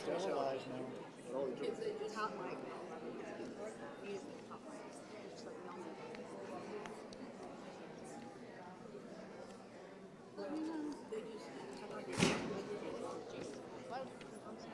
Sterilized now. Top mic. Use the top mic. Just like y'all know. Let me know. They just talk like this. What? I'm sorry.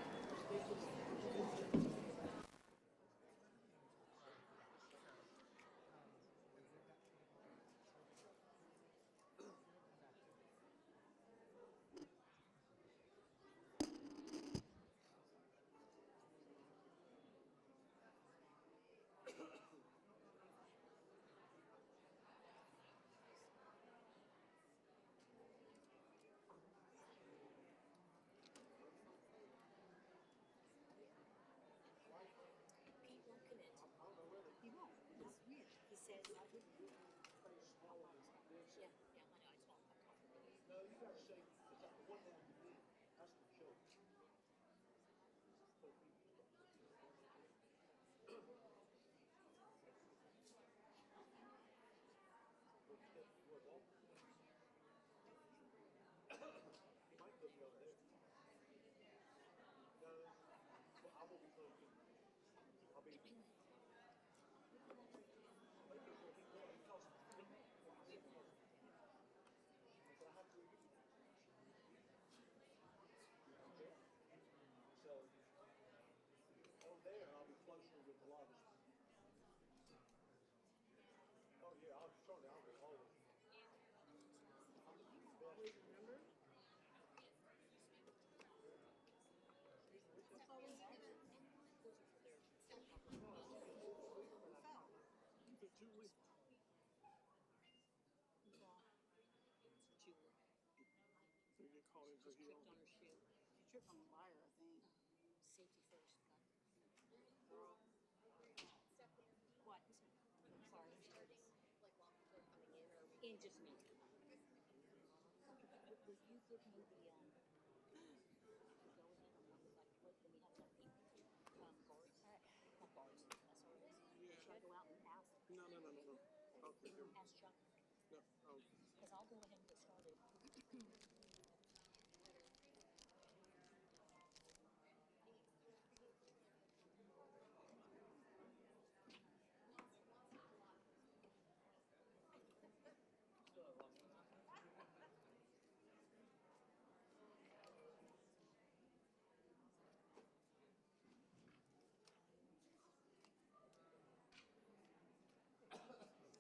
He won't. That's weird. He says, yeah, I know. No, you gotta say, it's like one down to me. That's the joke. He might put me over there. No, well, I will be close. I'll be. So, over there, I'll be closer with a lot of. Oh yeah, I'll start out with all of them. Remember? For 2 weeks. So you get caught into She tripped on her shoe. She tripped on the wire, I think. Safety first. Girl. What? I'm sorry. In just me. Will you give me the go ahead on what we like? What do we have enough people? Guards. Not guards. That's what it is. Yeah. Should I go out and ask? No. Okay. Ask Chuck. No. Because I'll go ahead and get started.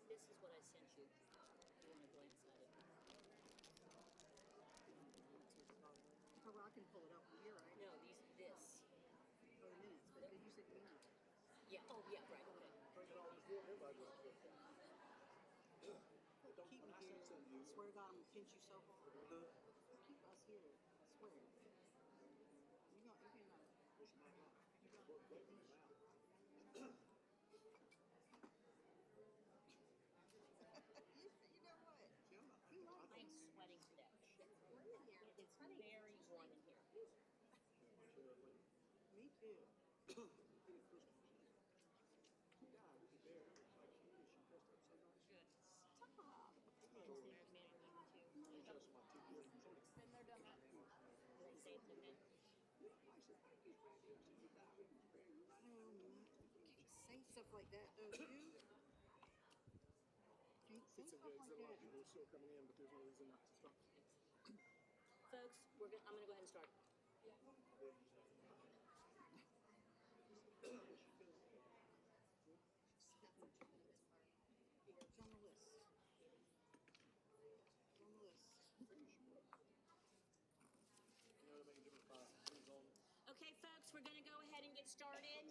This is what I sent you. You want to glance at it? Oh, well, I can pull it up from here, right? No, this. Oh, the minutes, but you said minutes. Yeah. Oh, yeah. Right. Okay. Keep me here. I swear to God, I'm gonna pinch you so hard. Keep us here. I swear. You cannot push my mouth. You got to get me out. You know what? I'm sweating to death. It's warm in here. It's very warm in here. Me too. Good. Stop. Been there, done that. They saved him in. Say stuff like that, though, too. Say stuff like that. A lot of people are still coming in, but there's no reason not to stop. Folks, I'm going to go ahead and start. It's on the list. Okay, folks, we're going to go ahead and get started.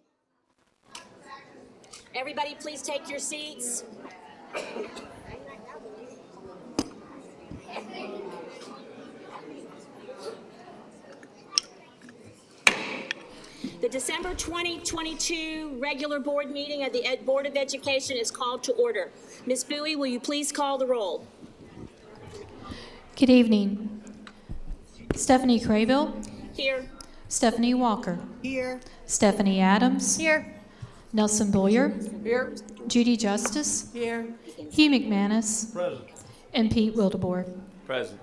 Everybody, please take your seats. The December 2022 regular board meeting of the Board of Education is called to order. Ms. Bowie, will you please call the roll? Good evening. Stephanie Craybill. Here. Stephanie Walker. Here. Stephanie Adams. Here. Nelson Boyer. Here. Judy Justice. Here. Hugh McManus. Present. And Pete Wildeboer. Present.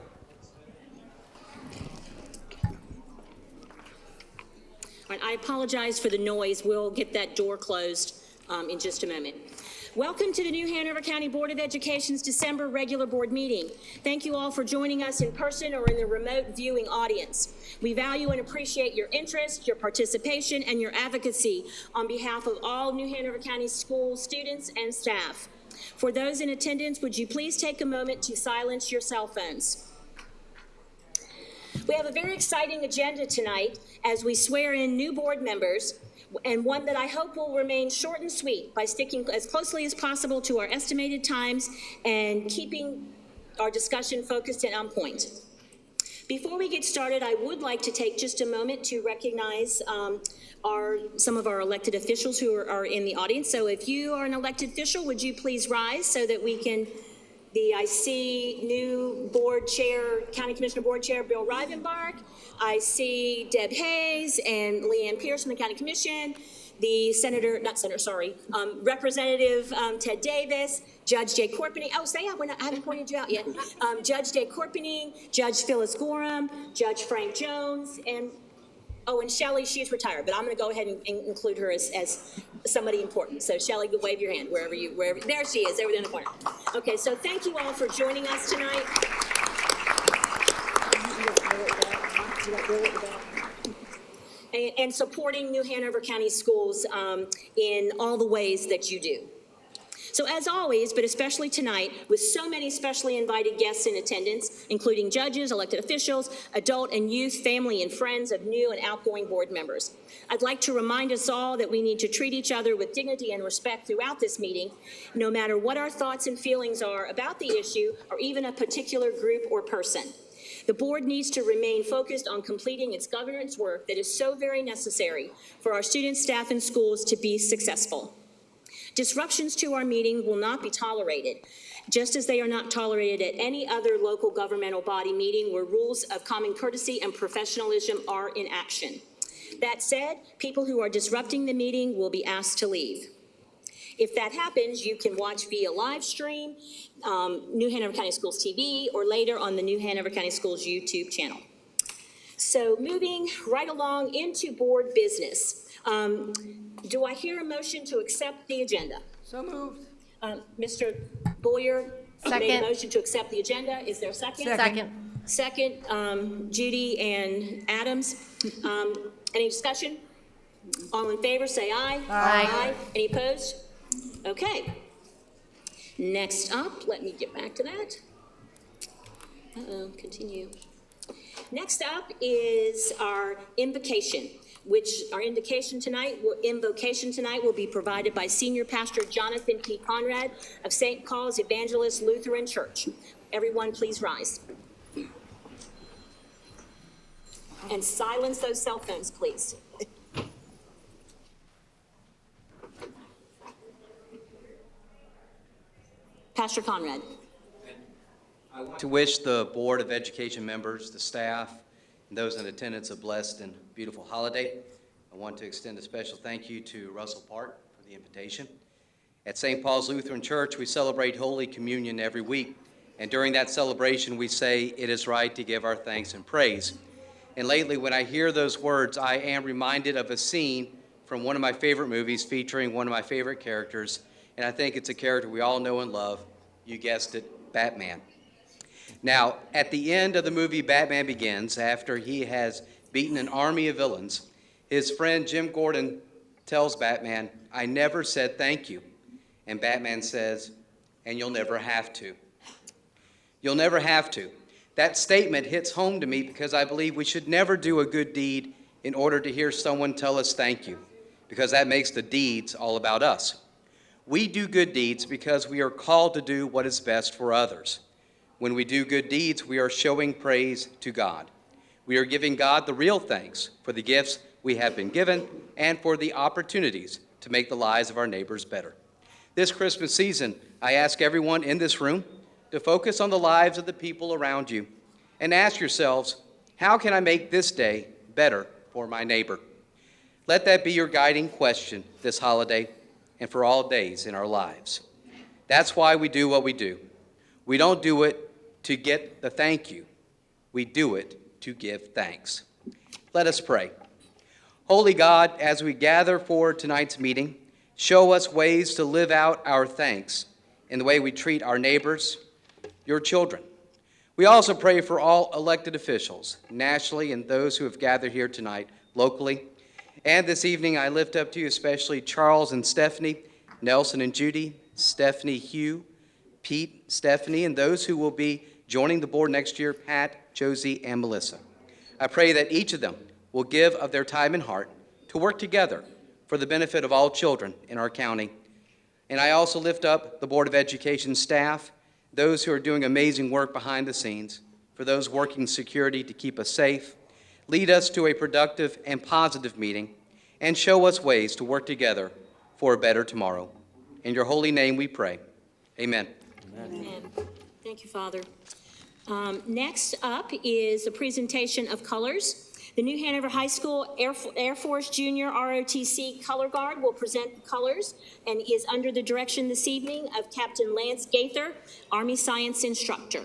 All right, I apologize for the noise. We'll get that door closed in just a moment. Welcome to the New Hanover County Board of Education's December regular board meeting. Thank you all for joining us in person or in the remote viewing audience. We value and appreciate your interest, your participation, and your advocacy on behalf of all New Hanover County school students and staff. For those in attendance, would you please take a moment to silence your cell phones? We have a very exciting agenda tonight as we swear in new board members, and one that I hope will remain short and sweet by sticking as closely as possible to our estimated times and keeping our discussion focused and on point. Before we get started, I would like to take just a moment to recognize some of our elected officials who are in the audience. So if you are an elected official, would you please rise so that we can, I see new board chair, County Commissioner Board Chair Bill Rivenbark. I see Deb Hayes and Leanne Pierce from the County Commission, the Representative Ted Davis, Judge Jay Corpening. Oh, I haven't pointed you out yet. Judge Jay Corpening, Judge Phyllis Gorham, Judge Frank Jones, and Shelley, she's retired, but I'm going to go ahead and include her as somebody important. So Shelley, wave your hand wherever, there she is, over there in the corner. Okay, so thank you all for joining us tonight. And supporting New Hanover County Schools in all the ways that you do. So as always, but especially tonight, with so many specially invited guests in attendance, including judges, elected officials, adult and youth, family and friends of new and outgoing board members, I'd like to remind us all that we need to treat each other with dignity and respect throughout this meeting, no matter what our thoughts and feelings are about the issue or even a particular group or person. The board needs to remain focused on completing its governance work that is so very necessary for our students, staff, and schools to be successful. Disruptions to our meeting will not be tolerated, just as they are not tolerated at any other local governmental body meeting where rules of common courtesy and professionalism are in action. That said, people who are disrupting the meeting will be asked to leave. If that happens, you can watch via live stream, New Hanover County Schools TV, or later on the New Hanover County Schools YouTube channel. So moving right along into board business. Do I hear a motion to accept the agenda? So moved. Mr. Boyer made a Second. motion to accept the agenda. Is there a second? Second, Judy and Adams. Any discussion? All in favor, say aye. Aye. Any opposed? Okay. Next up, let me get back to that. Continue. Next up is our invocation, which our invocation tonight will be provided by Senior Pastor Jonathan P. Conrad of St. Paul's Evangelist Lutheran Church. Everyone, please rise. And silence those cell phones, please. Pastor Conrad. I want to wish the Board of Education members, the staff, and those in attendance a blessed and beautiful holiday. I want to extend a special thank you to Russell Park for the invitation. At St. Paul's Lutheran Church, we celebrate Holy Communion every week, and during that celebration, we say it is right to give our thanks and praise. And lately, when I hear those words, I am reminded of a scene from one of my favorite movies featuring one of my favorite characters, and I think it's a character we all know and love. You guessed it, Batman. Now, at the end of the movie Batman Begins, after he has beaten an army of villains, his friend Jim Gordon tells Batman, "I never said thank you." And Batman says, "And you'll never have to." You'll never have to. That statement hits home to me because I believe we should never do a good deed in order to hear someone tell us thank you, because that makes the deeds all about us. We do good deeds because we are called to do what is best for others. When we do good deeds, we are showing praise to God. We are giving God the real thanks for the gifts we have been given and for the opportunities to make the lives of our neighbors better. This Christmas season, I ask everyone in this room to focus on the lives of the people around you and ask yourselves, how can I make this day better for my neighbor? Let that be your guiding question this holiday and for all days in our lives. That's why we do what we do. We don't do it to get the thank you. We do it to give thanks. Let us pray. Holy God, as we gather for tonight's meeting, show us ways to live out our thanks in the way we treat our neighbors, your children. We also pray for all elected officials, nationally, and those who have gathered here tonight, locally. And this evening, I lift up to you especially Charles and Stephanie, Nelson and Judy, Stephanie, Hugh, Pete, Stephanie, and those who will be joining the board next year, Pat, Josie, and Melissa. I pray that each of them will give of their time and heart to work together for the benefit of all children in our county. And I also lift up the Board of Education staff, those who are doing amazing work behind the scenes, for those working security to keep us safe, lead us to a productive and positive meeting, and show us ways to work together for a better tomorrow. In your holy name we pray. Amen. Amen. Thank you, Father. Next up is the presentation of colors. The New Hanover High School Air Force Junior ROTC Color Guard will present the colors and is under the direction this evening of Captain Lance Gaither, Army Science Instructor.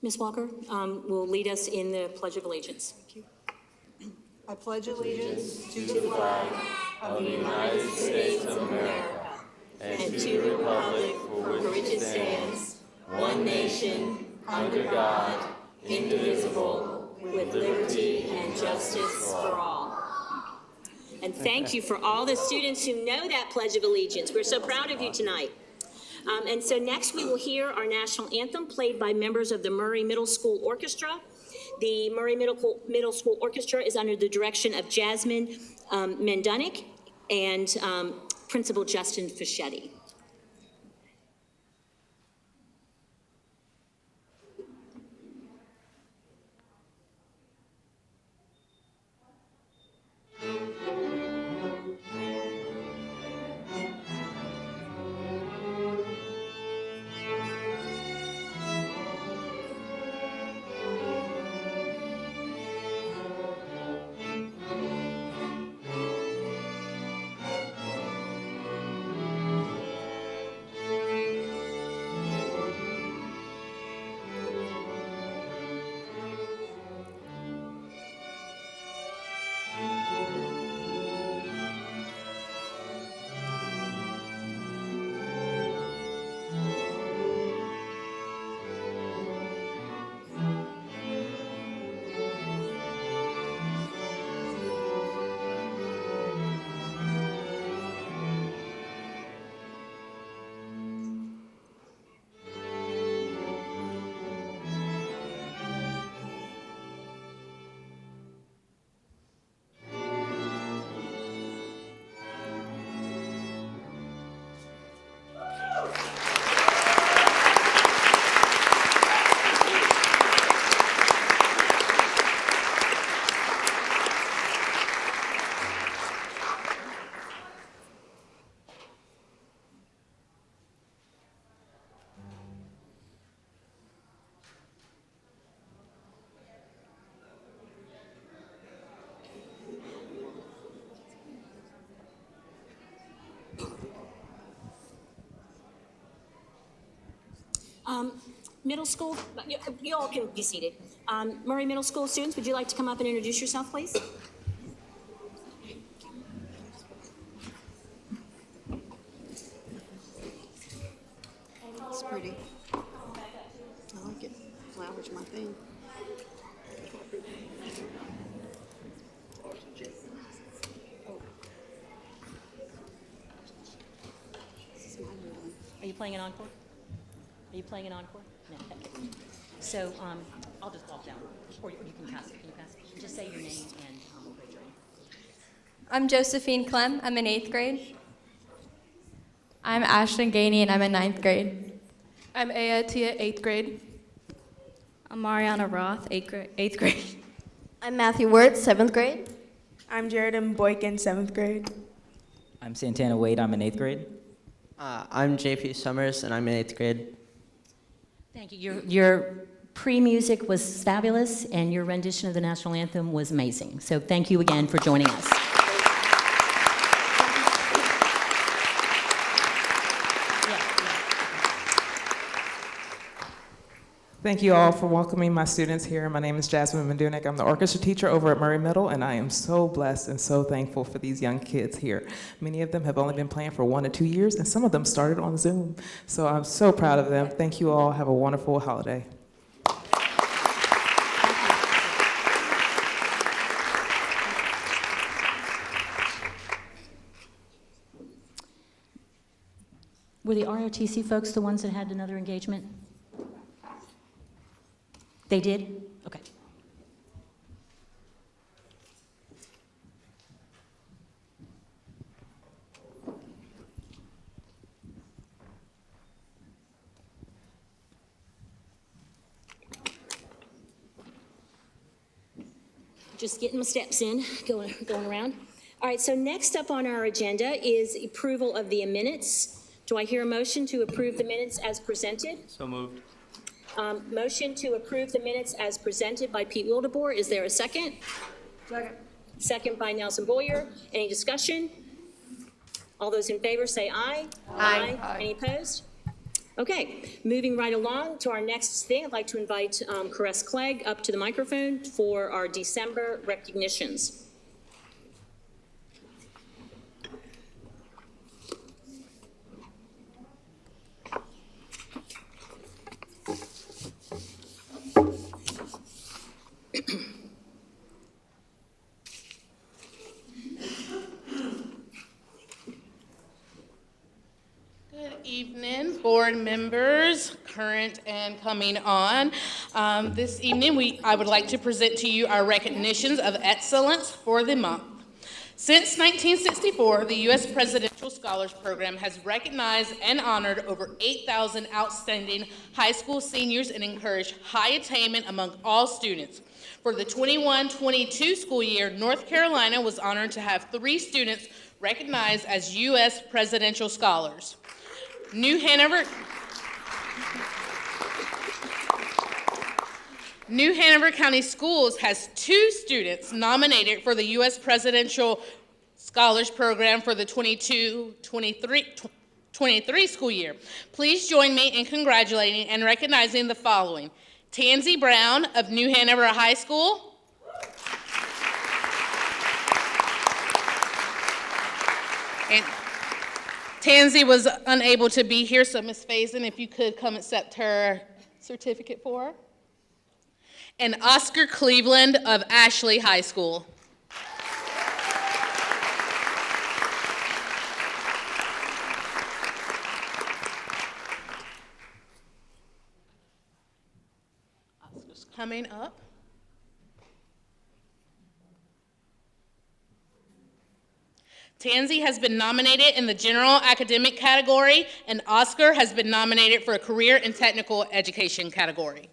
Ms. Walker will lead us in the Pledge of Allegiance. Thank you. I pledge allegiance to the flag of the United States of America and to the republic for which it stands, one nation, under God, indivisible, with liberty and justice for all. And thank you for all the students who know that Pledge of Allegiance. We're so proud of you tonight. And so next we will hear our national anthem played by members of the Murray Middle School Orchestra. The Murray Middle School Orchestra is under the direction of Jasmine Mendunick and Principal Justin Fischetti. Middle school, you all can be seated. Murray Middle School students, would you like to come up and introduce yourself, please? It's pretty. I like it. Flowers my thing. This is my new one. Are you playing an encore? Are you playing an encore? No. Okay. So I'll just walk down, or you can pass it. Can you pass it? Just say your name and grade you're in. I'm Josephine Clem. I'm in 8th grade. I'm Ashton Gainey, and I'm in 9th grade. I'm Aya Tia, 8th grade. I'm Mariana Roth, 8th grade. I'm Matthew Wirtz, 7th grade. I'm Jared M. Boykin, 7th grade. I'm Santana Wade. I'm in 8th grade. I'm JP Summers, and I'm in 8th grade. Thank you. Your pre-music was fabulous, and your rendition of the national anthem was amazing. So thank you again for joining us. Thank you all for welcoming my students here. My name is Jasmine Mendunik. I'm the orchestra teacher over at Murray Middle, and I am so blessed and so thankful for these young kids here. Many of them have only been playing for 1 to 2 years, and some of them started on Zoom. So I'm so proud of them. Thank you all. Have a wonderful holiday. Were the ROTC folks the ones that had another engagement? They did? Okay. Just getting my steps in, going around. All right, so next up on our agenda is approval of the minutes. Do I hear a motion to approve the minutes as presented? So moved. Motion to approve the minutes as presented by Pete Wildeboer. Is there a second? Second. Second by Nelson Boyer. Any discussion? All those in favor say aye. Aye. Any opposed? Okay, moving right along to our next thing, I'd like to invite Caress Clegg up to the microphone for our December recognitions. Good evening, board members, current and coming on. This evening, I would like to present to you our recognitions of excellence for the month. Since 1964, the U.S. Presidential Scholars Program has recognized and honored over 8,000 outstanding high school seniors and encouraged high attainment among all students. For the 21-22 school year, North Carolina was honored to have 3 students recognized as U.S. Presidential Scholars. New Hanover County Schools has 2 students nominated for the U.S. Presidential Scholars Program for the 22-23 school year. Please join me in congratulating and recognizing the following: Tansy Brown of New Hanover High School, and Tansy was unable to be here, so Ms. Faison, if you could come accept her certificate for her. And Oscar Cleveland of Ashley High School. Oscar's coming up. Tansy has been nominated in the general academic category, and Oscar has been nominated for a career and technical education category.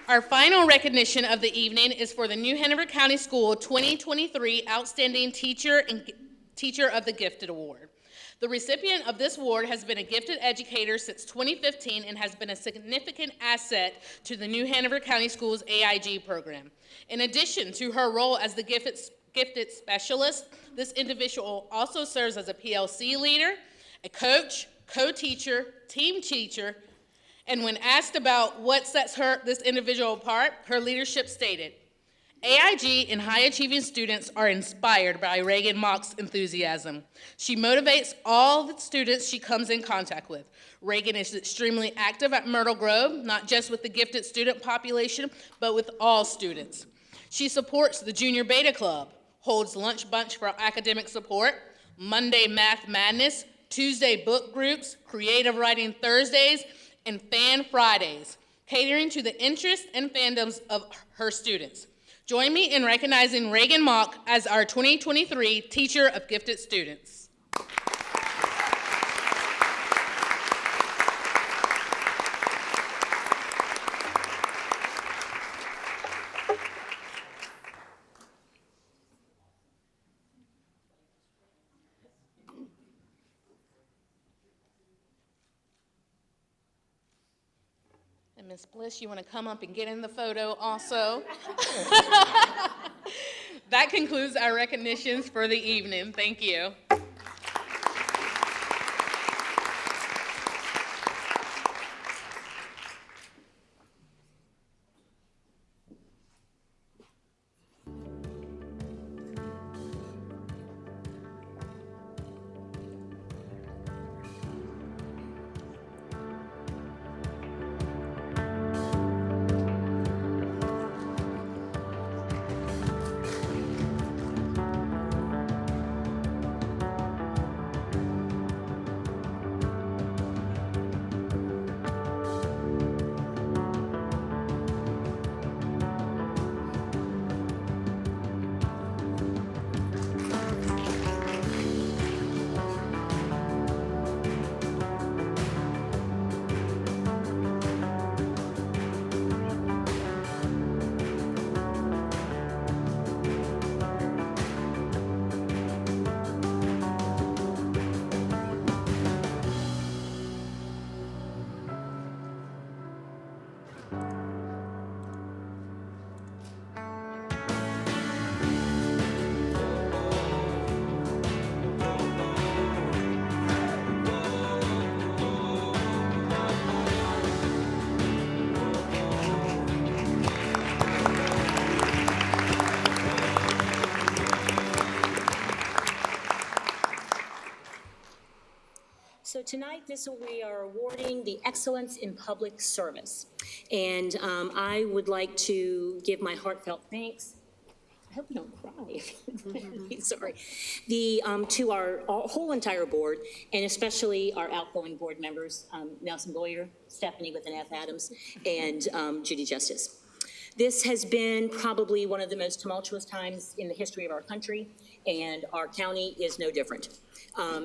Our final recognition of the evening is for the New Hanover County School 2023 Outstanding Teacher and Teacher of the Gifted Award. The recipient of this award has been a gifted educator since 2015 and has been a significant asset to the New Hanover County Schools AIG program. In addition to her role as the gifted specialist, this individual also serves as a PLC leader, a coach, co-teacher, team teacher, and when asked about what sets this individual apart, her leadership stated, "AIG and high-achieving students are inspired by Reagan Mock's enthusiasm. She motivates all the students she comes in contact with. Reagan is extremely active at Myrtle Grove, not just with the gifted student population, but with all students. She supports the Junior Beta Club, holds lunch bunch for academic support, Monday Math Madness, Tuesday book groups, creative writing Thursdays, and Fan Fridays, catering to the interests and fandoms of her students. Join me in recognizing Reagan Mock as our 2023 Teacher of Gifted Students. And Ms. Bliss, you want to come up and get in the photo also? That concludes our recognitions for the evening. Thank you. So tonight, we are awarding the Excellence in Public Service. And I would like to give my heartfelt thanks. I hope you don't cry. Sorry. To our whole entire board, and especially our outgoing board members, Nelson Boyer, Stephanie with an F Adams, and Judy Justice. This has been probably one of the most tumultuous times in the history of our country, and our county is no different.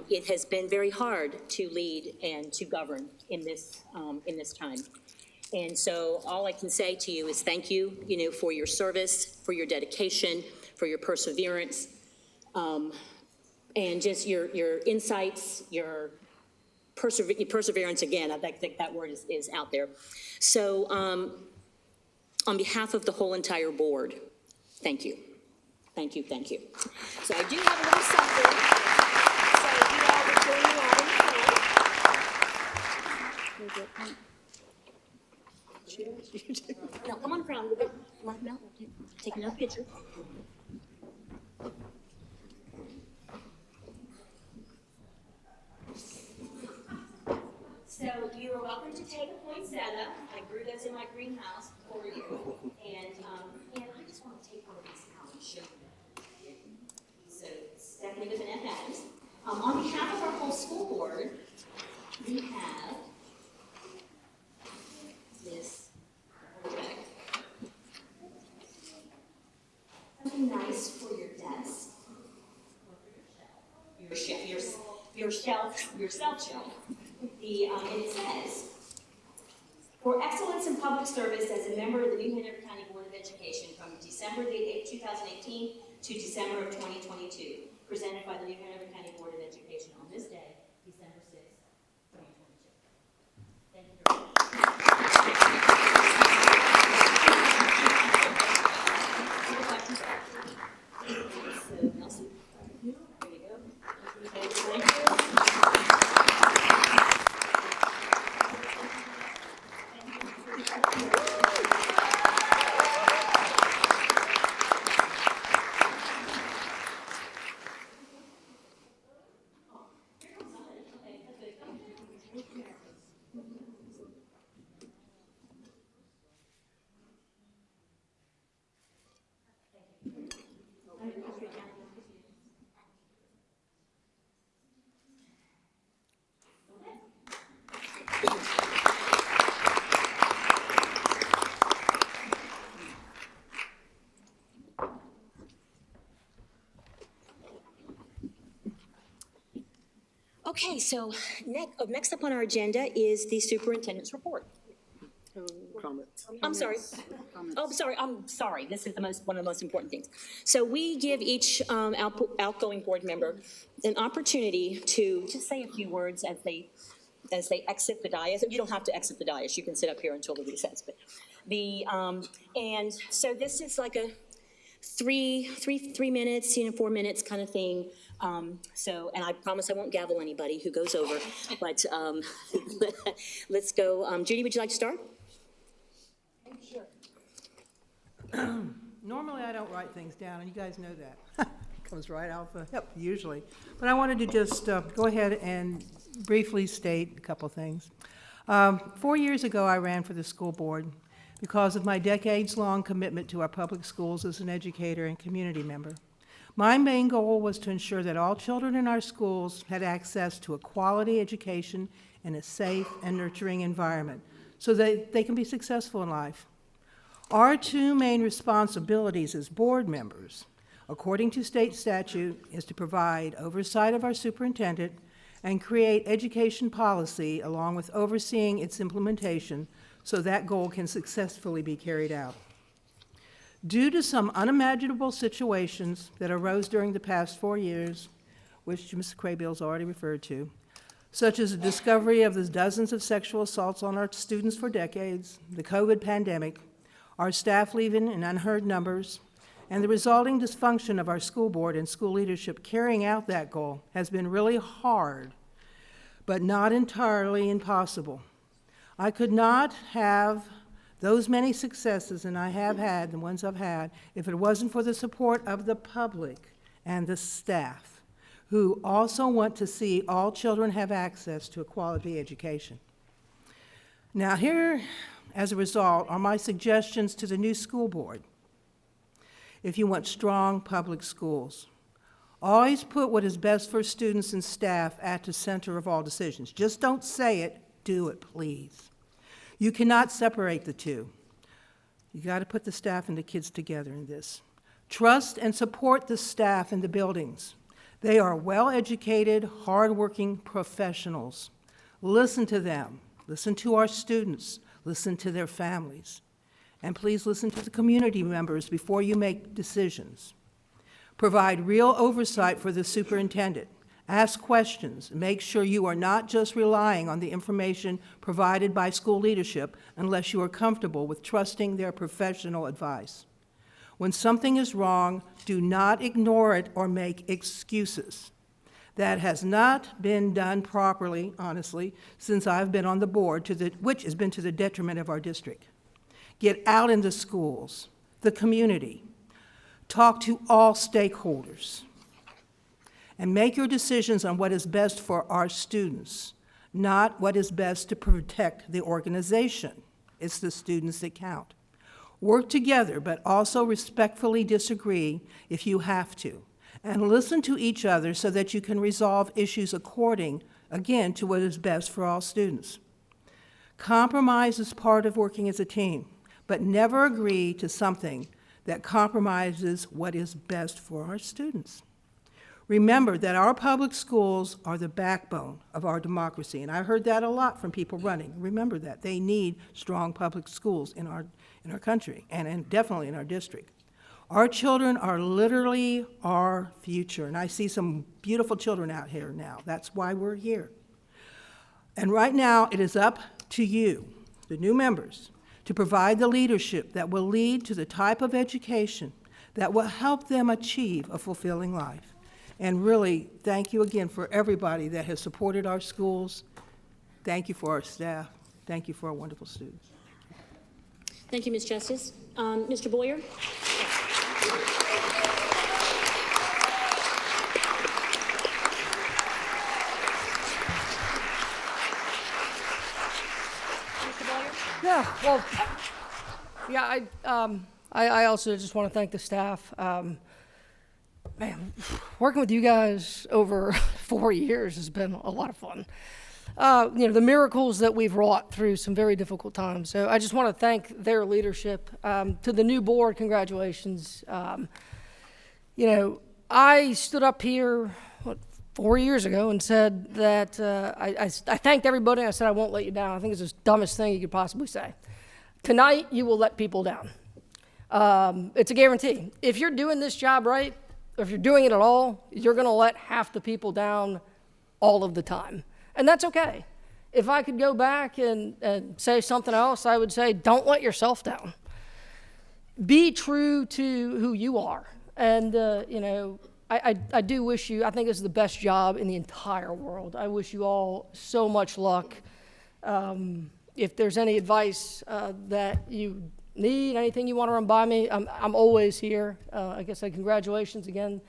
It has been very hard to lead and to govern in this time. And so all I can say to you is thank you, for your service, for your dedication, for your perseverance, and just your insights, your perseverance again. I think that word is out there. So on behalf of the whole entire board, thank you. Thank you, thank you. So I do have a little something. So you all will join me out in the front. No, come on around. No, take another picture. So you are welcome to take a poinsettia. I grew those in my greenhouse for you. And I just want to take one of these out and show you. So Stephanie with an F Adams. On behalf of our whole school board, we have this something nice for your desk, your self shelf. And it says, for excellence in public service as a member of the New Hanover County Board of Education from December the 8th, 2018 to December of 2022, presented by the New Hanover County Board of Education on this day, December 6th, 2022. Thank you very much. So, Nelson, there you go. Thank you. Okay, so next up on our agenda is the superintendent's report. Comments. I'm sorry. Oh, I'm sorry. This is one of the most important things. So we give each outgoing board member an opportunity to just say a few words as they exit the dais. You don't have to exit the dais. You can sit up here until the recess. But and so this is like a three minutes, 4 minutes kind of thing. And I promise I won't gavel anybody who goes over. But let's go. Judy, would you like to start? Normally, I don't write things down, and you guys know that. Comes right out the hip, usually. But I wanted to just go ahead and briefly state a couple things. 4 years ago, I ran for the school board because of my decades-long commitment to our public schools as an educator and community member. My main goal was to ensure that all children in our schools had access to a quality education in a safe and nurturing environment so that they can be successful in life. Our two main responsibilities as board members, according to state statute, is to provide oversight of our superintendent and create education policy along with overseeing its implementation so that goal can successfully be carried out. Due to some unimaginable situations that arose during the past 4 years, which Ms. Crabill's already referred to, such as the discovery of the dozens of sexual assaults on our students for decades, the COVID pandemic, our staff leaving in unheard numbers, and the resulting dysfunction of our school board and school leadership carrying out that goal has been really hard, but not entirely impossible. I could not have those many successes, and I have had, the ones I've had, if it wasn't for the support of the public and the staff, who also want to see all children have access to a quality education. Now here, as a result, are my suggestions to the new school board. If you want strong public schools, always put what is best for students and staff at the center of all decisions. Just don't say it, do it, please. You cannot separate the two. You got to put the staff and the kids together in this. Trust and support the staff in the buildings. They are well-educated, hardworking professionals. Listen to them. Listen to our students. Listen to their families. And please listen to the community members before you make decisions. Provide real oversight for the superintendent. Ask questions. Make sure you are not just relying on the information provided by school leadership unless you are comfortable with trusting their professional advice. When something is wrong, do not ignore it or make excuses. That has not been done properly, honestly, since I've been on the board, which has been to the detriment of our district. Get out in the schools, the community. Talk to all stakeholders. And make your decisions on what is best for our students, not what is best to protect the organization. It's the students that count. Work together, but also respectfully disagree if you have to. And listen to each other so that you can resolve issues according, again, to what is best for all students. Compromise is part of working as a team, but never agree to something that compromises what is best for our students. Remember that our public schools are the backbone of our democracy, and I heard that a lot from people running. Remember that. They need strong public schools in our country and definitely in our district. Our children are literally our future, and I see some beautiful children out here now. That's why we're here. And right now, it is up to you, the new members, to provide the leadership that will lead to the type of education that will help them achieve a fulfilling life. And really, thank you again for everybody that has supported our schools. Thank you for our staff. Thank you for our wonderful students. Thank you, Ms. Justice. Mr. Boyer? Yeah, well, yeah, I also just want to thank the staff. Man, working with you guys over 4 years has been a lot of fun. The miracles that we've wrought through some very difficult times. So I just want to thank their leadership. To the new board, congratulations. I stood up here, 4 years ago and said that I thanked everybody. I said I won't let you down. I think it's the dumbest thing you could possibly say. Tonight, you will let people down. It's a guarantee. If you're doing this job right, or if you're doing it at all, you're going to let half the people down all of the time. And that's okay. If I could go back and say something else, I would say, don't let yourself down. Be true to who you are. And, you know, I do wish you, I think it's the best job in the entire world. I wish you all so much luck. If there's any advice that you need, anything you want to run by me, I'm always here. I guess congratulations again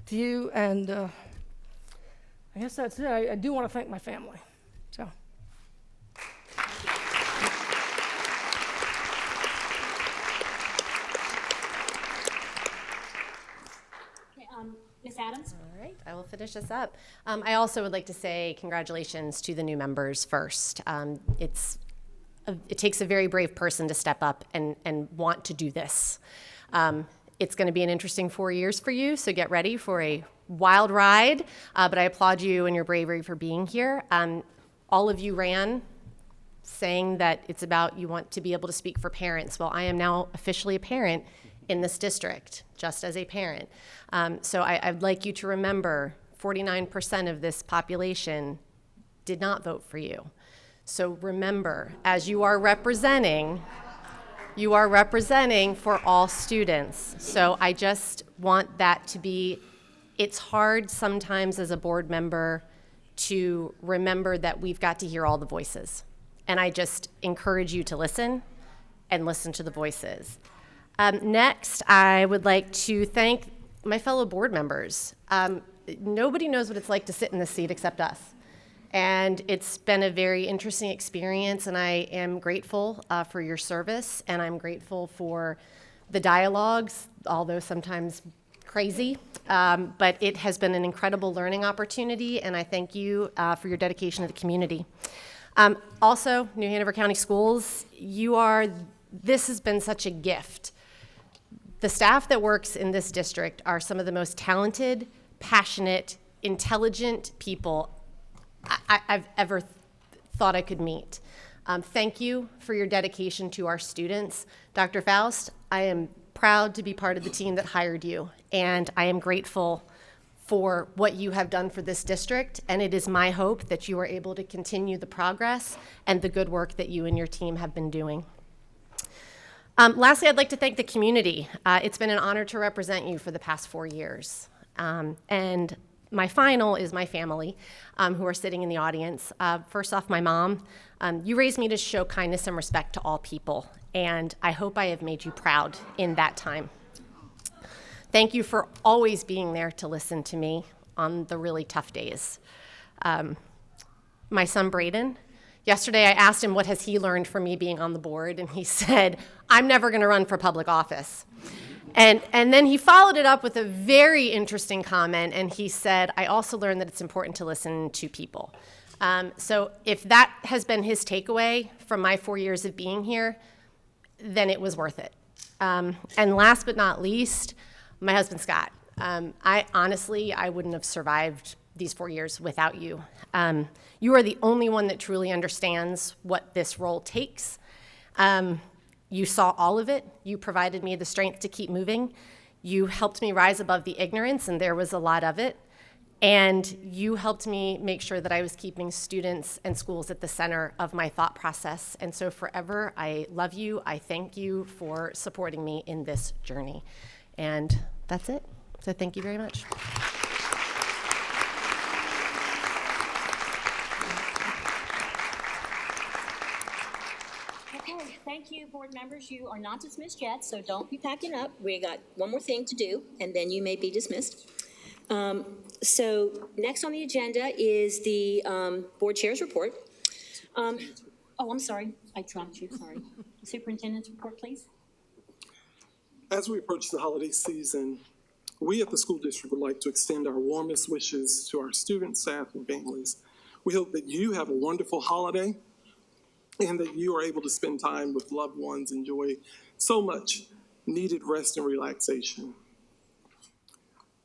to you. And I guess that's it. I do want to thank my family. So. Ms. Adams? All right, I will finish this up. I also would like to say congratulations to the new members first. It takes a very brave person to step up and want to do this. It's going to be an interesting 4 years for you, so get ready for a wild ride, but I applaud you and your bravery for being here. All of you ran saying that it's about you want to be able to speak for parents. Well, I am now officially a parent in this district, just as a parent. So I'd like you to remember 49% of this population did not vote for you. So remember, as you are representing for all students. So I just want that to be, it's hard sometimes as a board member to remember that we've got to hear all the voices. And I just encourage you to listen and listen to the voices. Next, I would like to thank my fellow board members. Nobody knows what it's like to sit in this seat except us. And it's been a very interesting experience, and I am grateful for your service, and I'm grateful for the dialogues, although sometimes crazy. But it has been an incredible learning opportunity, and I thank you for your dedication to the community. Also, New Hanover County Schools, this has been such a gift. The staff that works in this district are some of the most talented, passionate, intelligent people I've ever thought I could meet. Thank you for your dedication to our students. Dr. Faust, I am proud to be part of the team that hired you, and I am grateful for what you have done for this district, and it is my hope that you are able to continue the progress and the good work that you and your team have been doing. Lastly, I'd like to thank the community. It's been an honor to represent you for the past 4 years. And my final is my family, who are sitting in the audience. First off, my mom. You raised me to show kindness and respect to all people, and I hope I have made you proud in that time. Thank you for always being there to listen to me on the really tough days. My son, Braden. Yesterday, I asked him what has he learned from me being on the board, and he said, I'm never going to run for public office. And then he followed it up with a very interesting comment, and he said, I also learned that it's important to listen to people. So if that has been his takeaway from my 4 years of being here, then it was worth it. And last but not least, my husband, Scott. I wouldn't have survived these 4 years without you. You are the only one that truly understands what this role takes. You saw all of it. You provided me the strength to keep moving. You helped me rise above the ignorance, and there was a lot of it. And you helped me make sure that I was keeping students and schools at the center of my thought process. And so forever, I love you. I thank you for supporting me in this journey. And that's it. So thank you very much. Okay, thank you, board members. You are not dismissed yet, so don't be packing up. We got one more thing to do, and then you may be dismissed. So next on the agenda is the board chair's report. Oh, I'm sorry. I trumped you. Sorry. Superintendent's report, please. As we approach the holiday season, we at the school district would like to extend our warmest wishes to our students, staff, and families. We hope that you have a wonderful holiday and that you are able to spend time with loved ones, enjoy so much needed rest and relaxation.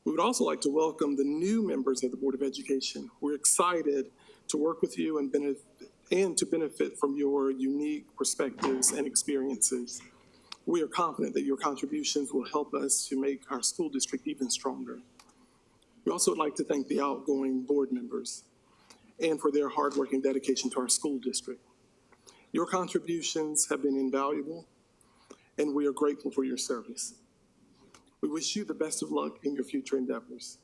We would also like to welcome the new members of the Board of Education. We're excited to work with you and to benefit from your unique perspectives and experiences. We are confident that your contributions will help us to make our school district even stronger. We also would like to thank the outgoing board members and for their hard work and dedication to our school district. Your contributions have been invaluable, and we are grateful for your service. We wish you the best of luck in your future endeavors.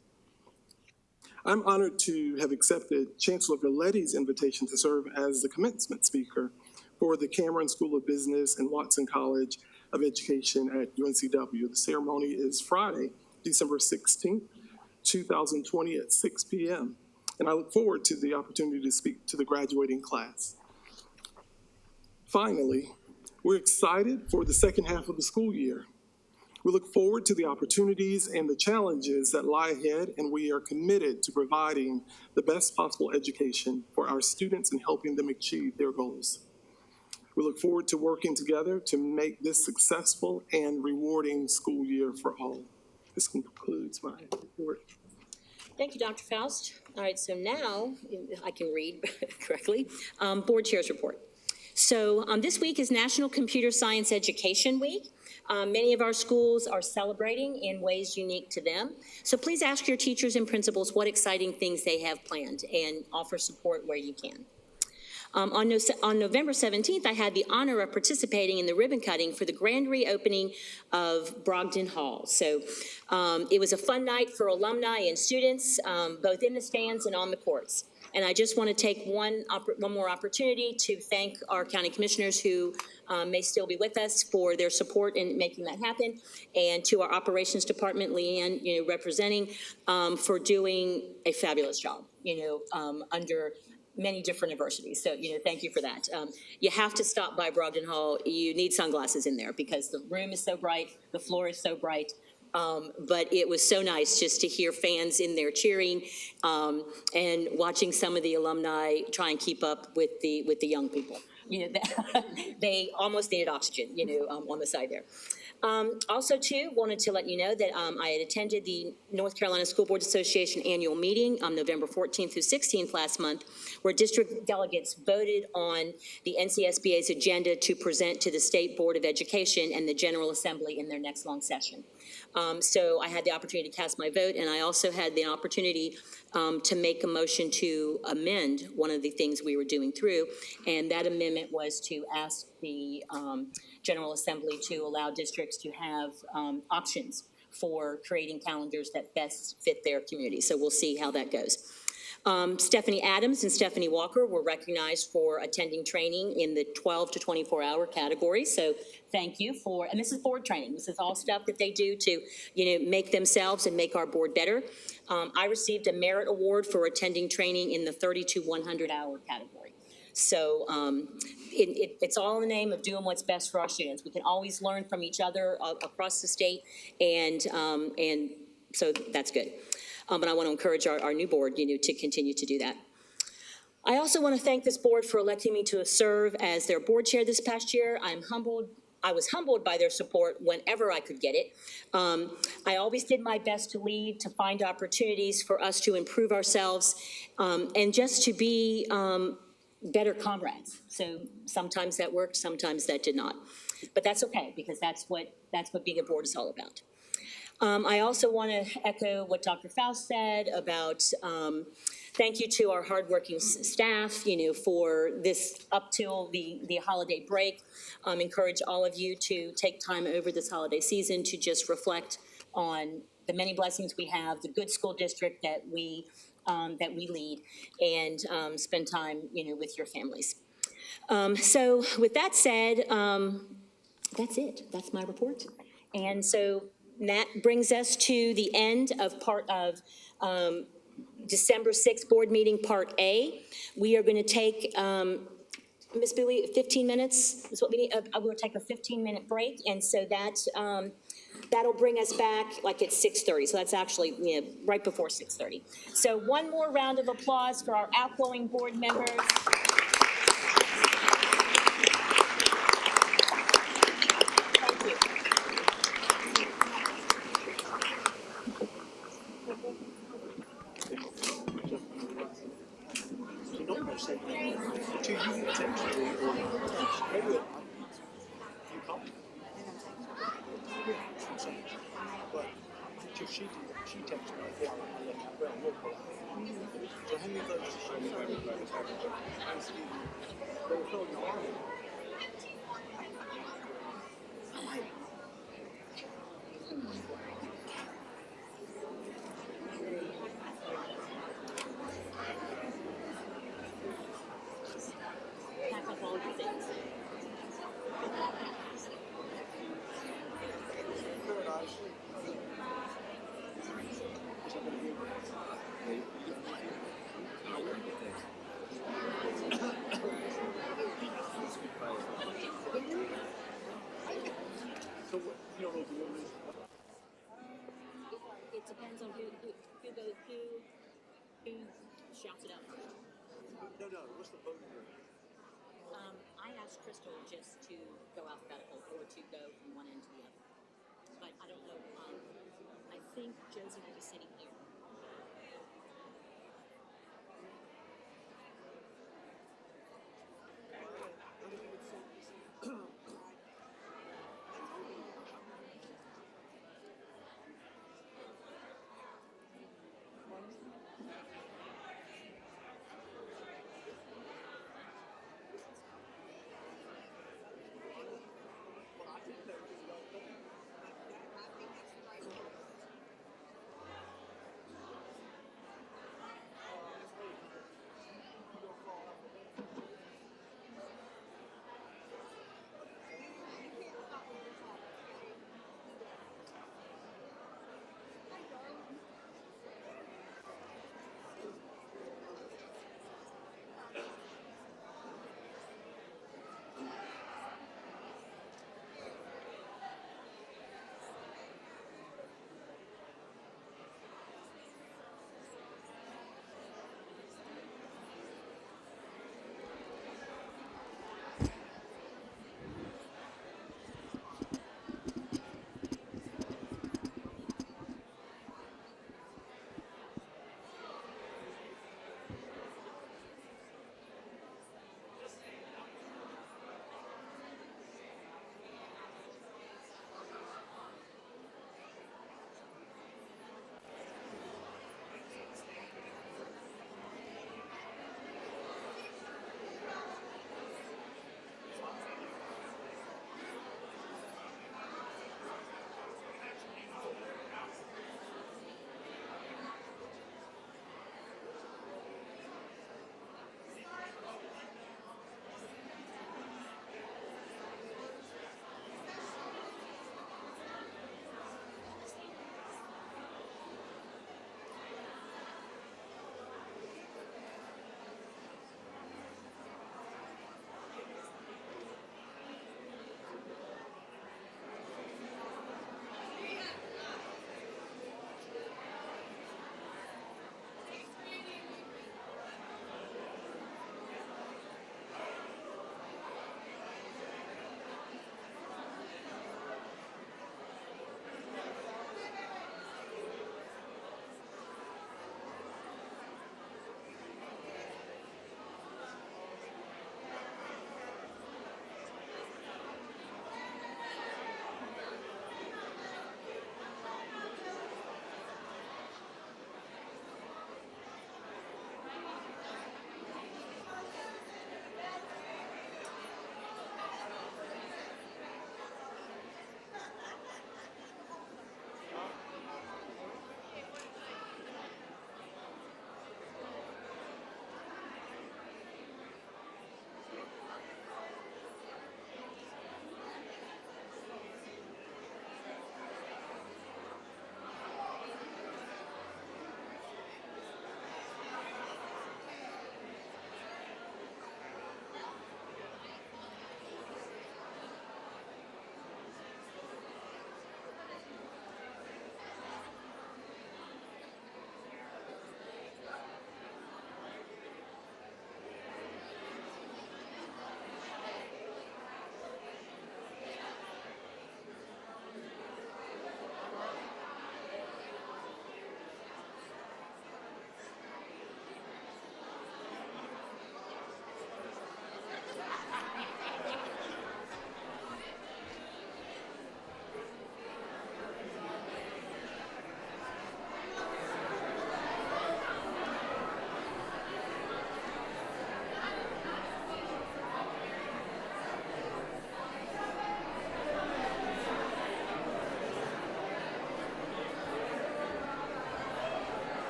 I'm honored to have accepted Chancellor Villetti's invitation to serve as the commencement speaker for the Cameron School of Business and Watson College of Education at UNCW. The ceremony is Friday, December 16th, 2020 at 6 p.m. And I look forward to the opportunity to speak to the graduating class. Finally, we're excited for the second half of the school year. We look forward to the opportunities and the challenges that lie ahead, and we are committed to providing the best possible education for our students and helping them achieve their goals. We look forward to working together to make this successful and rewarding school year for all. This concludes my report. Thank you, Dr. Faust. All right, so now I can read correctly. Board Chair's report. So this week is National Computer Science Education Week. Many of our schools are celebrating in ways unique to them. So please ask your teachers and principals what exciting things they have planned and offer support where you can. On November 17th, I had the honor of participating in the ribbon cutting for the grand reopening of Brogdon Hall. So it was a fun night for alumni and students, both in the stands and on the courts. And I just want to take one more opportunity to thank our county commissioners who may still be with us for their support in making that happen, and to our operations department, Leanne, representing, for doing a fabulous job, under many different adversities. So, thank you for that. You have to stop by Brogdon Hall. You need sunglasses in there because the room is so bright, the floor is so bright. But it was so nice just to hear fans in there cheering, and watching some of the alumni try and keep up with the young people. They almost needed oxygen, on the side there. Also, too, wanted to let you know that I had attended the North Carolina School Boards Association annual meeting on November 14th through 16th last month, where district delegates voted on the NCSBA's agenda to present to the State Board of Education and the General Assembly in their next long session. So I had the opportunity to cast my vote, and I also had the opportunity to make a motion to amend one of the things we were doing through, and that amendment was to ask the General Assembly to allow districts to have options for creating calendars that best fit their community. So we'll see how that goes. Stephanie Adams and Stephanie Walker were recognized for attending training in the 12 to 24-hour category. So thank you and this is board training. This is all stuff that they do to, make themselves and make our board better. I received a merit award for attending training in the 30 to 100-hour category. So it's all in the name of doing what's best for our students. We can always learn from each other across the state, and so that's good. But I want to encourage our new board, to continue to do that. I also want to thank this board for electing me to serve as their board chair this past year. I was humbled by their support whenever I could get it. I always did my best to lead, to find opportunities for us to improve ourselves, and just to be better comrades. So sometimes that worked, sometimes that did not. But that's okay, because that's what being a board is all about. I also want to echo what Dr. Faust said about thank you to our hardworking staff, for this up till the holiday break. Encourage all of you to take time over this holiday season to just reflect on the many blessings we have, the good school district that we lead, and spend time, with your families. So with that said, that's it. That's my report. And so that brings us to the end of part of December 6th board meeting, part A. We are going to take, Ms. Bowie, 15 minutes is what we need. I'm going to take a 15-minute break, and so that'll bring us back like at 6:30. So that's actually right before 6:30. So one more round of applause for our outgoing board members. Thank you. things. Paradise. So what, you don't know the order is? It depends on who shouts it out first. No, what's the voting order? I asked Crystal just to go alphabetical or to go from one end to the other. But I don't know, I think Josie will be sitting here.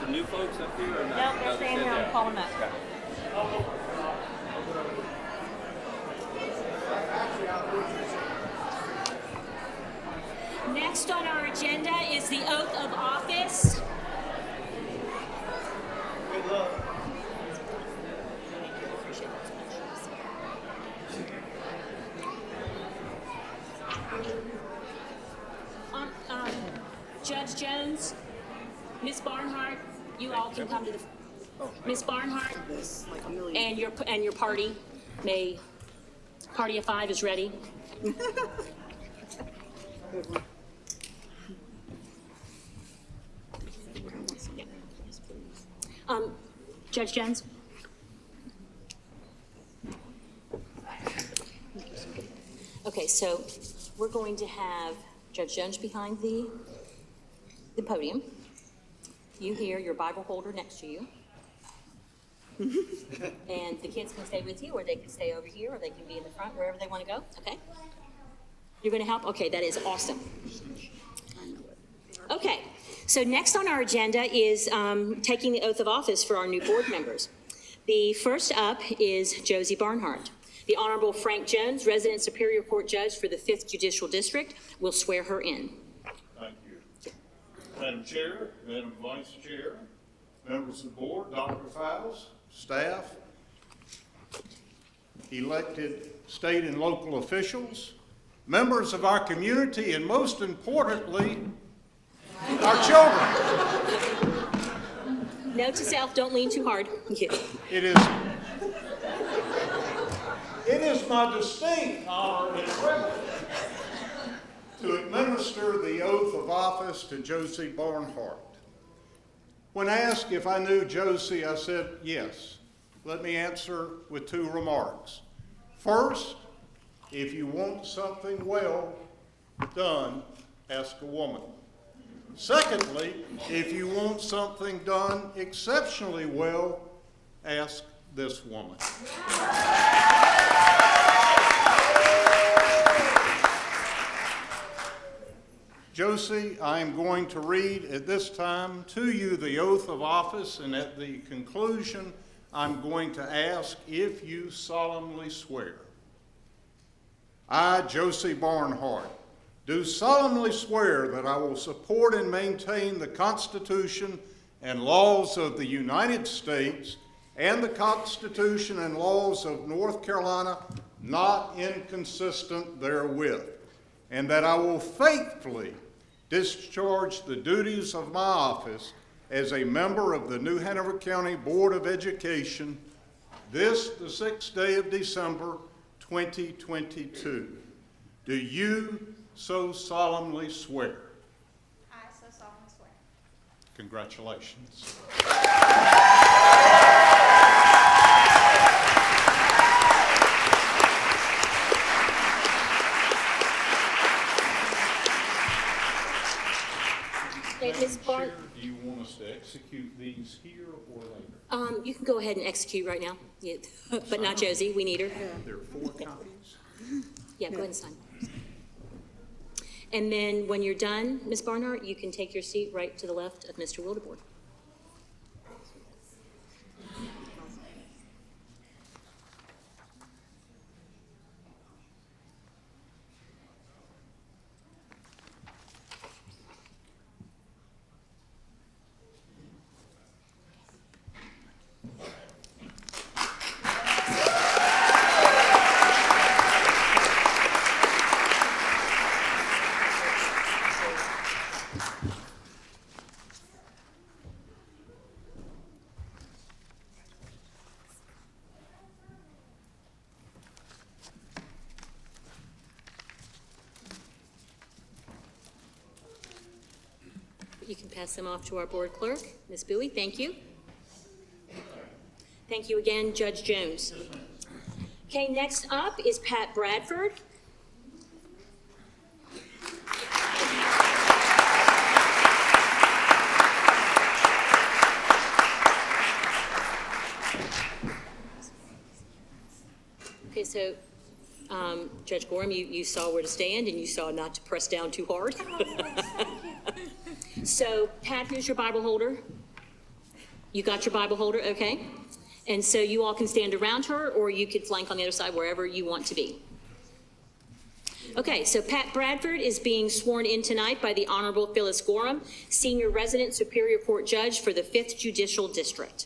the new folks up here or not? No, they're staying here. I'll call them up. Next on our agenda is the oath of office. Good luck. Judge Jones, Miss Barnhart, you all can come to the, Miss Barnhart, and your party party of 5 is ready. Judge Jones. Okay, so we're going to have Judge Jones behind the podium. You here, your Bible holder next to you. And the kids can stay with you, or they can stay over here, or they can be in the front, wherever they want to go, okay? You're going to help? Okay, that is awesome. Okay, so next on our agenda is taking the oath of office for our new board members. The first up is Josie Barnhart. The Honorable Frank Jones, Resident Superior Court Judge for the 5th Judicial District, will swear her in. Thank you. Madam Chair, Madam Vice Chair, members of the board, Dr. Fowles, staff, elected state and local officials, members of our community, and most importantly, our children. Note to self, don't lean too hard. It is my distinct honor and privilege to administer the oath of office to Josie Barnhart. When asked if I knew Josie, I said yes. Let me answer with 2 remarks. First, if you want something well done, ask a woman. Secondly, if you want something done exceptionally well, ask this woman. Josie, I am going to read at this time to you the oath of office, and at the conclusion, I'm going to ask if you solemnly swear. I, Josie Barnhart, do solemnly swear that I will support and maintain the Constitution and laws of the United States and the Constitution and laws of North Carolina, not inconsistent therewith, and that I will faithfully discharge the duties of my office as a member of the New Hanover County Board of Education this, the 6th day of December, 2022. Do you so solemnly swear? I so solemnly swear. Congratulations. Ms. Barn, do you want us to execute these here or later? you can go ahead and execute right now, yeah. But not Josie, we need her. There are 4 copies. Yeah, go ahead and sign. And then when you're done, Ms. Barnhart, you can take your seat right to the left of Mr. Wildeboard. You can pass them off to our board clerk, Ms. Bowie. Thank you. Thank you again, Judge Jones. Okay, next up is Pat Bradford. Okay, so Judge Gorham, you saw where to stand and you saw not to press down too hard. So, Pat, here's your Bible holder. You got your Bible holder, okay? And so you all can stand around her, or you could flank on the other side, wherever you want to be. Okay, so Pat Bradford is being sworn in tonight by the Honorable Phyllis Gorham, Senior Resident Superior Court Judge for the 5th Judicial District.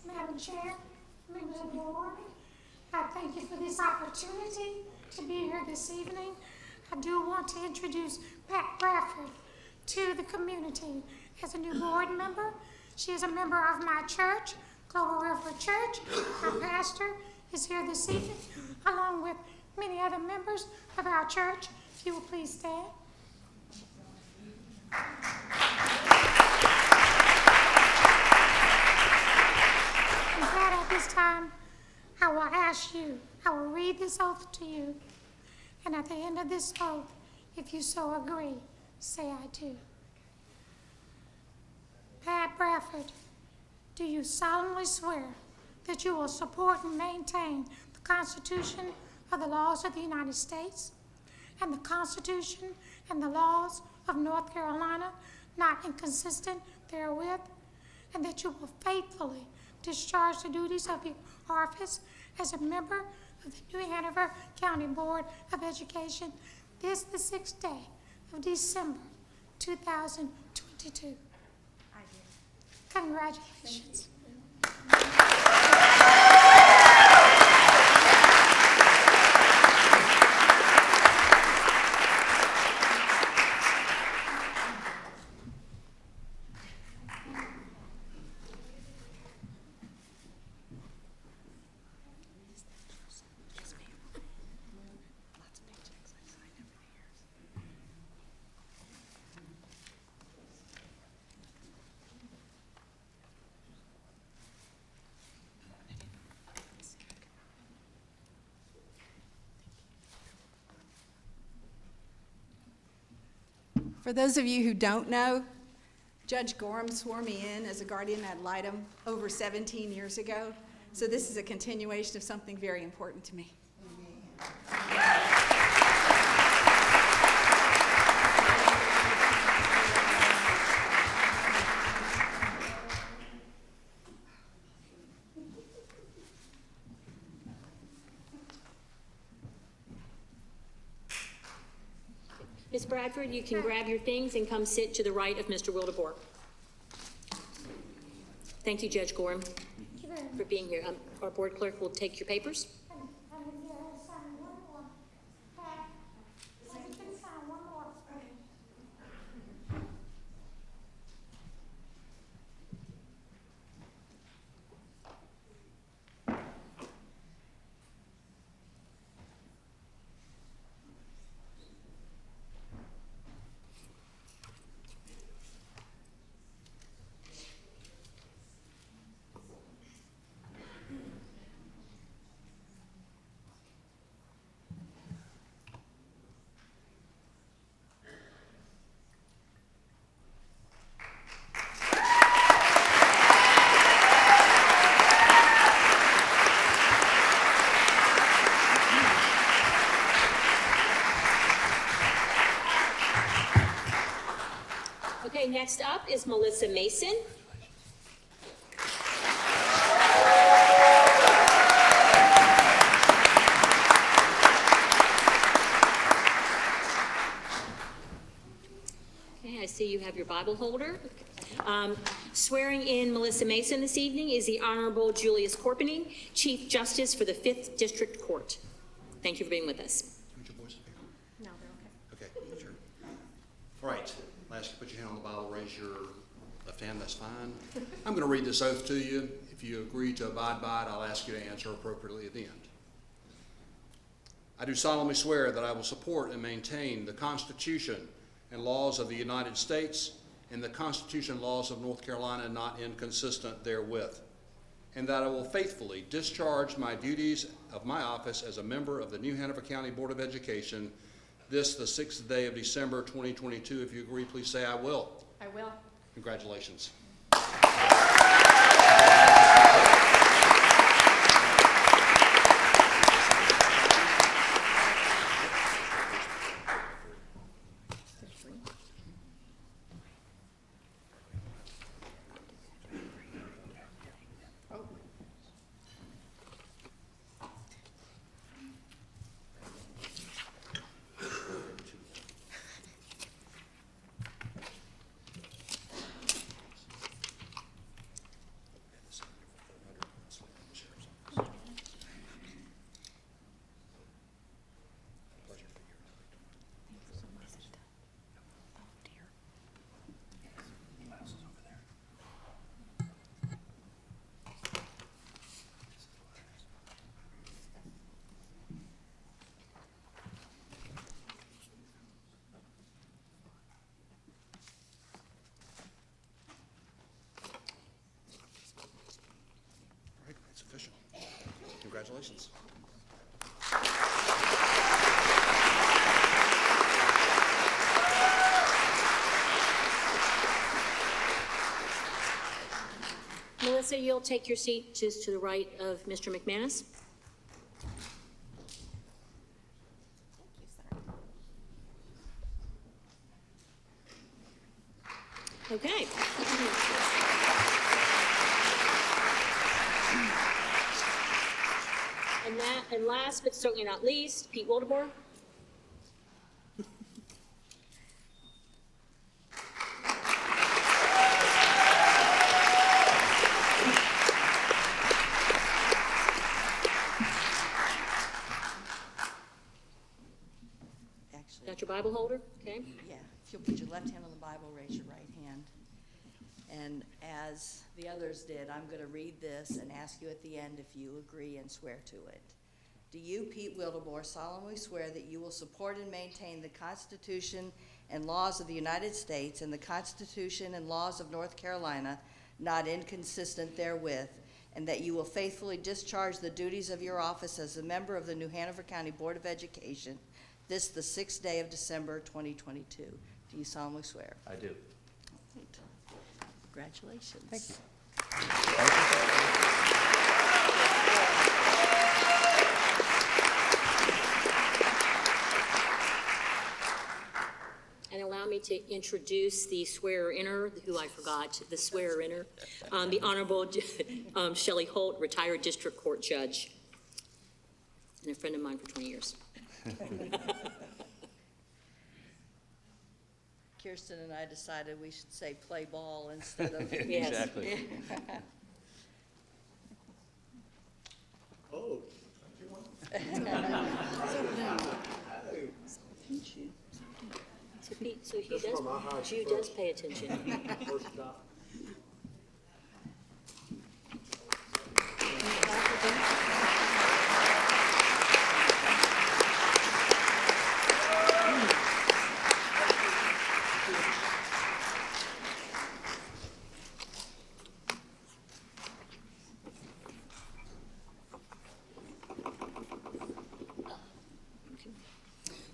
Madam Chair, members of the board, I thank you for this opportunity to be here this evening. I do want to introduce Pat Bradford to the community as a new board member. She is a member of my church, Global River Church. Our pastor is here this evening, along with many other members of our church. If you will please stand. And Pat, at this time, I will ask you, I will read this oath to you, and at the end of this oath, if you so agree, say I do. Pat Bradford, do you solemnly swear that you will support and maintain the Constitution of the laws of the United States and the Constitution and the laws of North Carolina, not inconsistent therewith, and that you will faithfully discharge the duties of your office as a member of the New Hanover County Board of Education this the 6th day of December 2022? I do. Congratulations. For those of you who don't know, Judge Gorham swore me in as a guardian ad litem over 17 years ago, so this is a continuation of something very important to me. Ms. Bradford, you can grab your things and come sit to the right of Mr. Wildeboer. Thank you, Judge Gorham, for being here. Our board clerk will take your papers. Okay, next up is Melissa Mason. Okay, I see you have your Bible holder. Swearing in Melissa Mason this evening is the Honorable Julius Corpening, Chief Justice for the 5th District Court. Thank you for being with us. No, they're okay. Okay, sure. All right. I'll ask you to put your hand on the Bible, raise your left hand, that's fine. I'm going to read this oath to you. If you agree to abide by it, I'll ask you to answer appropriately at the end. I do solemnly swear that I will support and maintain the Constitution and laws of the United States and the Constitution and laws of North Carolina not inconsistent therewith, and that I will faithfully discharge my duties of my office as a member of the New Hanover County Board of Education this, the 6th day of December 2022. If you agree, please say I will. I will. Congratulations. Congratulations. Melissa, you'll take your seat just to the right of Mr. McManus. Okay. And last but certainly not least, Pete Wildeboer. Got your Bible holder? Okay. Yeah, if you'll put your left hand on the Bible, raise your right hand. And as the others did, I'm going to read this and ask you at the end if you agree and swear to it. Do you, Pete Wildeboer, solemnly swear that you will support and maintain the Constitution and laws of the United States and the Constitution and laws of North Carolina, not inconsistent therewith, and that you will faithfully discharge the duties of your office as a member of the New Hanover County Board of Education this the 6th day of December 2022? Do you solemnly swear? I do. Right. Congratulations. Thank you. And allow me to introduce the swearer-inner, who I forgot, the swearer-inner, the Honorable Shelley Holt, retired district court judge, and a friend of mine for 20 years. Kirsten and I decided we should say play ball instead of. Yes. Exactly. Oh. So he does pay attention. First stop.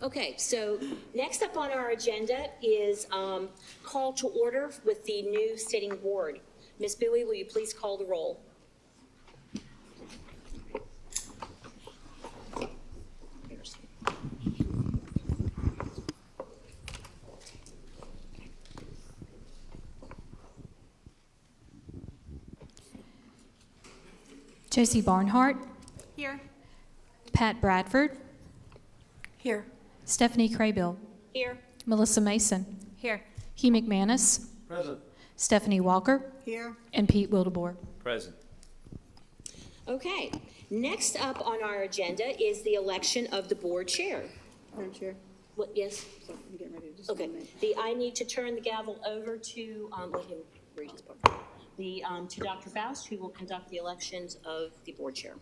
Okay, so next up on our agenda is call to order with the new sitting board. Ms. Bowie, will you please call the roll? Josie Barnhart, Here. Pat Bradford, Here. Stephanie Craybill, Here. Melissa Mason, Here. Hugh McManus, Present. Stephanie Walker, Here. and Pete Wildeboer. Present. Okay, next up on our agenda is the election of the board chair. Madam Chair, What, yes? I'm getting ready to just. Okay, I need to turn the gavel over to, let him read his book. To Dr. Faust, who will conduct the elections of the board chair.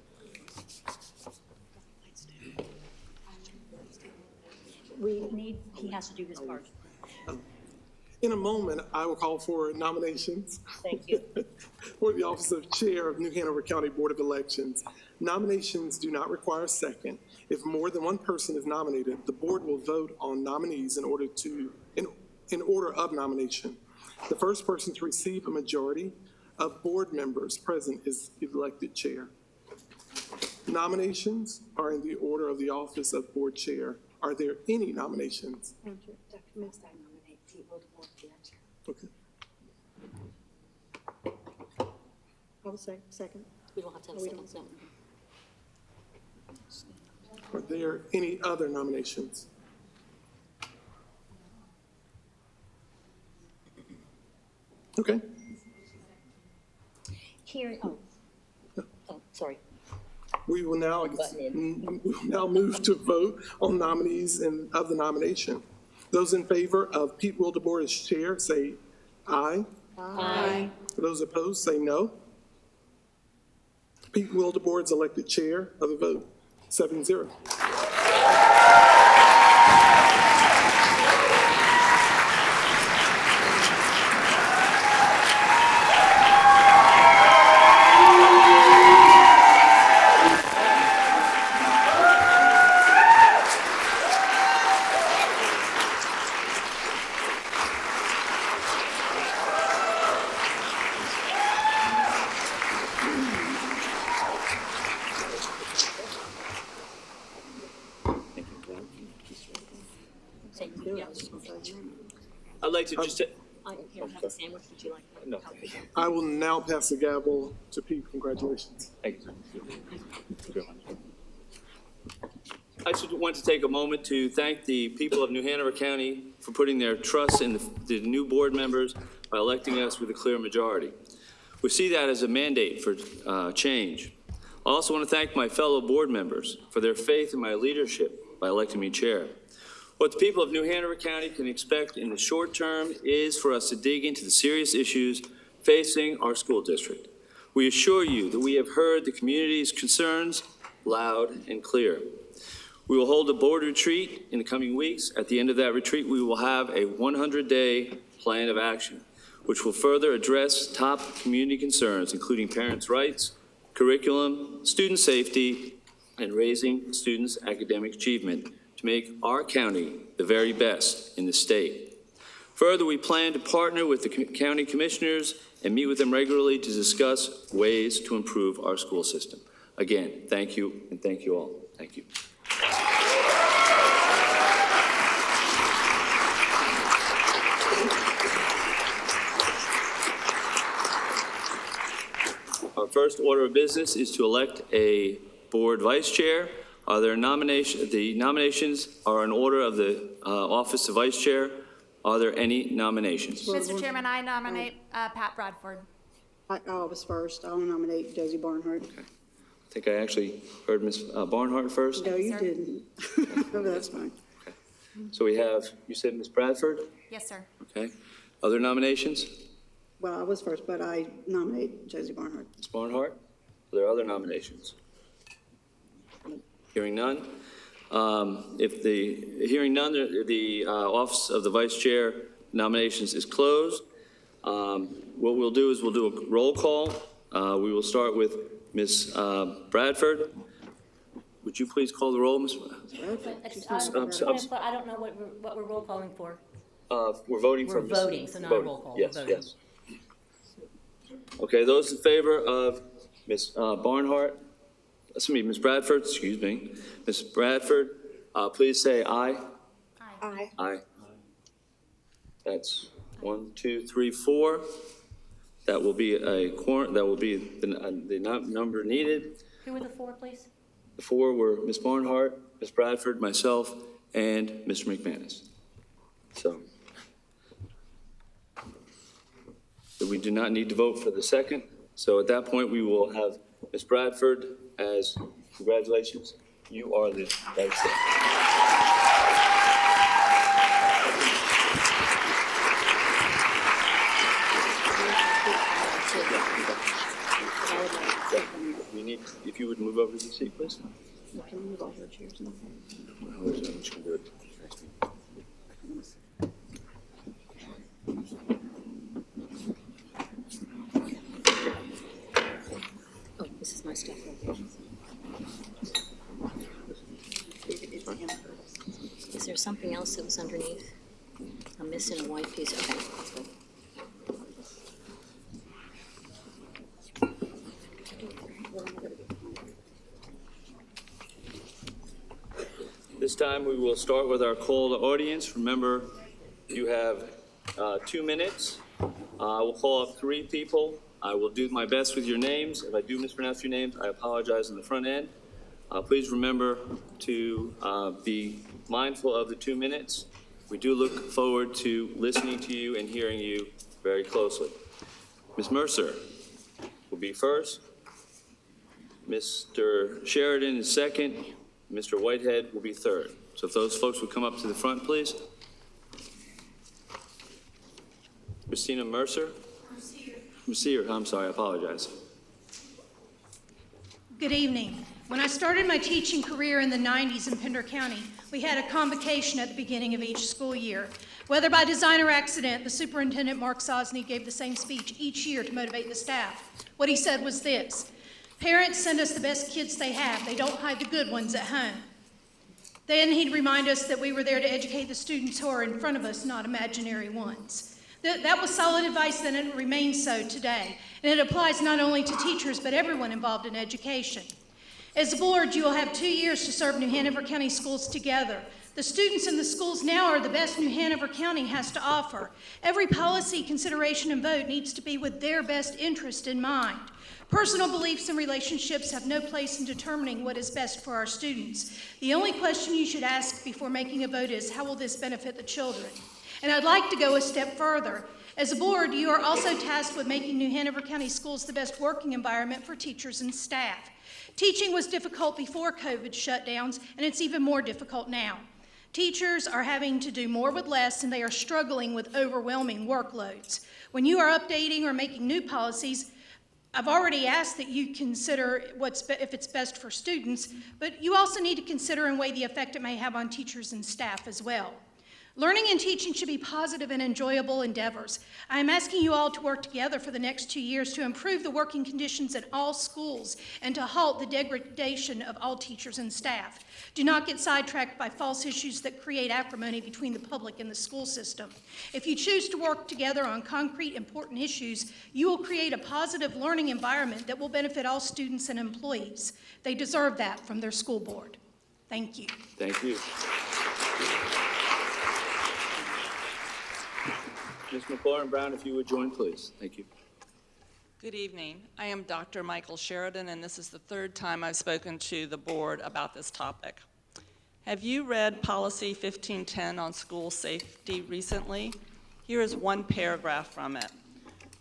He has to do his part. In a moment, I will call for nominations. Thank you. For the office of Chair of New Hanover County Board of Elections. Nominations do not require a second. If more than one person is nominated, the board will vote on nominees in order of nomination. The first person to receive a majority of board members present is elected chair. Nominations are in the order of the office of board chair. Are there any nominations? Madam Chair, Dr. Mist, I nominate Pete Wildeboer for election. Okay. I will say, second. We don't have to have We seconds, no. Are there any other nominations? Okay. Here, sorry. We will now move to vote on nominees and of the nomination. Those in favor of Pete Wildeboer as chair, say aye. Aye. Those opposed, say no. Pete Wildeboer is elected chair of the vote, 7-0. like to just. Here, have a sandwich. Would you like that? No. I will now pass the gavel to Pete. Congratulations. Thank you. I just want to take a moment to thank the people of New Hanover County for putting their trust in the new board members by electing us with a clear majority. We see that as a mandate for change. I also want to thank my fellow board members for their faith in my leadership by electing me chair. What the people of New Hanover County can expect in the short term is for us to dig into the serious issues facing our school district. We assure you that we have heard the community's concerns loud and clear. We will hold a board retreat in the coming weeks. At the end of that retreat, we will have a 100-day plan of action, which will further address top community concerns, including parents' rights, curriculum, student safety, and raising students' academic achievement to make our county the very best in the state. Further, we plan to partner with the county commissioners and meet with them regularly to discuss ways to improve our school system. Again, thank you, and thank you all. Thank you. Our first order of business is to elect a board vice chair. Are there nominations? The nominations are in order of the office of vice chair. Are there any nominations? Mr. Chairman, I nominate Pat Bradford. I was first. I'll nominate Josie Barnhart. Okay. I think I actually heard Ms. Barnhart first. No, you didn't. No, that's fine. Okay. So we have, you said Ms. Bradford? Yes, sir. Okay. Other nominations? Well, I was first, but I nominate Josie Barnhart. Ms. Barnhart? Are there other nominations? Hearing none. Hearing none, the office of the vice chair nominations is closed. What we'll do is we'll do a roll call. We will start with Ms. Bradford. Would you please call the roll, Ms. Bradford? I don't know what we're roll calling for. We're voting for We're voting, so not a roll call. Yes, We're voting. yes. Okay, those in favor of Ms. Barnhart, Ms. Bradford, excuse me. Ms. Bradford, please say aye. Aye. Aye. That's 1, 2, 3, 4. That will be a quorum. That will be the number needed. Who were the four, please? The four were Ms. Barnhart, Ms. Bradford, myself, and Mr. McManus. So we do not need to vote for the second. So at that point, we will have Ms. Bradford as, congratulations, you are the vice chair. We need, if you would move over to the seat, please. Can we move all her chairs now? I'm just going to do it. Oh, this is my stuff. Is there something else that was underneath? I'm missing a white piece. Okay, let's go. This time we will start with our call to audience. Remember, you have 2 minutes. I will call up 3 people. I will do my best with your names. If I do mispronounce your names, I apologize on the front end. Please remember to be mindful of the 2 minutes. We do look forward to listening to you and hearing you very closely. Ms. Mercer will be first. Mr. Sheridan is second. Mr. Whitehead will be third. So if those folks would come up to the front, please. Christina Mercer? Mercier, I'm sorry, I apologize. Good evening. When I started my teaching career in the 90s in Pender County, we had a convocation at the beginning of each school year. Whether by design or accident, the superintendent, Mark Sosny, gave the same speech each year to motivate the staff. What he said was this: parents send us the best kids they have. They don't hide the good ones at home. Then he'd remind us that we were there to educate the students who are in front of us, not imaginary ones. That was solid advice then, and it remains so today. And it applies not only to teachers, but everyone involved in education. As a board, you will have 2 years to serve New Hanover County schools together. The students in the schools now are the best New Hanover County has to offer. Every policy consideration and vote needs to be with their best interest in mind. Personal beliefs and relationships have no place in determining what is best for our students. The only question you should ask before making a vote is, how will this benefit the children? And I'd like to go a step further. As a board, you are also tasked with making New Hanover County Schools the best working environment for teachers and staff. Teaching was difficult before COVID shutdowns, and it's even more difficult now. Teachers are having to do more with less, and they are struggling with overwhelming workloads. When you are updating or making new policies, I've already asked that you consider if it's best for students, but you also need to consider and weigh the effect it may have on teachers and staff as well. Learning and teaching should be positive and enjoyable endeavors. I am asking you all to work together for the next 2 years to improve the working conditions at all schools and to halt the degradation of all teachers and staff. Do not get sidetracked by false issues that create acrimony between the public and the school system. If you choose to work together on concrete, important issues, you will create a positive learning environment that will benefit all students and employees. They deserve that from their school board. Thank you. Thank you. Ms. McLaurin Brown, if you would join, please. Thank you. Good evening. I am Dr. Michael Sheridan, and this is the third time I've spoken to the board about this topic. Have you read Policy 1510 on school safety recently? Here is one paragraph from it.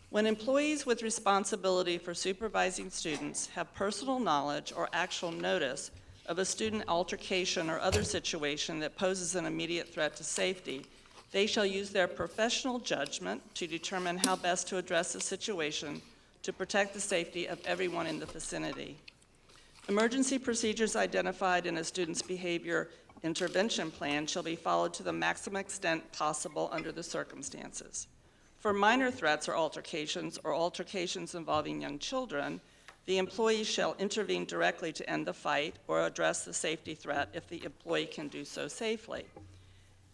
When employees with responsibility for supervising students have personal knowledge or actual notice of a student altercation or other situation that poses an immediate threat to safety, they shall use their professional judgment to determine how best to address the situation to protect the safety of everyone in the vicinity. Emergency procedures identified in a student's behavior intervention plan shall be followed to the maximum extent possible under the circumstances. For minor threats or altercations involving young children, the employee shall intervene directly to end the fight or address the safety threat if the employee can do so safely.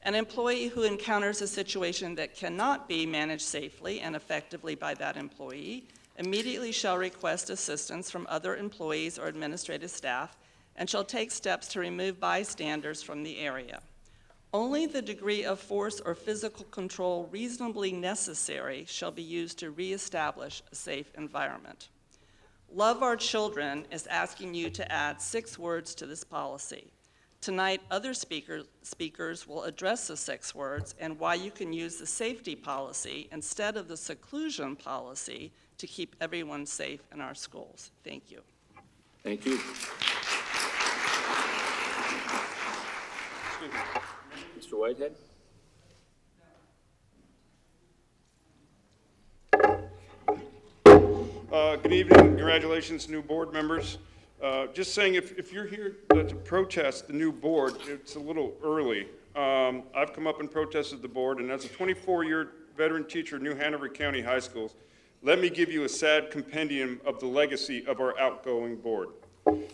An employee who encounters a situation that cannot be managed safely and effectively by that employee immediately shall request assistance from other employees or administrative staff and shall take steps to remove bystanders from the area. Only the degree of force or physical control reasonably necessary shall be used to reestablish a safe environment. Love Our Children is asking you to add 6 words to this policy. Tonight, other speakers will address the 6 words and why you can use the safety policy instead of the seclusion policy to keep everyone safe in our schools. Thank you. Thank you. Mr. Whitehead? Good evening. Congratulations, new board members. Just saying, if you're here to protest the new board, it's a little early. I've come up and protested the board, and as a 24-year veteran teacher at New Hanover County High Schools, let me give you a sad compendium of the legacy of our outgoing board.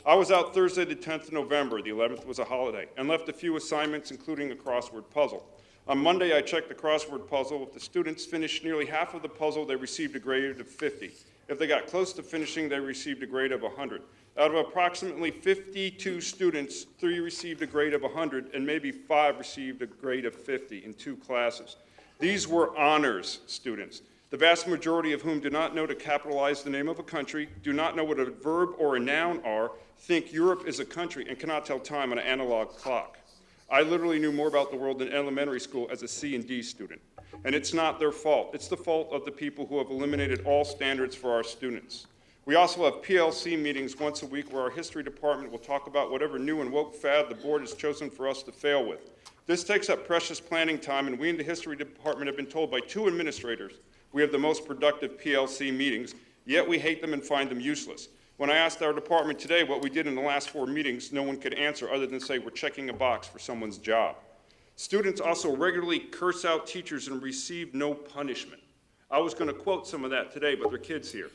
I was out Thursday the 10th of November, the 11th was a holiday, and left a few assignments, including a crossword puzzle. On Monday, I checked the crossword puzzle. If the students finished nearly half of the puzzle, they received a grade of 50. If they got close to finishing, they received a grade of 100. Out of approximately 52 students, 3 received a grade of 100, and maybe 5 received a grade of 50 in 2 classes. These were honors students, the vast majority of whom do not know to capitalize the name of a country, do not know what a verb or a noun are, think Europe is a country, and cannot tell time on an analog clock. I literally knew more about the world in elementary school as a C and D student. And it's not their fault. It's the fault of the people who have eliminated all standards for our students. We also have PLC meetings once a week where our history department will talk about whatever new and woke fad the board has chosen for us to fail with. This takes up precious planning time, and we in the history department have been told by 2 administrators we have the most productive PLC meetings, yet we hate them and find them useless. When I asked our department today what we did in the last 4 meetings, no one could answer other than say we're checking a box for someone's job. Students also regularly curse out teachers and receive no punishment. I was going to quote some of that today, but there are kids here.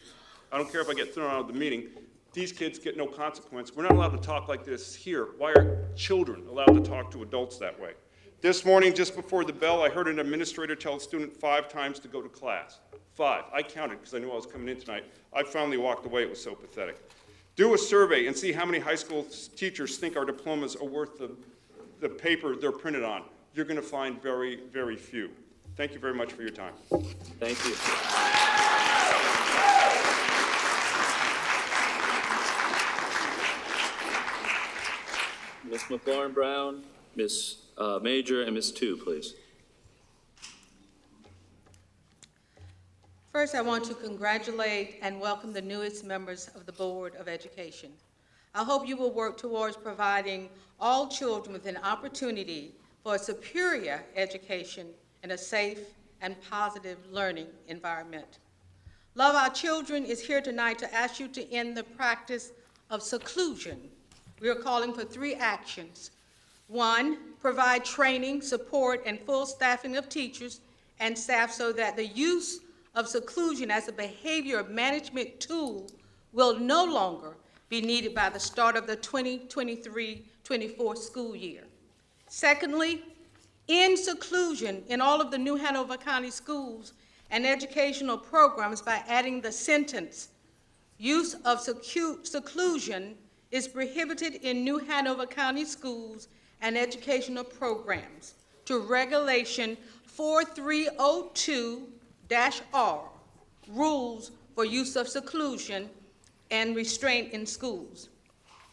I don't care if I get thrown out of the meeting. These kids get no consequence. We're not allowed to talk like this here. Why are children allowed to talk to adults that way? This morning, just before the bell, I heard an administrator tell a student 5 times to go to class. 5. I counted because I knew I was coming in tonight. I finally walked away. It was so pathetic. Do a survey and see how many high school teachers think our diplomas are worth the the paper they're printed on. You're going to find very, very few. Thank you very much for your time. Thank you. Ms. McLaurin-Brown, Ms. Major, and Ms. Tu, please. First, I want to congratulate and welcome the newest members of the Board of Education. I hope you will work towards providing all children with an opportunity for a superior education in a safe and positive learning environment. Love Our Children is here tonight to ask you to end the practice of seclusion. We are calling for 3 actions. 1, provide training, support, and full staffing of teachers and staff so that the use of seclusion as a behavior management tool will no longer be needed by the start of the 2023-24 school year. Secondly, end seclusion in all of the New Hanover County schools and educational programs by adding the sentence, use of seclusion is prohibited in New Hanover County schools and educational programs to Regulation 4302-R, Rules for Use of Seclusion and Restraint in Schools.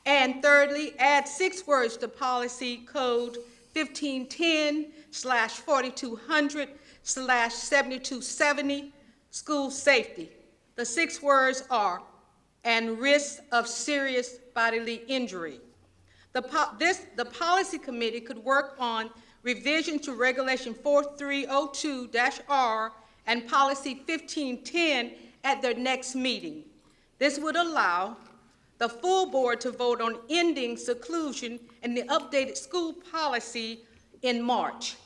And thirdly, add 6 words to Policy Code 1510/4200/7270, School Safety. The 6 words are, and risk of serious bodily injury. The policy committee could work on revision to Regulation 4302-R and Policy 1510 at their next meeting. This would allow the full board to vote on ending seclusion and the updated school policy in March.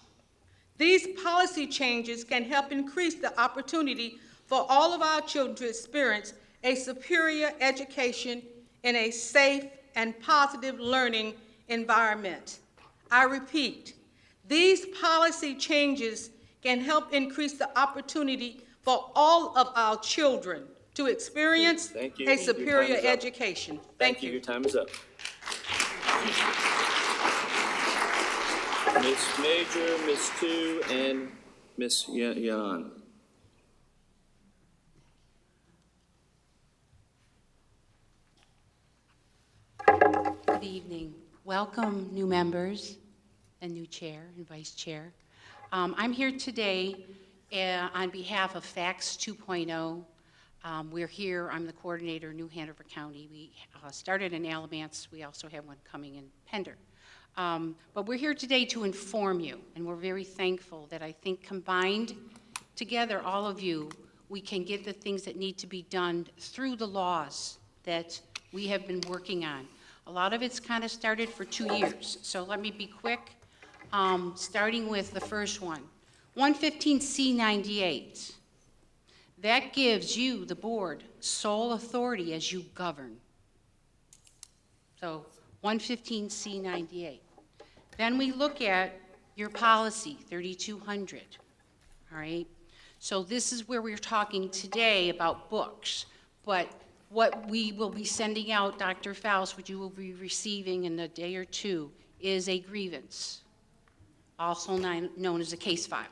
These policy changes can help increase the opportunity for all of our children to experience a superior education in a safe and positive learning environment. I repeat, these policy changes can help increase the opportunity for all of our children to experience a superior education. Thank you. Your time is up. Ms. Major, Ms. Tu, and Ms. Yan. Good evening. Welcome, new members and new chair and vice chair. I'm here today on behalf of Facts 2.0. We're here, I'm the coordinator in New Hanover County. We started in Alamance, we also have one coming in Pender. But we're here today to inform you, and we're very thankful that I think combined together, all of you, we can get the things that need to be done through the laws that we have been working on. A lot of it's kind of started for 2 years, so let me be quick, starting with the first one. 115C98. That gives you, the board, sole authority as you govern. So 115C98. Then we look at your policy, 3200, all right? So this is where we're talking today about books, but what we will be sending out, Dr. Faust, what you will be receiving in a day or 2, is a grievance, also known as a case file.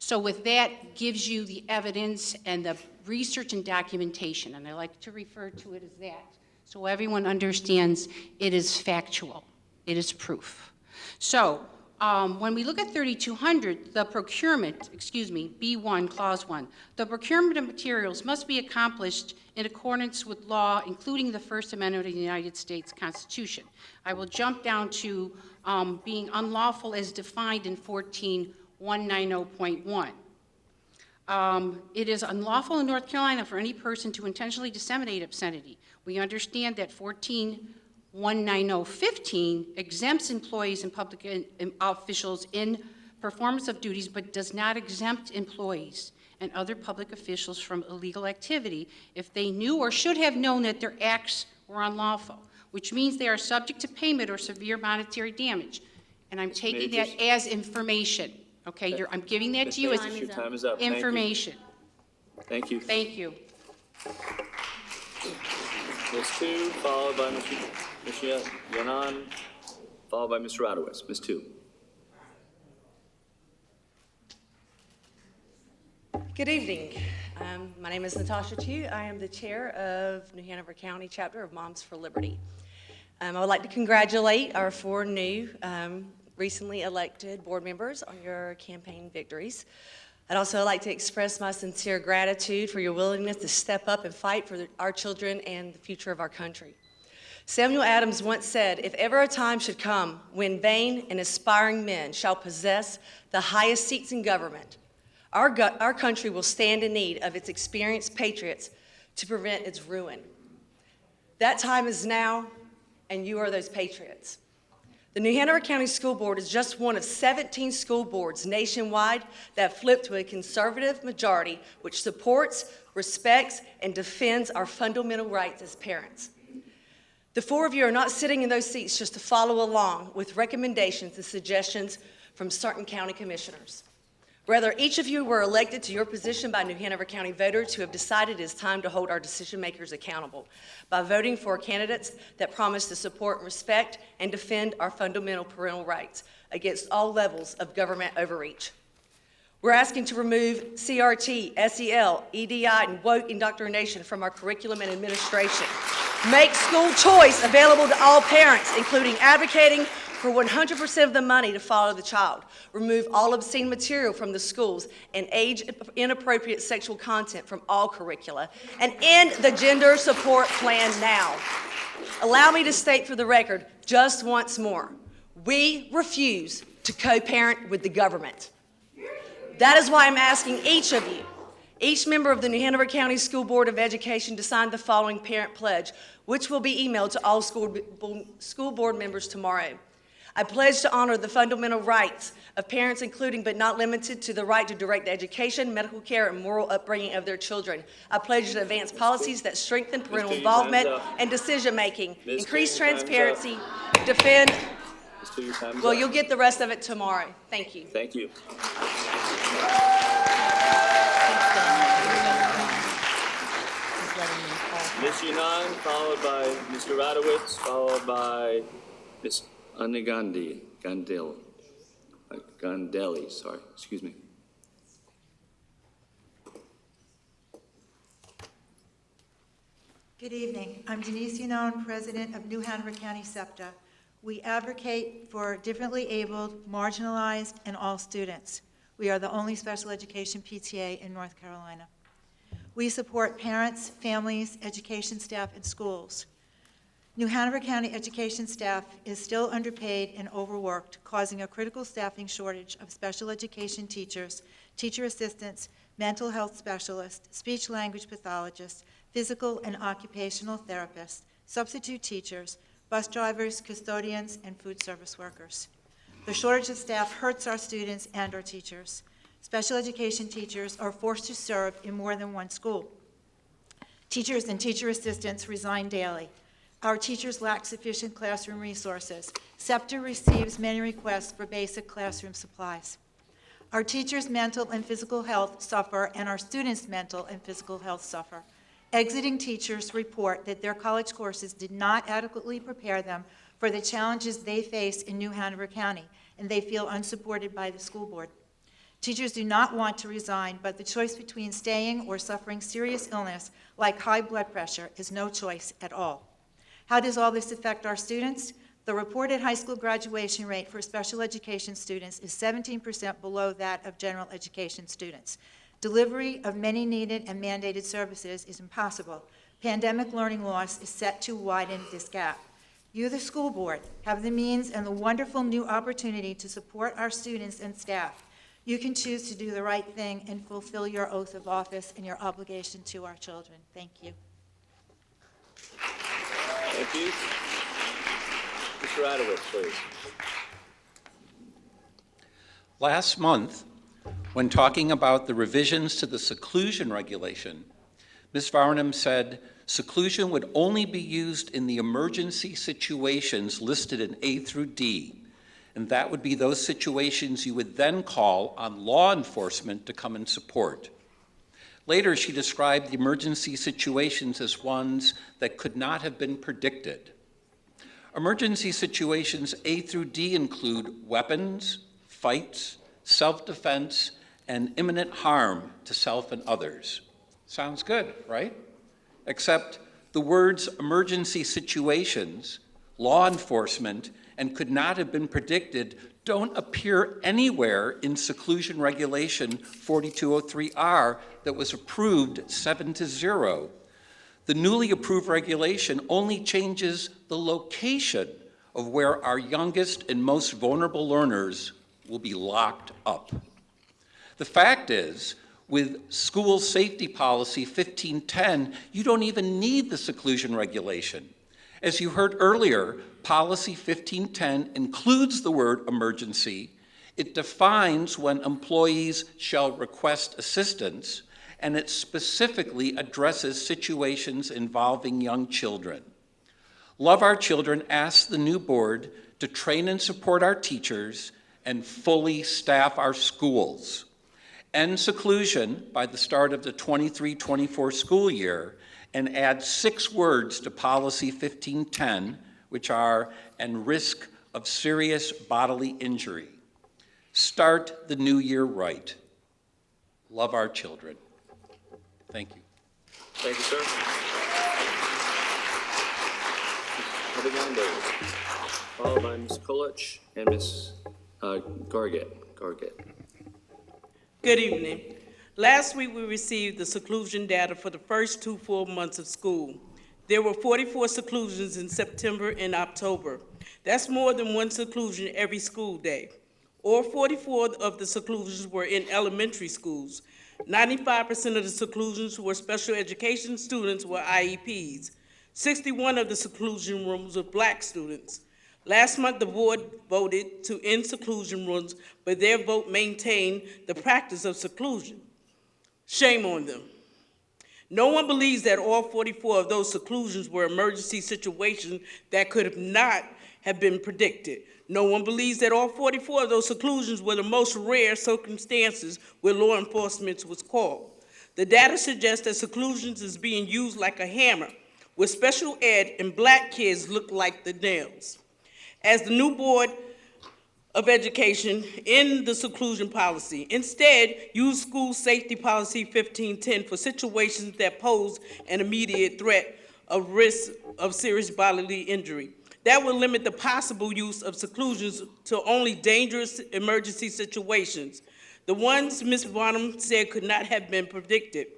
So with that gives you the evidence and the research and documentation, and I like to refer to it as that, so everyone understands it is factual, it is proof. So when we look at 3200, the procurement, B1, Clause 1, the procurement of materials must be accomplished in accordance with law, including the First Amendment of the United States Constitution. I will jump down to being unlawful as defined in 14190.1. It is unlawful in North Carolina for any person to intentionally disseminate obscenity. We understand that 14190.15 exempts employees and public officials in performance of duties, but does not exempt employees and other public officials from illegal activity if they knew or should have known that their acts were unlawful, which means they are subject to payment or severe monetary damage. And I'm taking that as information. Okay, I'm giving that to you as information. Thank you. Thank you. Ms. Tu, followed by Ms. Yanan, followed by Mr. Radowitz. Ms. Tu. Good evening. My name is Natasha Tu. I am the chair of New Hanover County chapter of Moms for Liberty. I would like to congratulate our 4 new recently elected board members on your campaign victories. I'd also like to express my sincere gratitude for your willingness to step up and fight for our children and the future of our country. Samuel Adams once said, "If ever a time should come when vain and aspiring men shall possess the highest seats in government, our country will stand in need of its experienced patriots to prevent its ruin." That time is now, and you are those patriots. The New Hanover County School Board is just one of 17 school boards nationwide that flipped to a conservative majority which supports, respects, and defends our fundamental rights as parents. The 4 of you are not sitting in those seats just to follow along with recommendations and suggestions from certain county commissioners. Rather, each of you were elected to your position by New Hanover County voters who have decided it is time to hold our decision makers accountable by voting for candidates that promise to support and respect and defend our fundamental parental rights against all levels of government overreach. We're asking to remove CRT, SEL, EDI, and woke indoctrination from our curriculum and administration. Make school choice available to all parents, including advocating for 100% of the money to follow the child. Remove all obscene material from the schools and age-inappropriate sexual content from all curricula. And end the gender support plan now. Allow me to state for the record just once more, we refuse to co-parent with the government. That is why I'm asking each of you, each member of the New Hanover County School Board of Education to sign the following parent pledge, which will be emailed to all school board members tomorrow. I pledge to honor the fundamental rights of parents, including but not limited to the right to direct education, medical care, and moral upbringing of their children. I pledge to advance policies that strengthen parental involvement and decision-making, increase transparency, defend. Well, you'll get the rest of it tomorrow. Thank you. Thank you. Ms. Yunan, followed by Mr. Radowitz, followed by Ms. Anagandi, Gandelli, sorry, excuse me. Good evening. I'm Denise Yunon, President of New Hanover County SEPTA. We advocate for differently abled, marginalized, and all students. We are the only special education PTA in North Carolina. We support parents, families, education staff, and schools. New Hanover County education staff is still underpaid and overworked, causing a critical staffing shortage of special education teachers, teacher assistants, mental health specialists, speech-language pathologists, physical and occupational therapists, substitute teachers, bus drivers, custodians, and food service workers. The shortage of staff hurts our students and our teachers. Special education teachers are forced to serve in more than one school. Teachers and teacher assistants resign daily. Our teachers lack sufficient classroom resources. SEPTA receives many requests for basic classroom supplies. Our teachers' mental and physical health suffer, and our students' mental and physical health suffer. Exiting teachers report that their college courses did not adequately prepare them for the challenges they face in New Hanover County, and they feel unsupported by the school board. Teachers do not want to resign, but the choice between staying or suffering serious illness like high blood pressure is no choice at all. How does all this affect our students? The reported high school graduation rate for special education students is 17% below that of general education students. Delivery of many needed and mandated services is impossible. Pandemic learning loss is set to widen this gap. You, the school board, have the means and the wonderful new opportunity to support our students and staff. You can choose to do the right thing and fulfill your oath of office and your obligation to our children. Thank you. Thank you. Mr. Radowitz, please. Last month, when talking about the revisions to the seclusion regulation, Ms. Varnum said seclusion would only be used in the emergency situations listed in A through D, and that would be those situations you would then call on law enforcement to come and support. Later, she described the emergency situations as ones that could not have been predicted. Emergency situations A through D include weapons, fights, self-defense, and imminent harm to self and others. Sounds good, right? Except the words emergency situations, law enforcement, and could not have been predicted don't appear anywhere in Seclusion Regulation 4203R that was approved 7-0. The newly approved regulation only changes the location of where our youngest and most vulnerable learners will be locked up. The fact is, with School Safety Policy 1510, you don't even need the seclusion regulation. As you heard earlier, Policy 1510 includes the word emergency. It defines when employees shall request assistance, and it specifically addresses situations involving young children. Love Our Children asks the new board to train and support our teachers and fully staff our schools. End seclusion by the start of the 23-24 school year, and add 6 words to Policy 1510, which are, and risk of serious bodily injury. Start the new year right. Love our children. Thank you. Thank you, sir. Moving on, Davis. Followed by Ms. Kulich and Ms. Gargett. Good evening. Last week, we received the seclusion data for the first 2 full months of school. There were 44 seclusions in September and October. That's more than 1 seclusion every school day. All 44 of the seclusions were in elementary schools. 95% of the seclusions were special education students with IEPs. 61 of the seclusion rooms were Black students. Last month, the board voted to end seclusion rooms, but their vote maintained the practice of seclusion. Shame on them. No one believes that all 44 of those seclusions were emergency situations that could not have been predicted. No one believes that all 44 of those seclusions were the most rare circumstances where law enforcement was called. The data suggests that seclusions is being used like a hammer, where special ed and Black kids look like the nails. As the new Board of Education in the seclusion policy, instead use School Safety Policy 1510 for situations that pose an immediate threat of risk of serious bodily injury. That will limit the possible use of seclusions to only dangerous emergency situations, the ones Ms. Bonham said could not have been predicted,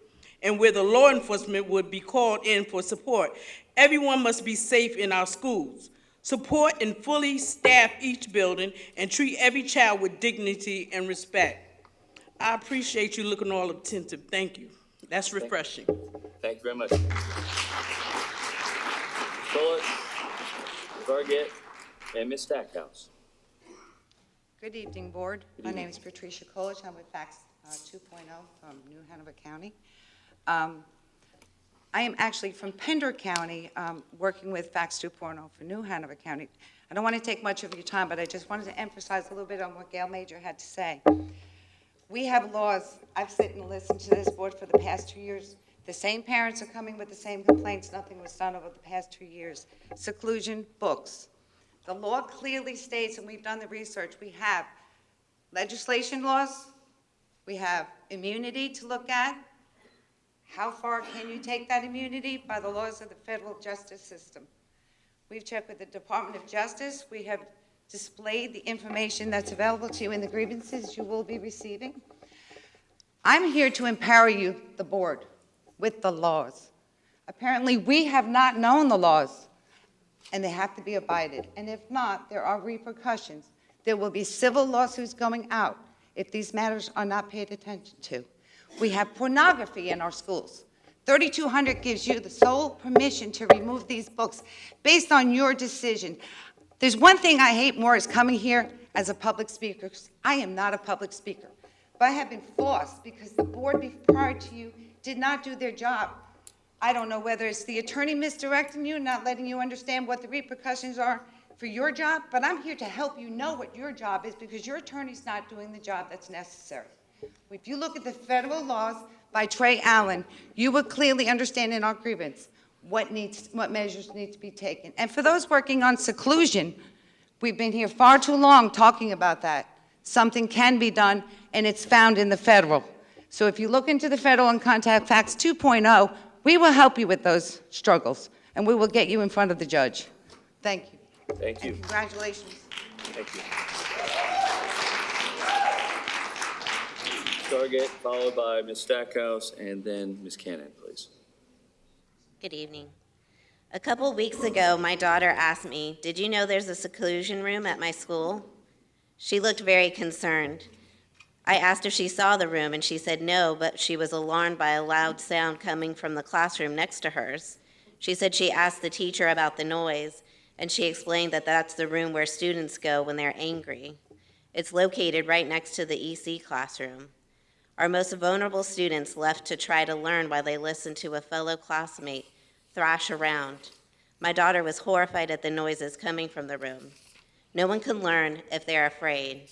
and where the law enforcement would be called in for support. Everyone must be safe in our schools. Support and fully staff each building and treat every child with dignity and respect. I appreciate you looking all attentive. Thank you. That's refreshing. Thank you very much. Bullock, Gargett, and Ms. Stackhouse. Good evening, Board. My name is Patricia Colich. I'm with Facts 2.0 from New Hanover County. I am actually from Pender County, working with Facts 2.0 for New Hanover County. I don't want to take much of your time, but I just wanted to emphasize a little bit on what Gail Major had to say. We have laws. I've sat and listened to this board for the past 2 years. The same parents are coming with the same complaints. Nothing was done over the past 2 years. Seclusion, books. The law clearly states, and we've done the research, we have legislation laws, we have immunity to look at. How far can you take that immunity? By the laws of the federal justice system. We've checked with the Department of Justice. We have displayed the information that's available to you in the grievances you will be receiving. I'm here to empower you, the board, with the laws. Apparently, we have not known the laws, and they have to be abided. And if not, there are repercussions. There will be civil lawsuits going out if these matters are not paid attention to. We have pornography in our schools. 3200 gives you the sole permission to remove these books based on your decision. There's one thing I hate more is coming here as a public speaker. I am not a public speaker, but I have been forced because the board prior to you did not do their job. I don't know whether it's the attorney misdirecting you, not letting you understand what the repercussions are for your job, but I'm here to help you know what your job is because your attorney's not doing the job that's necessary. If you look at the federal laws by Trey Allen, you will clearly understand in our grievance. what measures need to be taken. And for those working on seclusion, we've been here far too long talking about that. Something can be done, and it's found in the federal. So if you look into the federal and contact Facts 2.0, we will help you with those struggles, and we will get you in front of the judge. Thank you. Thank you. And congratulations. Thank you. Target, followed by Ms. Stackhouse, and then Ms. Cannon, please. Good evening. A couple weeks ago, my daughter asked me, "Did you know there's a seclusion room at my school?" She looked very concerned. I asked if she saw the room, and she said no, but she was alarmed by a loud sound coming from the classroom next to hers. She said she asked the teacher about the noise, and she explained that that's the room where students go when they're angry. It's located right next to the EC classroom. Our most vulnerable students left to try to learn while they listened to a fellow classmate thrash around. My daughter was horrified at the noises coming from the room. No one can learn if they're afraid.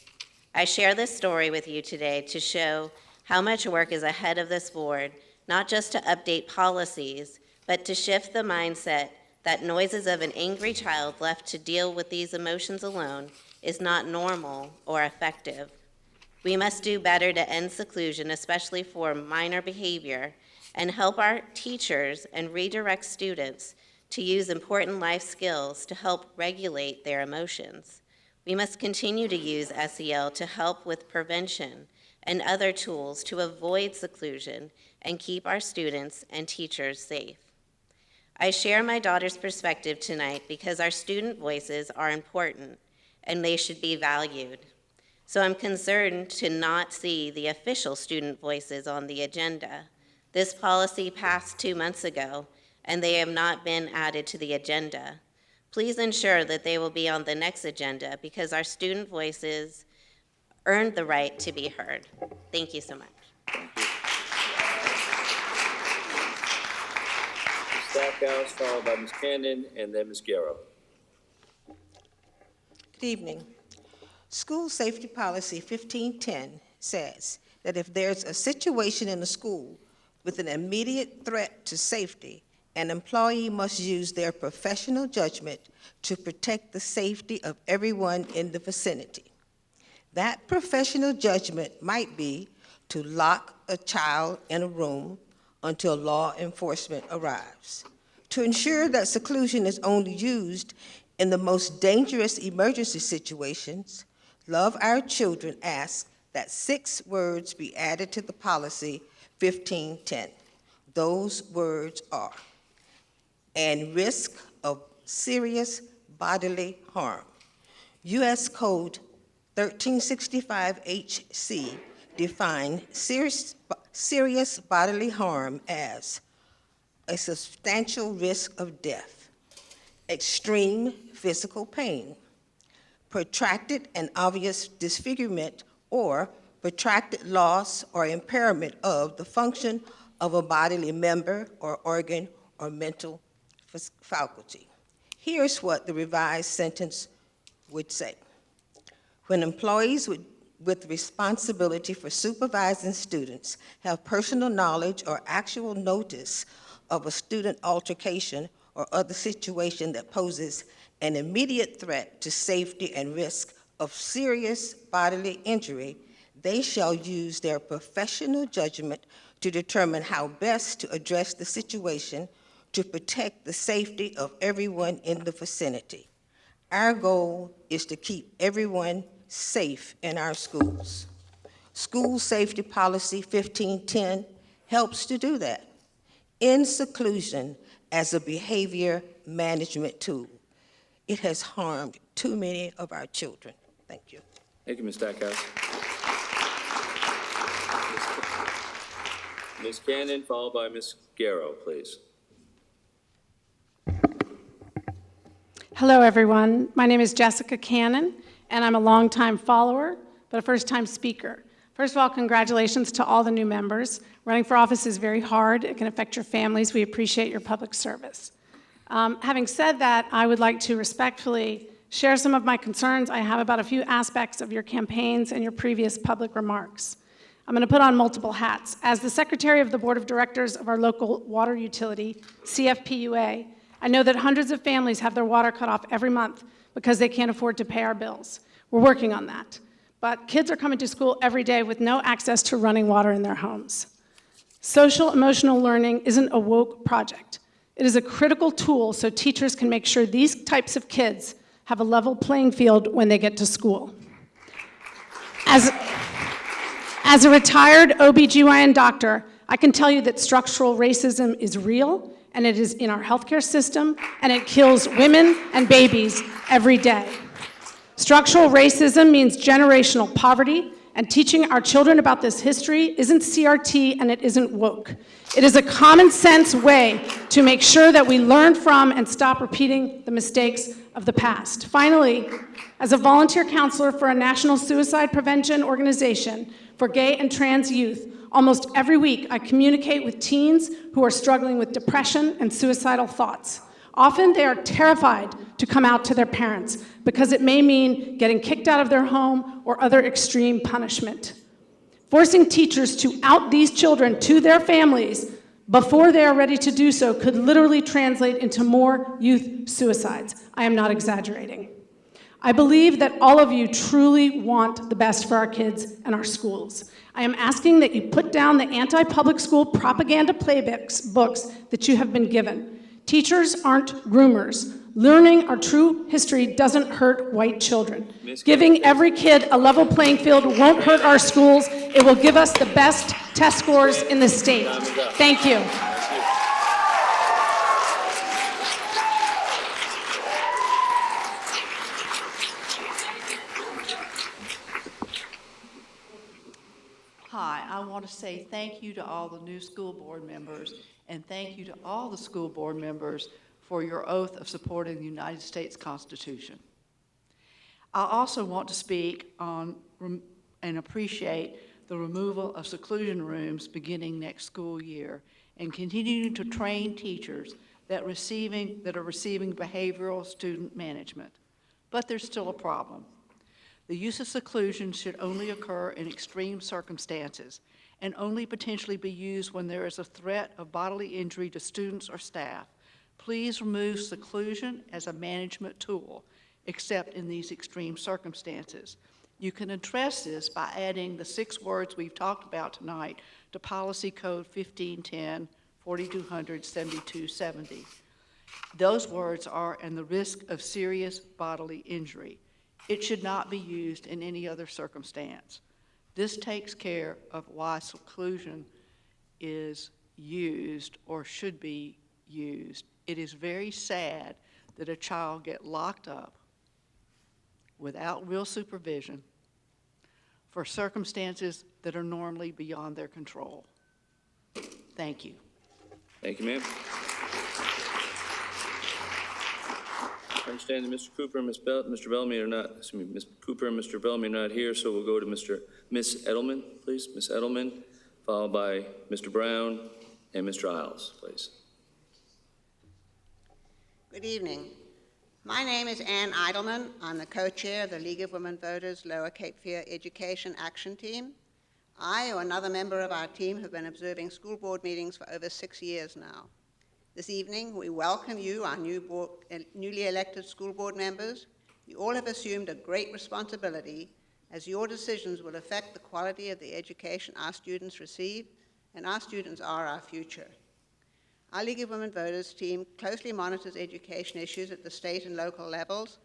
I share this story with you today to show how much work is ahead of this board, not just to update policies, but to shift the mindset that noises of an angry child left to deal with these emotions alone is not normal or effective. We must do better to end seclusion, especially for minor behavior, and help our teachers and redirect students to use important life skills to help regulate their emotions. We must continue to use SEL to help with prevention and other tools to avoid seclusion and keep our students and teachers safe. I share my daughter's perspective tonight because our student voices are important and they should be valued. So I'm concerned to not see the official student voices on the agenda. This policy passed 2 months ago, and they have not been added to the agenda. Please ensure that they will be on the next agenda because our student voices earned the right to be heard. Thank you so much. Ms. Stackhouse, followed by Ms. Cannon, and then Ms. Guerra. Good evening. School Safety Policy 1510 says that if there's a situation in a school with an immediate threat to safety, an employee must use their professional judgment to protect the safety of everyone in the vicinity. That professional judgment might be to lock a child in a room until law enforcement arrives. To ensure that seclusion is only used in the most dangerous emergency situations, Love Our Children asks that 6 words be added to the policy 1510. Those words are, and risk of serious bodily harm. U.S. Code 1365 HC defines serious bodily harm as a substantial risk of death, extreme physical pain, protracted and obvious disfigurement or protracted loss or impairment of the function of a bodily member or organ or mental faculty. Here's what the revised sentence would say. When employees with responsibility for supervising students have personal knowledge or actual notice of a student altercation or other situation that poses an immediate threat to safety and risk of serious bodily injury, they shall use their professional judgment to determine how best to address the situation to protect the safety of everyone in the vicinity. Our goal is to keep everyone safe in our schools. School Safety Policy 1510 helps to do that. End seclusion as a behavior management tool. It has harmed too many of our children. Thank you. Thank you, Ms. Stackhouse. Ms. Cannon, followed by Ms. Guerra, please. Hello, everyone. My name is Jessica Cannon, and I'm a longtime follower, but a first-time speaker. First of all, congratulations to all the new members. Running for office is very hard. It can affect your families. We appreciate your public service. Having said that, I would like to respectfully share some of my concerns I have about a few aspects of your campaigns and your previous public remarks. I'm going to put on multiple hats. As the secretary of the board of directors of our local water utility, CFPUA, I know that hundreds of families have their water cut off every month because they can't afford to pay our bills. We're working on that. But kids are coming to school every day with no access to running water in their homes. Social emotional learning isn't a woke project. It is a critical tool so teachers can make sure these types of kids have a level playing field when they get to school. As a retired OBGYN doctor, I can tell you that structural racism is real, and it is in our healthcare system, and it kills women and babies every day. Structural racism means generational poverty, and teaching our children about this history isn't CRT and it isn't woke. It is a common sense way to make sure that we learn from and stop repeating the mistakes of the past. Finally, as a volunteer counselor for a national suicide prevention organization for gay and trans youth, almost every week I communicate with teens who are struggling with depression and suicidal thoughts. Often they are terrified to come out to their parents because it may mean getting kicked out of their home or other extreme punishment. Forcing teachers to out these children to their families before they are ready to do so could literally translate into more youth suicides. I am not exaggerating. I believe that all of you truly want the best for our kids and our schools. I am asking that you put down the anti-public school propaganda playbooks that you have been given. Teachers aren't groomers. Learning our true history doesn't hurt white children. Giving every kid a level playing field won't hurt our schools. It will give us the best test scores in the state. Thank you. Hi, I want to say thank you to all the new school board members, and thank you to all the school board members for your oath of supporting the United States Constitution. I also want to speak on and appreciate the removal of seclusion rooms beginning next school year and continuing to train teachers that are receiving behavioral student management. But there's still a problem. The use of seclusion should only occur in extreme circumstances and only potentially be used when there is a threat of bodily injury to students or staff. Please remove seclusion as a management tool, except in these extreme circumstances. You can address this by adding the 6 words we've talked about tonight to Policy Code 1510, 4200, 7270. Those words are, "and the risk of serious bodily injury." It should not be used in any other circumstance. This takes care of why seclusion is used or should be used. It is very sad that a child get locked up without real supervision for circumstances that are normally beyond their control. Thank you. Thank you, ma'am. I understand that Mr. Cooper and Mr. Bellamy are not, Ms. Cooper and Mr. Bellamy are not here, so we'll go to Ms. Edelman, please. Ms. Edelman, followed by Mr. Brown and Mr. Isles, please. Good evening. My name is Ann Eidelman. I'm the co-chair of the League of Women Voters Lower Cape Fear Education Action Team. I or another member of our team have been observing school board meetings for over 6 years now. This evening, we welcome you, our newly elected school board members. You all have assumed a great responsibility, as your decisions will affect the quality of the education our students receive, and our students are our future. Our League of Women Voters team closely monitors education issues at the state and local levels,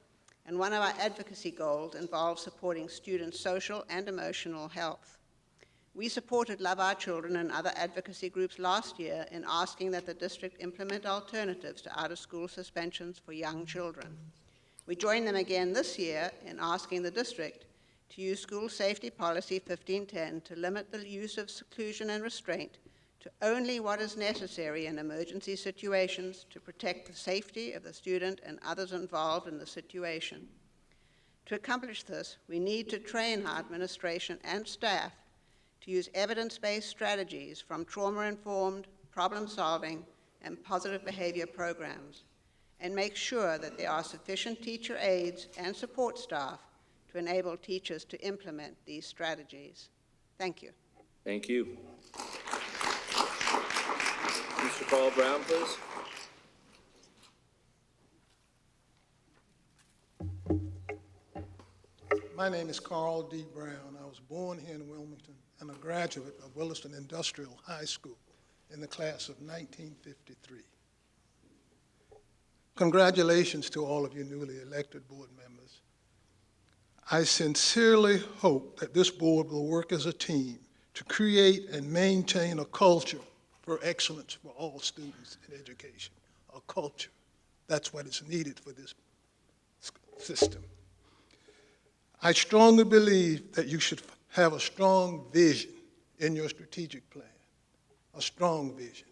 and one of our advocacy goals involves supporting students' social and emotional health. We supported Love Our Children and other advocacy groups last year in asking that the district implement alternatives to out-of-school suspensions for young children. We joined them again this year in asking the district to use School Safety Policy 1510 to limit the use of seclusion and restraint to only what is necessary in emergency situations to protect the safety of the student and others involved in the situation. To accomplish this, we need to train our administration and staff to use evidence-based strategies from trauma-informed, problem-solving, and positive behavior programs, and make sure that there are sufficient teacher aides and support staff to enable teachers to implement these strategies. Thank you. Thank you. Mr. Carl Brown, please. My name is Carl D. Brown. I was born here in Wilmington and a graduate of Williston Industrial High School in the class of 1953. Congratulations to all of you newly elected board members. I sincerely hope that this board will work as a team to create and maintain a culture for excellence for all students in education. A culture. That's what is needed for this system. I strongly believe that you should have a strong vision in your strategic plan, a strong vision,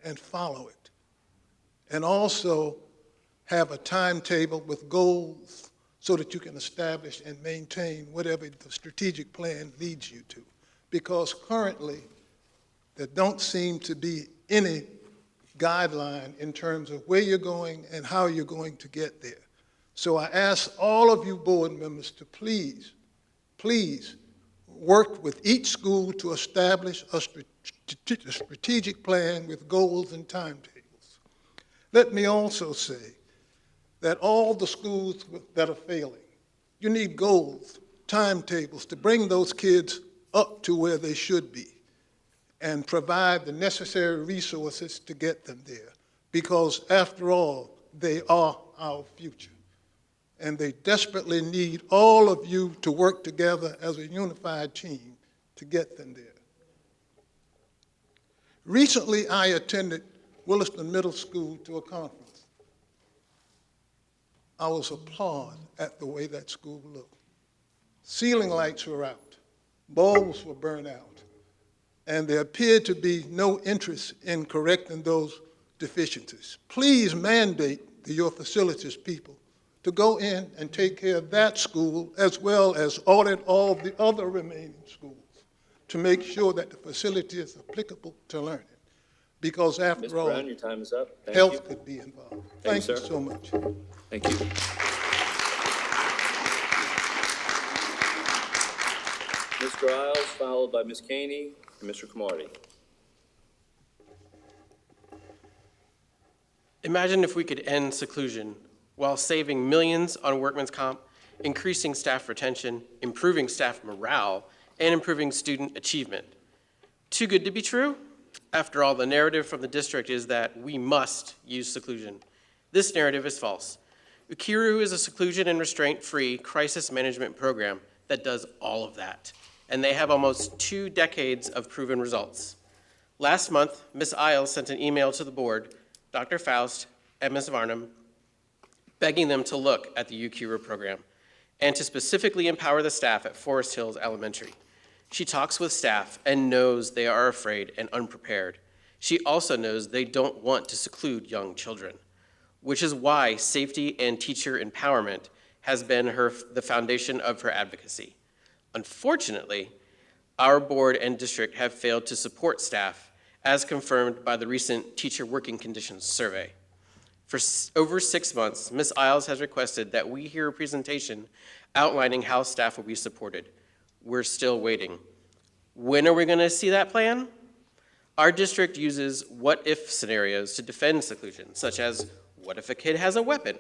and follow it. And also have a timetable with goals so that you can establish and maintain whatever the strategic plan leads you to. Because currently, there don't seem to be any guideline in terms of where you're going and how you're going to get there. So I ask all of you board members to please work with each school to establish a strategic plan with goals and timetables. Let me also say that all the schools that are failing, you need goals, timetables to bring those kids up to where they should be and provide the necessary resources to get them there. Because after all, they are our future. And they desperately need all of you to work together as a unified team to get them there. Recently, I attended Williston Middle School to a conference. I was appalled at the way that school looked. Ceiling lights were out, bulbs were burned out, and there appeared to be no interest in correcting those deficiencies. Please mandate your facilities people to go in and take care of that school as well as audit all the other remaining schools to make sure that the facility is applicable to learning. Because after Mr. all, Brown, your time is up. Thank health you. could be involved. Thank Thank you, you sir. so much. Thank you. Mr. Isles, followed by Ms. Caney and Mr. Cromartie. Imagine if we could end seclusion while saving millions on workman's comp, increasing staff retention, improving staff morale, and improving student achievement. Too good to be true? After all, the narrative from the district is that we must use seclusion. This narrative is false. Ukiru is a seclusion and restraint-free crisis management program that does all of that, and they have almost 2 decades of proven results. Last month, Ms. Isles sent an email to the board, Dr. Faust, and Ms. Varnum, begging them to look at the UKIRA program and to specifically empower the staff at Forest Hills Elementary. She talks with staff and knows they are afraid and unprepared. She also knows they don't want to seclude young children, which is why safety and teacher empowerment has been the foundation of her advocacy. Unfortunately, our board and district have failed to support staff as confirmed by the recent Teacher Working Conditions Survey. For over 6 months, Ms. Isles has requested that we hear a presentation outlining how staff will be supported. We're still waiting. When are we going to see that plan? Our district uses what-if scenarios to defend seclusion, such as, what if a kid has a weapon?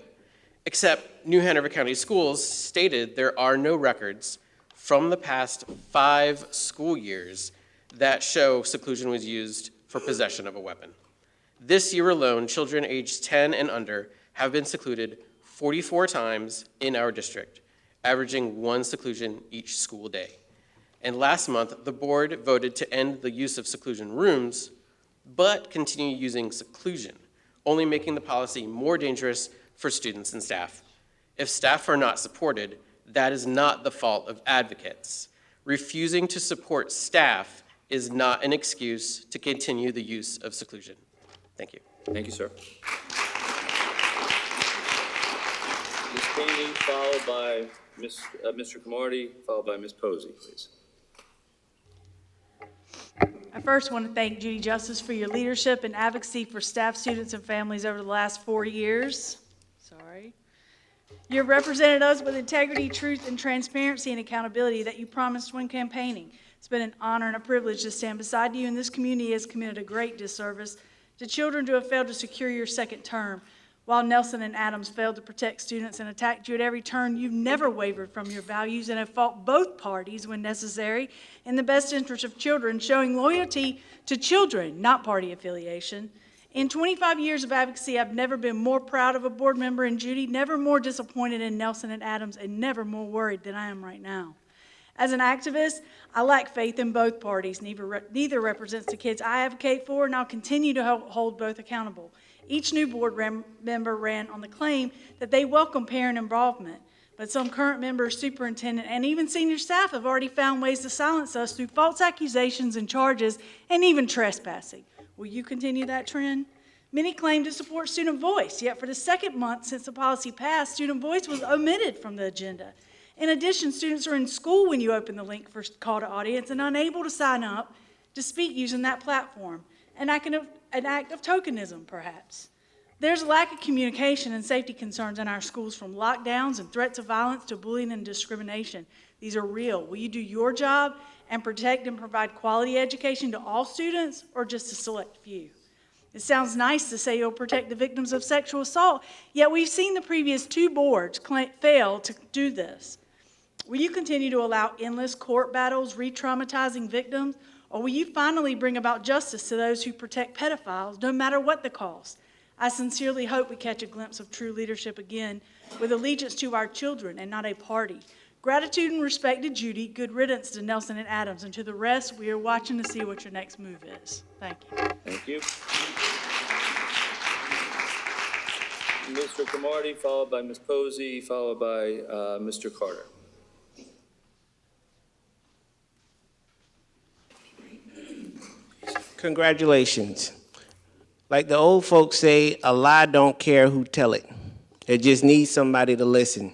Except New Hanover County Schools stated there are no records from the past 5 school years that show seclusion was used for possession of a weapon. This year alone, children aged 10 and under have been secluded 44 times in our district, averaging 1 seclusion each school day. And last month, the board voted to end the use of seclusion rooms, but continue using seclusion, only making the policy more dangerous for students and staff. If staff are not supported, that is not the fault of advocates. Refusing to support staff is not an excuse to continue the use of seclusion. Thank you. Thank you, sir. Ms. Caney, followed by Mr. Cromartie, followed by Ms. Posey, please. I first want to thank Judy Justice for your leadership and advocacy for staff, students, and families over the last 4 years. Sorry. You have represented us with integrity, truth, and transparency and accountability that you promised when campaigning. It's been an honor and a privilege to stand beside you, and this community has committed a great disservice to children who have failed to secure your second term. While Nelson and Adams failed to protect students and attacked you at every turn, you've never wavered from your values and have fought both parties when necessary in the best interest of children, showing loyalty to children, not party affiliation. In 25 years of advocacy, I've never been more proud of a board member in Judy, never more disappointed in Nelson and Adams, and never more worried than I am right now. As an activist, I lack faith in both parties. Neither represents the kids I advocate for, and I'll continue to hold both accountable. Each new board member ran on the claim that they welcome parent involvement, but some current members, superintendent, and even senior staff have already found ways to silence us through false accusations and charges, and even trespassing. Will you continue that trend? Many claim to support student voice, yet for the second month since the policy passed, student voice was omitted from the agenda. In addition, students are in school when you open the link for call to audience and unable to sign up to speak using that platform, an act of tokenism, perhaps. There's a lack of communication and safety concerns in our schools, from lockdowns and threats of violence to bullying and discrimination. These are real. Will you do your job and protect and provide quality education to all students, or just a select few? It sounds nice to say you'll protect the victims of sexual assault, yet we've seen the previous two boards fail to do this. Will you continue to allow endless court battles, re-traumatizing victims, or will you finally bring about justice to those who protect pedophiles, no matter what the cost? I sincerely hope we catch a glimpse of true leadership again, with allegiance to our children and not a party. Gratitude and respect to Judy, good riddance to Nelson and Adams, and to the rest, we are watching to see what your next move is. Thank you. Thank you. Mr. Cromartie, followed by Ms. Posey, followed by Mr. Carter. Congratulations. Like the old folks say, a lie don't care who tell it. It just needs somebody to listen.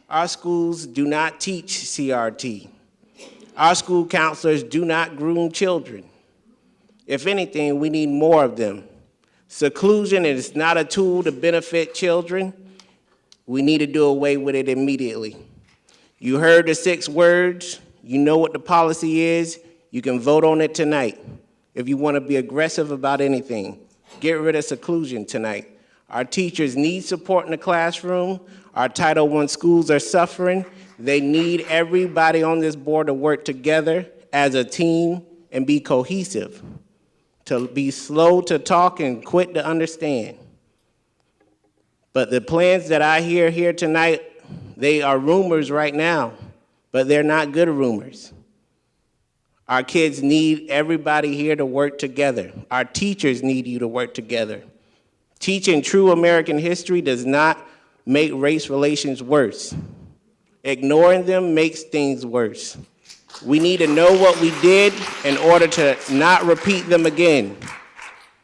Our schools do not teach CRT. Our school counselors do not groom children. If anything, we need more of them. Seclusion is not a tool to benefit children. We need to do away with it immediately. You heard the 6 words. You know what the policy is. You can vote on it tonight. If you want to be aggressive about anything, get rid of seclusion tonight. Our teachers need support in the classroom. Our Title I schools are suffering. They need everybody on this board to work together as a team and be cohesive, to be slow to talk and quick to understand. But the plans that I hear here tonight, they are rumors right now, but they're not good rumors. Our kids need everybody here to work together. Our teachers need you to work together. Teaching true American history does not make race relations worse. Ignoring them makes things worse. We need to know what we did in order to not repeat them again.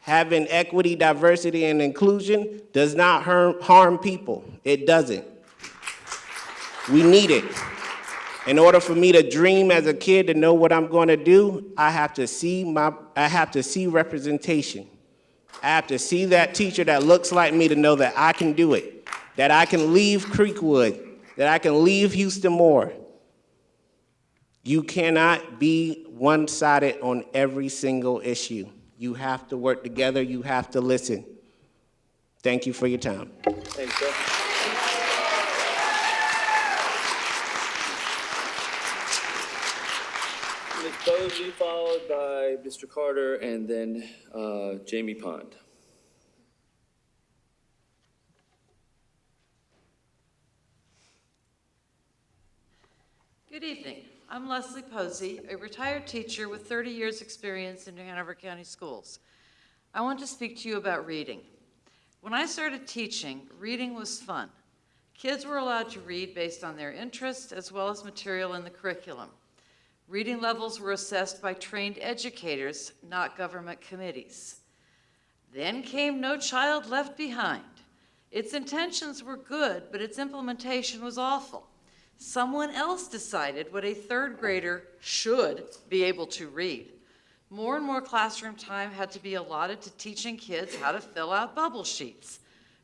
Having equity, diversity, and inclusion does not harm people. It doesn't. We need it. In order for me to dream as a kid to know what I'm going to do, I have to see representation. I have to see that teacher that looks like me to know that I can do it, that I can leave Creekwood, that I can leave Houston Moore. You cannot be one-sided on every single issue. You have to work together. You have to listen. Thank you for your time. Thanks, sir. Ms. Posey, followed by Mr. Carter, and then Jamie Pond. Good evening. I'm Leslie Posey, a retired teacher with 30 years' experience in New Hanover County Schools. I want to speak to you about reading. When I started teaching, reading was fun. Kids were allowed to read based on their interests as well as material in the curriculum. Reading levels were assessed by trained educators, not government committees. Then came No Child Left Behind. Its intentions were good, but its implementation was awful. Someone else decided what a 3rd grader should be able to read. More and more classroom time had to be allotted to teaching kids how to fill out bubble sheets.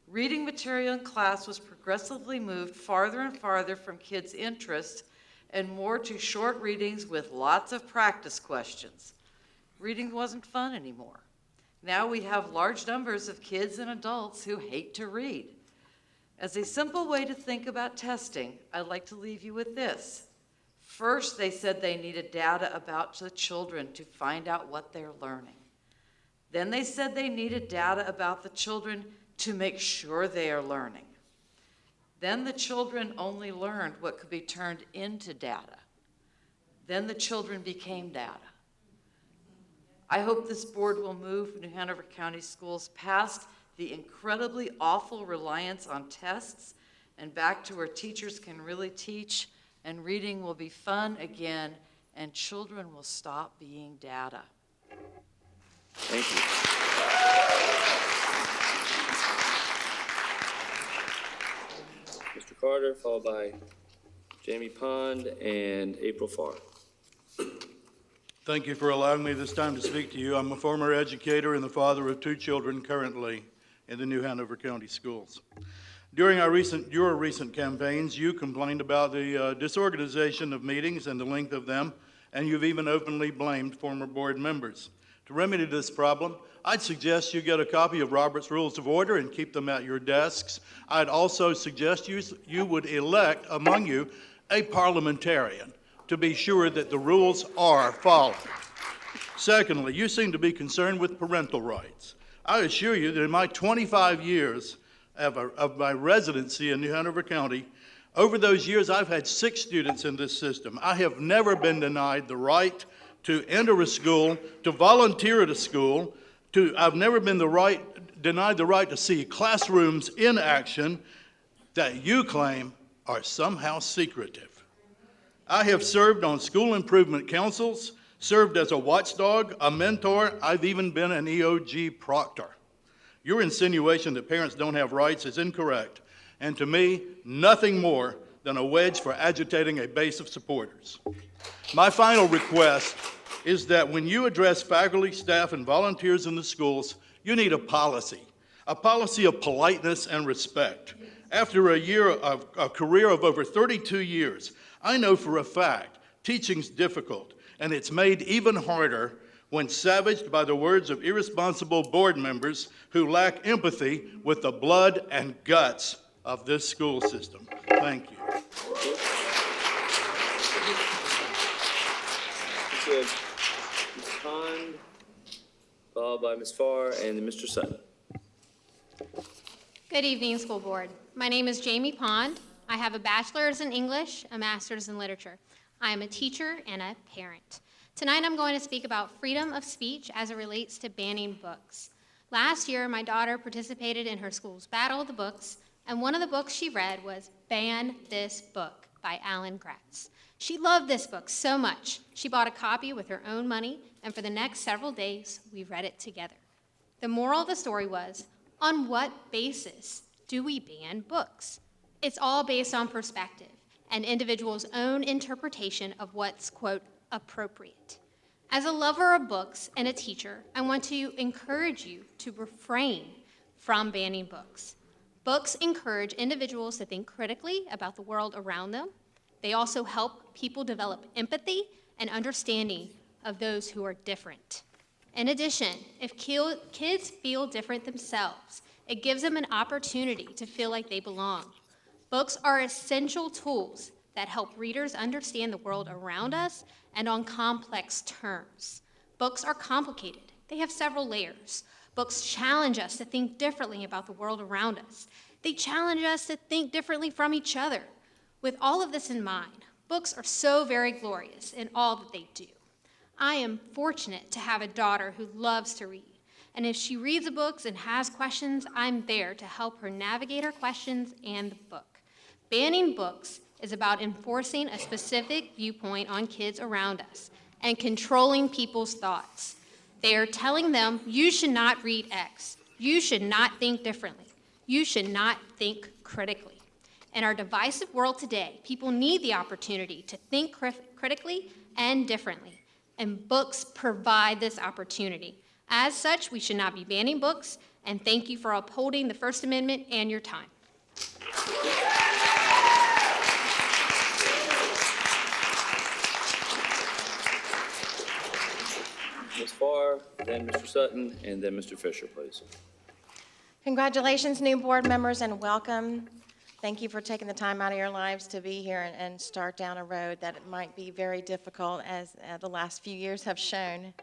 Reading material in class was progressively moved farther and farther from kids' interests and more to short readings with lots of practice questions. Reading wasn't fun anymore. Now we have large numbers of kids and adults who hate to read. As a simple way to think about testing, I'd like to leave you with this. First, they said they needed data about the children to find out what they're learning. Then they said they needed data about the children to make sure they are learning. Then the children only learned what could be turned into data. Then the children became data. I hope this board will move New Hanover County Schools past the incredibly awful reliance on tests and back to where teachers can really teach, and reading will be fun again, and children will stop being data. Thank you. Mr. Carter, followed by Jamie Pond and April Farr. Thank you for allowing me this time to speak to you. I'm a former educator and the father of 2 children currently in the New Hanover County Schools. During your recent campaigns, you complained about the disorganization of meetings and the length of them, and you've even openly blamed former board members. To remedy this problem, I'd suggest you get a copy of Robert's Rules of Order and keep them at your desks. I'd also suggest you would elect among you a parliamentarian to be sure that the rules are followed. Secondly, you seem to be concerned with parental rights. I assure you that in my 25 years of my residency in New Hanover County, over those years I've had 6 students in this system. I have never been denied the right to enter a school, to volunteer at a school, I've never been denied the right to see classrooms in action that you claim are somehow secretive. I have served on school improvement councils, served as a watchdog, a mentor. I've even been an EOG proctor. Your insinuation that parents don't have rights is incorrect, and to me, nothing more than a wedge for agitating a base of supporters. My final request is that when you address faculty, staff, and volunteers in the schools, you need a policy of politeness and respect. After a career of over 32 years, I know for a fact teaching's difficult, and it's made even harder when savaged by the words of irresponsible board members who lack empathy with the blood and guts of this school system. Thank you. Ms. Pond, followed by Ms. Farr, and then Mr. Sutton. Good evening, school board. My name is Jamie Pond. I have a bachelor's in English, a master's in literature. I am a teacher and a parent. Tonight I'm going to speak about freedom of speech as it relates to banning books. Last year, my daughter participated in her school's Battle of the Books, and one of the books she read was Ban This Book by Alan Gratz. She loved this book so much, she bought a copy with her own money, and for the next several days, we read it together. The moral of the story was, on what basis do we ban books? It's all based on perspective and individuals' own interpretation of what's, quote, appropriate. As a lover of books and a teacher, I want to encourage you to refrain from banning books. Books encourage individuals to think critically about the world around them. They also help people develop empathy and understanding of those who are different. In addition, if kids feel different themselves, it gives them an opportunity to feel like they belong. Books are essential tools that help readers understand the world around us and on complex terms. Books are complicated. They have several layers. Books challenge us to think differently about the world around us. They challenge us to think differently from each other. With all of this in mind, books are so very glorious in all that they do. I am fortunate to have a daughter who loves to read. And if she reads the books and has questions, I'm there to help her navigate her questions and the book. Banning books is about enforcing a specific viewpoint on kids around us and controlling people's thoughts. They are telling them, you should not read X. You should not think differently. You should not think critically. In our divisive world today, people need the opportunity to think critically and differently, and books provide this opportunity. As such, we should not be banning books, and thank you for upholding the First Amendment and your time. Ms. Farr, then Mr. Sutton, and then Mr. Fisher, please. Congratulations, new board members, and welcome. Thank you for taking the time out of your lives to be here and start down a road that it might be very difficult, as the last few years have shown.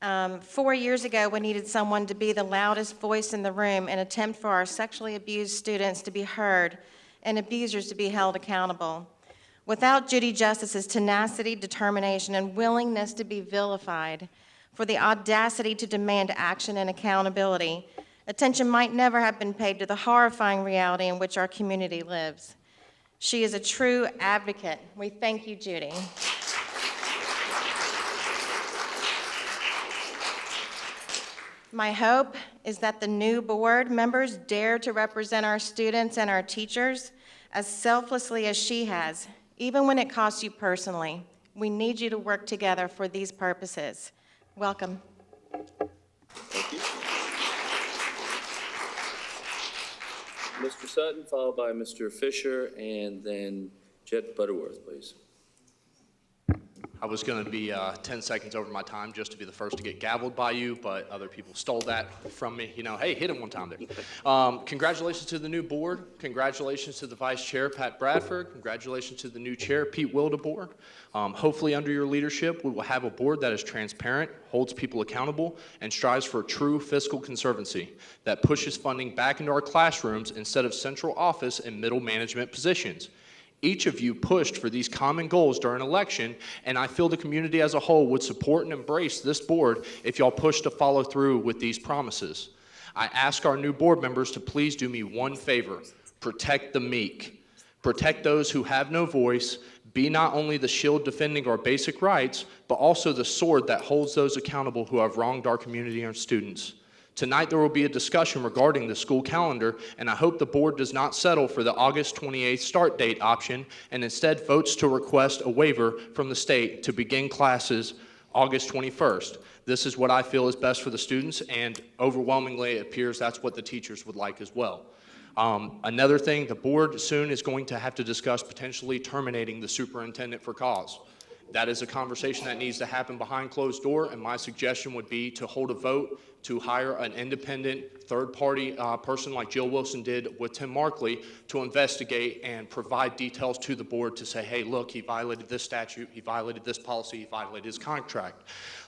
4 years ago, we needed someone to be the loudest voice in the room and attempt for our sexually abused students to be heard and abusers to be held accountable. Without Judy Justice's tenacity, determination, and willingness to be vilified, for the audacity to demand action and accountability, attention might never have been paid to the horrifying reality in which our community lives. She is a true advocate. We thank you, Judy. My hope is that the new board members dare to represent our students and our teachers as selflessly as she has, even when it costs you personally. We need you to work together for these purposes. Welcome. Thank you. Mr. Sutton, followed by Mr. Fisher, and then Jet Butterworth, please. I was going to be 10 seconds over my time just to be the first to get gavelled by you, but other people stole that from me. You know, hey, hit him one time there. Congratulations to the new board. Congratulations to the vice chair, Pat Bradford. Congratulations to the new chair, Pete Wildeboer. Hopefully under your leadership, we will have a board that is transparent, holds people accountable, and strives for true fiscal conservancy that pushes funding back into our classrooms instead of central office and middle management positions. Each of you pushed for these common goals during election, and I feel the community as a whole would support and embrace this board if y'all push to follow through with these promises. I ask our new board members to please do me one favor: protect the meek. Protect those who have no voice. Be not only the shield defending our basic rights, but also the sword that holds those accountable who have wronged our community and students. Tonight there will be a discussion regarding the school calendar, and I hope the board does not settle for the August 28th start date option and instead votes to request a waiver from the state to begin classes August 21st. This is what I feel is best for the students, and overwhelmingly it appears that's what the teachers would like as well. Another thing, the board soon is going to have to discuss potentially terminating the superintendent for cause. That is a conversation that needs to happen behind closed door, and my suggestion would be to hold a vote to hire an independent third-party person like Jill Wilson did with Tim Markley to investigate and provide details to the board to say, hey, look, he violated this statute, he violated this policy, he violated his contract.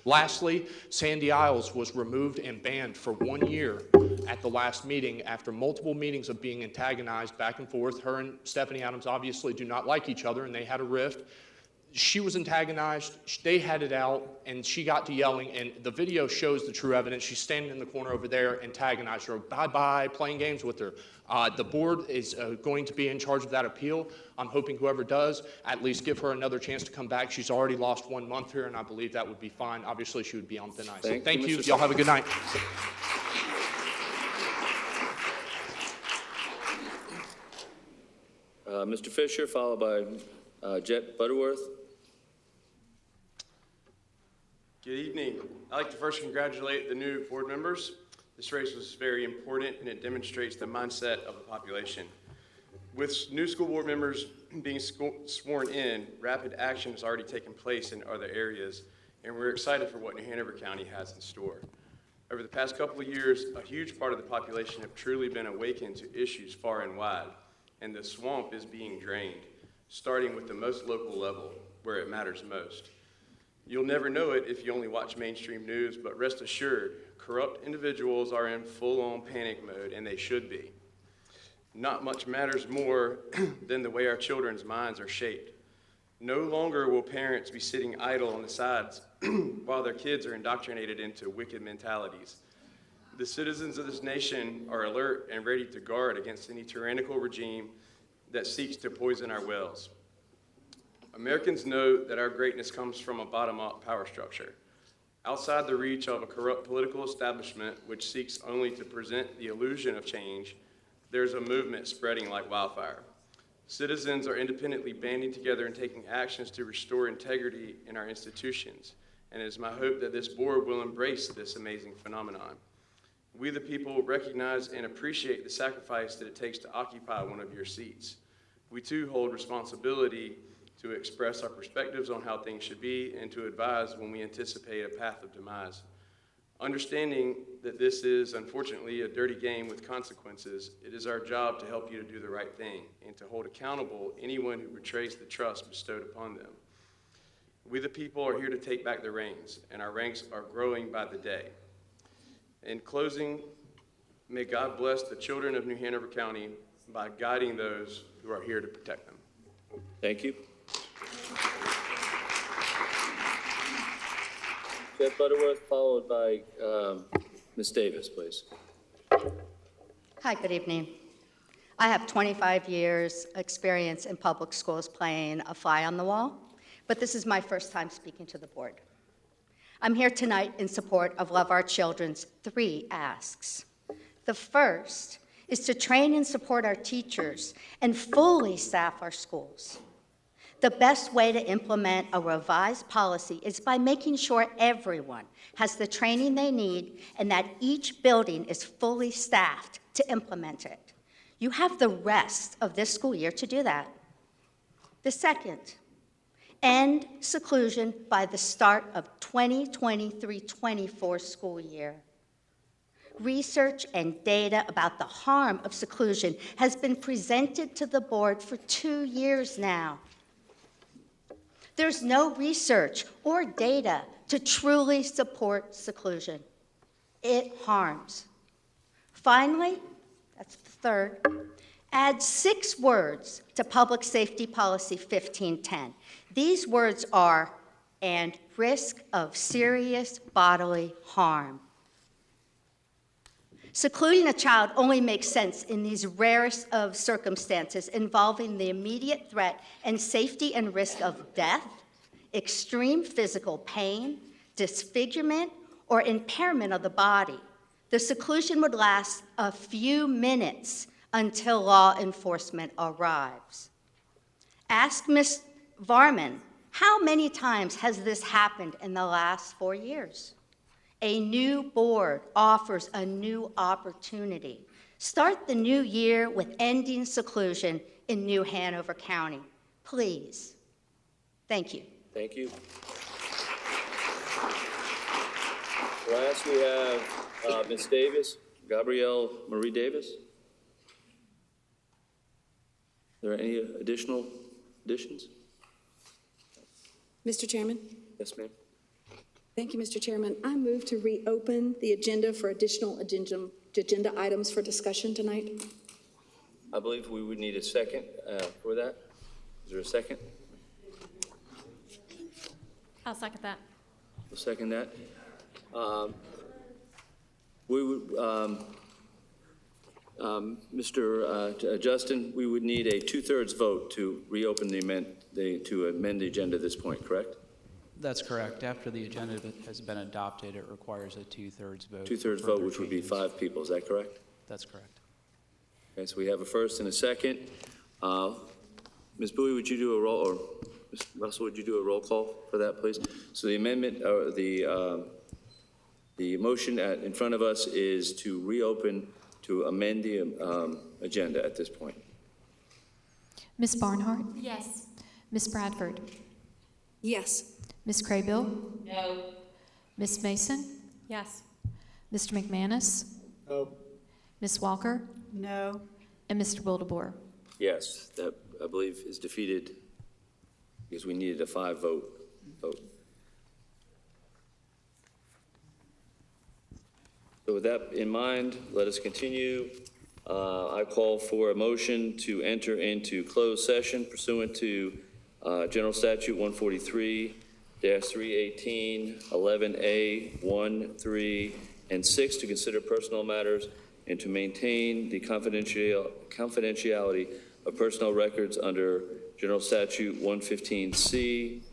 Lastly, Sandy Isles was removed and banned for 1 year at the last meeting after multiple meetings of being antagonized back and forth. Her and Stephanie Adams obviously do not like each other, and they had a rift. She was antagonized, they had it out, and she got to yelling, and the video shows the true evidence. She's standing in the corner over there, antagonized her, bye-bye, playing games with her. The board is going to be in charge of that appeal. I'm hoping whoever does, at least give her another chance to come back. She's already lost 1 month here, and I believe that would be fine. Obviously, she would be on thin ice. Thank you. Y'all have a good night. Mr. Fisher, followed by Jet Butterworth. Good evening. I'd like to first congratulate the new board members. This race was very important, and it demonstrates the mindset of the population. With new school board members being sworn in, rapid action has already taken place in other areas, and we're excited for what New Hanover County has in store. Over the past couple of years, a huge part of the population have truly been awakened to issues far and wide, and the swamp is being drained, starting with the most local level, where it matters most. You'll never know it if you only watch mainstream news, but rest assured, corrupt individuals are in full-on panic mode, and they should be. Not much matters more than the way our children's minds are shaped. No longer will parents be sitting idle on the sides while their kids are indoctrinated into wicked mentalities. The citizens of this nation are alert and ready to guard against any tyrannical regime that seeks to poison our wells. Americans know that our greatness comes from a bottom-up power structure. Outside the reach of a corrupt political establishment which seeks only to present the illusion of change, there's a movement spreading like wildfire. Citizens are independently banding together and taking actions to restore integrity in our institutions, and it is my hope that this board will embrace this amazing phenomenon. We the people recognize and appreciate the sacrifice that it takes to occupy one of your seats. We too hold responsibility to express our perspectives on how things should be, and to advise when we anticipate a path of demise. Understanding that this is, unfortunately, a dirty game with consequences, it is our job to help you to do the right thing and to hold accountable anyone who betrays the trust bestowed upon them. We the people are here to take back the reins, and our ranks are growing by the day. In closing, may God bless the children of New Hanover County by guiding those who are here to protect them. Thank you. Jeff Butterworth, followed by Ms. Davis, please. Hi, good evening. I have 25 years experience in public schools playing a fly on the wall, but this is my first time speaking to the board. I'm here tonight in support of Love Our Children's 3 asks. The first is to train and support our teachers and fully staff our schools. The best way to implement a revised policy is by making sure everyone has the training they need and that each building is fully staffed to implement it. You have the rest of this school year to do that. The second, end seclusion by the start of 2023-24 school year. Research and data about the harm of seclusion has been presented to the board for 2 years now. There's no research or data to truly support seclusion. It harms. Finally, that's the third, add 6 words to Public Safety Policy 1510. These words are, and risk of serious bodily harm. Secluding a child only makes sense in these rarest of circumstances involving the immediate threat and safety and risk of death, extreme physical pain, disfigurement, or impairment of the body. The seclusion would last a few minutes until law enforcement arrives. Ask Ms. Varman, how many times has this happened in the last 4 years? A new board offers a new opportunity. Start the new year with ending seclusion in New Hanover County. Please. Thank you. Thank you. Last, we have Ms. Davis, Gabrielle Marie Davis. Are there any additional additions? Mr. Chairman? Yes, ma'am. Thank you, Mr. Chairman. I move to reopen the agenda for additional agenda items for discussion tonight. I believe we would need a second for that. Is there a second? I'll second that. We'll second that. We would, Mr. Justin, we would need a 2/3 vote to reopen to amend the agenda at this point, correct? That's correct. After the agenda has been adopted, it requires a 2/3 vote. 2/3 vote, which would be 5 people. Is that correct? That's correct. Okay, so we have a first and a second. Ms. Bowie, would you do a roll, or Ms. Russell, would you do a roll call for that, please? So the amendment, or the motion in front of us is to reopen to amend the agenda at this point. Ms. Barnhart? Yes. Ms. Bradford? Yes. Ms. Craybill? No. Ms. Mason? Yes. Mr. McManus? No. Ms. Walker? No. And Mr. Wildebohr? Yes, that, I believe, is defeated because we needed a 5-vote vote. So with that in mind, let us continue. I call for a motion to enter into closed session pursuant to General Statute 143-318, 11A, 1, 3, and 6 to consider personnel matters and to maintain the confidentiality of personnel records under General Statute 115C,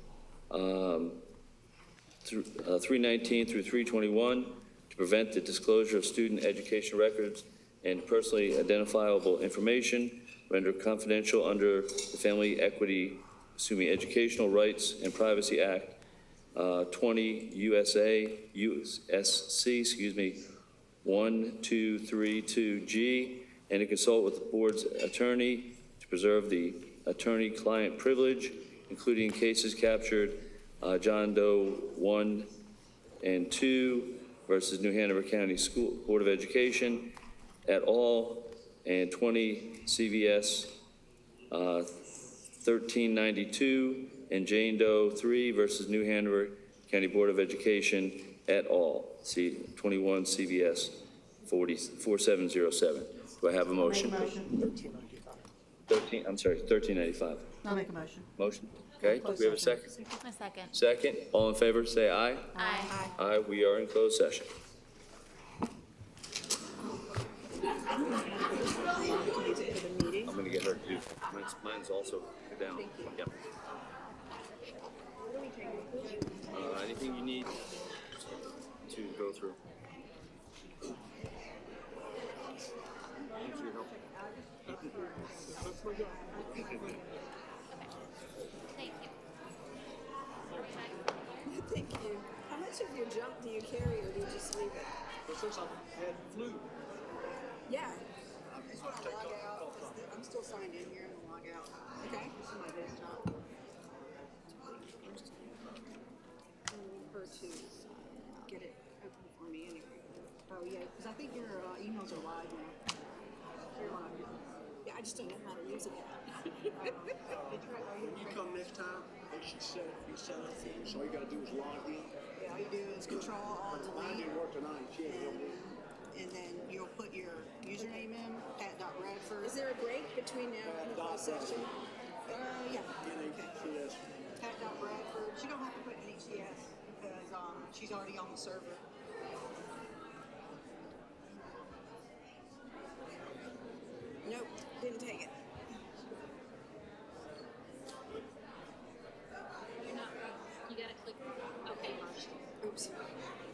319 through 321, to prevent the disclosure of student education records and personally identifiable information rendered confidential under the Family Equity, Educational Rights and Privacy Act, 20 USC, 1232G, and to consult with the board's attorney to preserve the attorney-client privilege including cases captured, John Doe 1 and 2 versus New Hanover County School Board of Education et al., and 20 CVS 1392 and Jane Doe 3 versus New Hanover County Board of Education et al., 21 CVS 4707. Do I have a motion? 1395. I'll make a motion. Motion? Okay, do we have a second? A second. Second, all in favor, say aye. Aye. Aye, we are in closed session. I'm gonna get her too. Mine's also down. Yep. Anything you need to go through? Thanks for your help. Thank you. How much of your junk do you carry, or do you just leave it? Well, since I've had flu. Yeah. I just want to log out. I'm still signed in here. I'm going to log out. Okay. This is my desktop. I need her to get it open for me anyway. Oh, yeah, because I think your emails are live now. You're live. Yeah, I just don't know how to use it yet. When you come next time, they should set up for you. So all you got to do is log in. Yeah, all you do is Control Alt Mine Delete. didn't work tonight. She had to help me. And then you'll put your username in, Pat.Radford. Is there a break between now and the closed session? Yeah. NHCS. Pat.Radford. She don't have to put NHCS because she's already on the server. Nope, didn't take it. You gotta click OK first. Oops.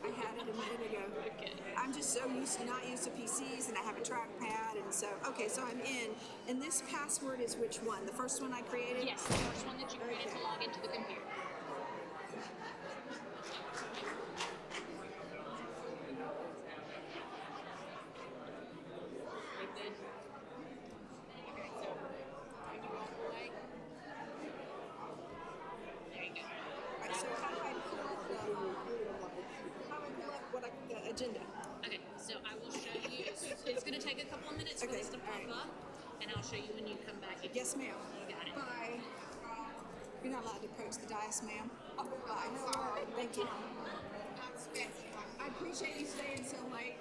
I had it a minute ago. Okay. I'm just so not used to PCs, and I have a trackpad, and so, okay, so I'm in. And this password is which one? The first one I created? Yes, the first one that you created to log into the computer. Alright, so how do I pull up the agenda? Okay, so I will show you. It's going to take a couple of minutes for this to pop up, and I'll show you when you come back. Yes, ma'am. You got it. Bye. You're not allowed to approach the dais, ma'am. Oh, bye. Thank you. I appreciate you staying so late.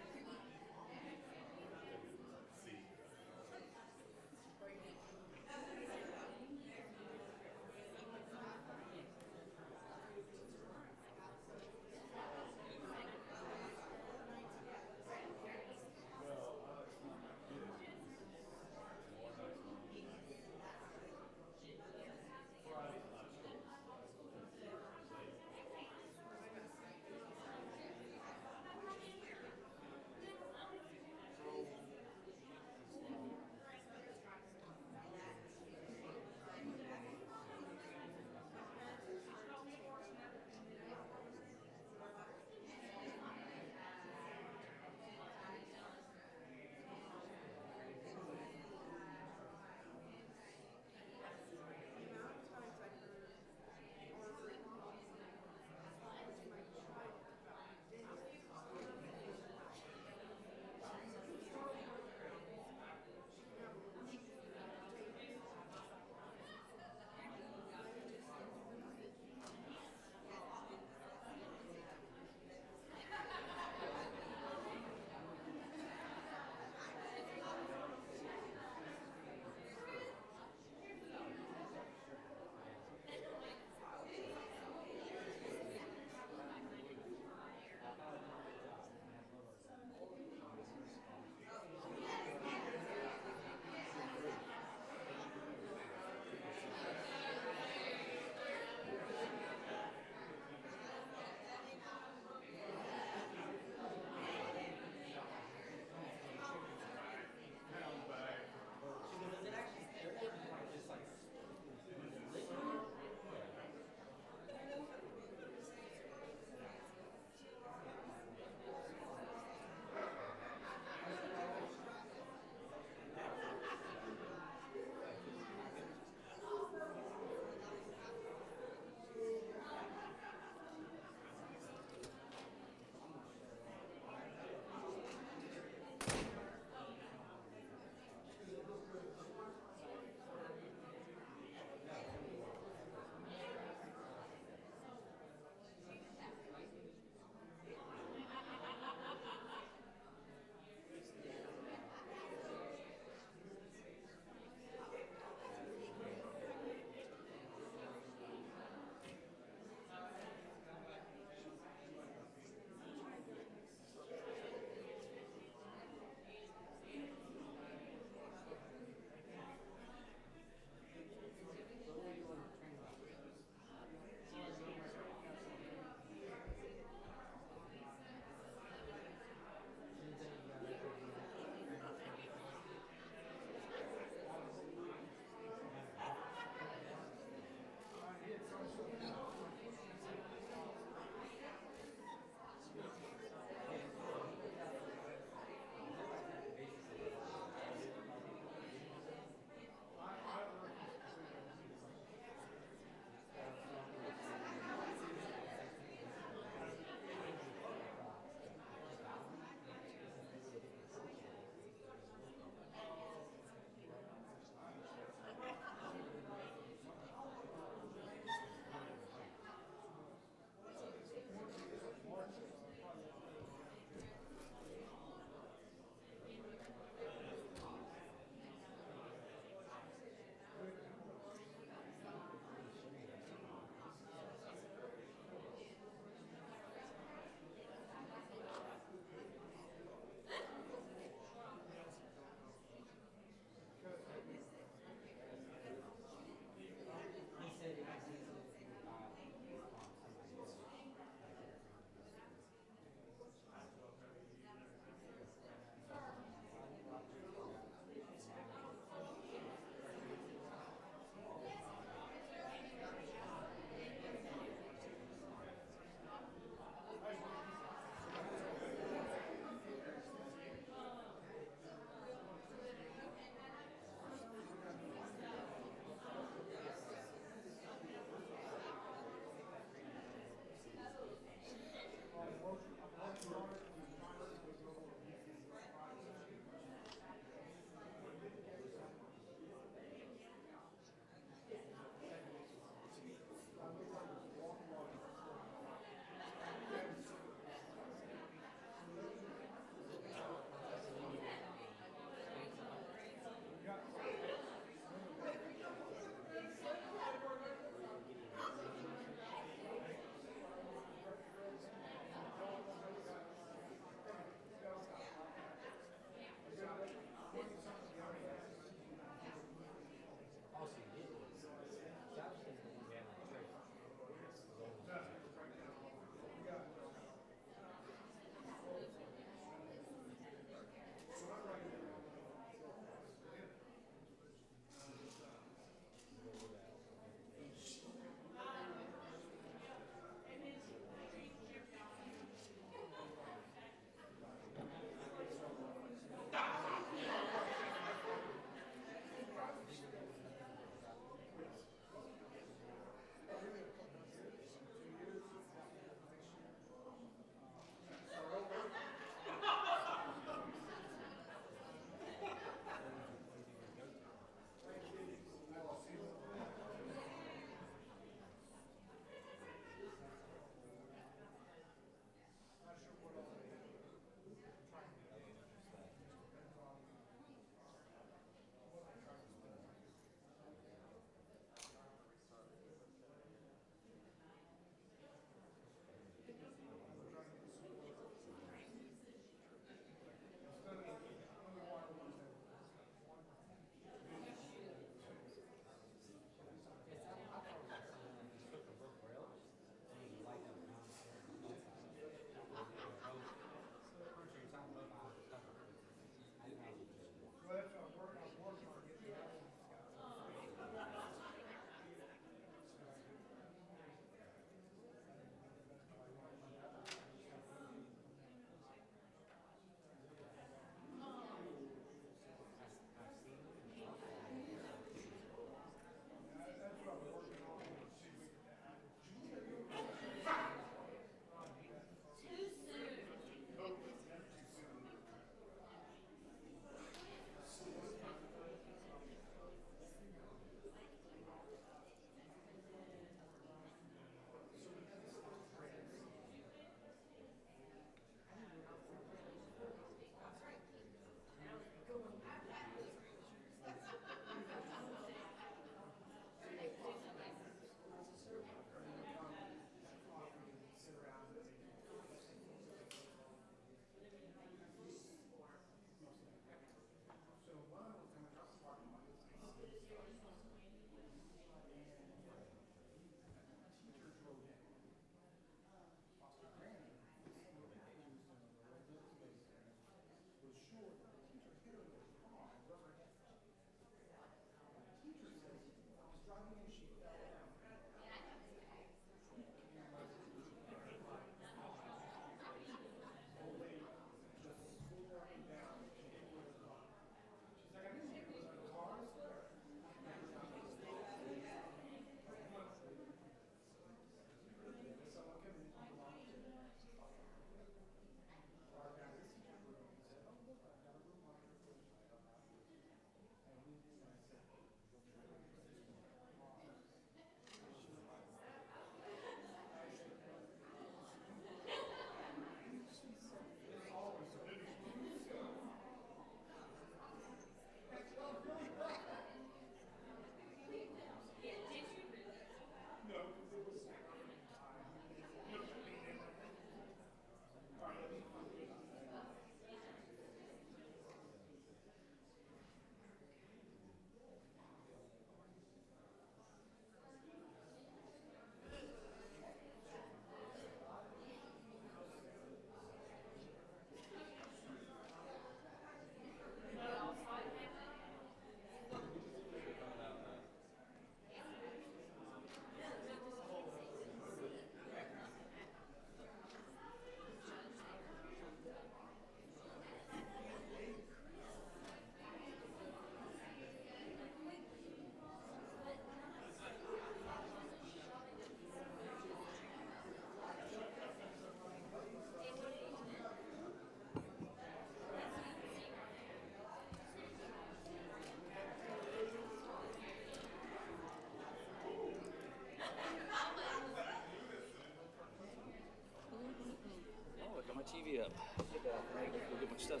Get my stuff.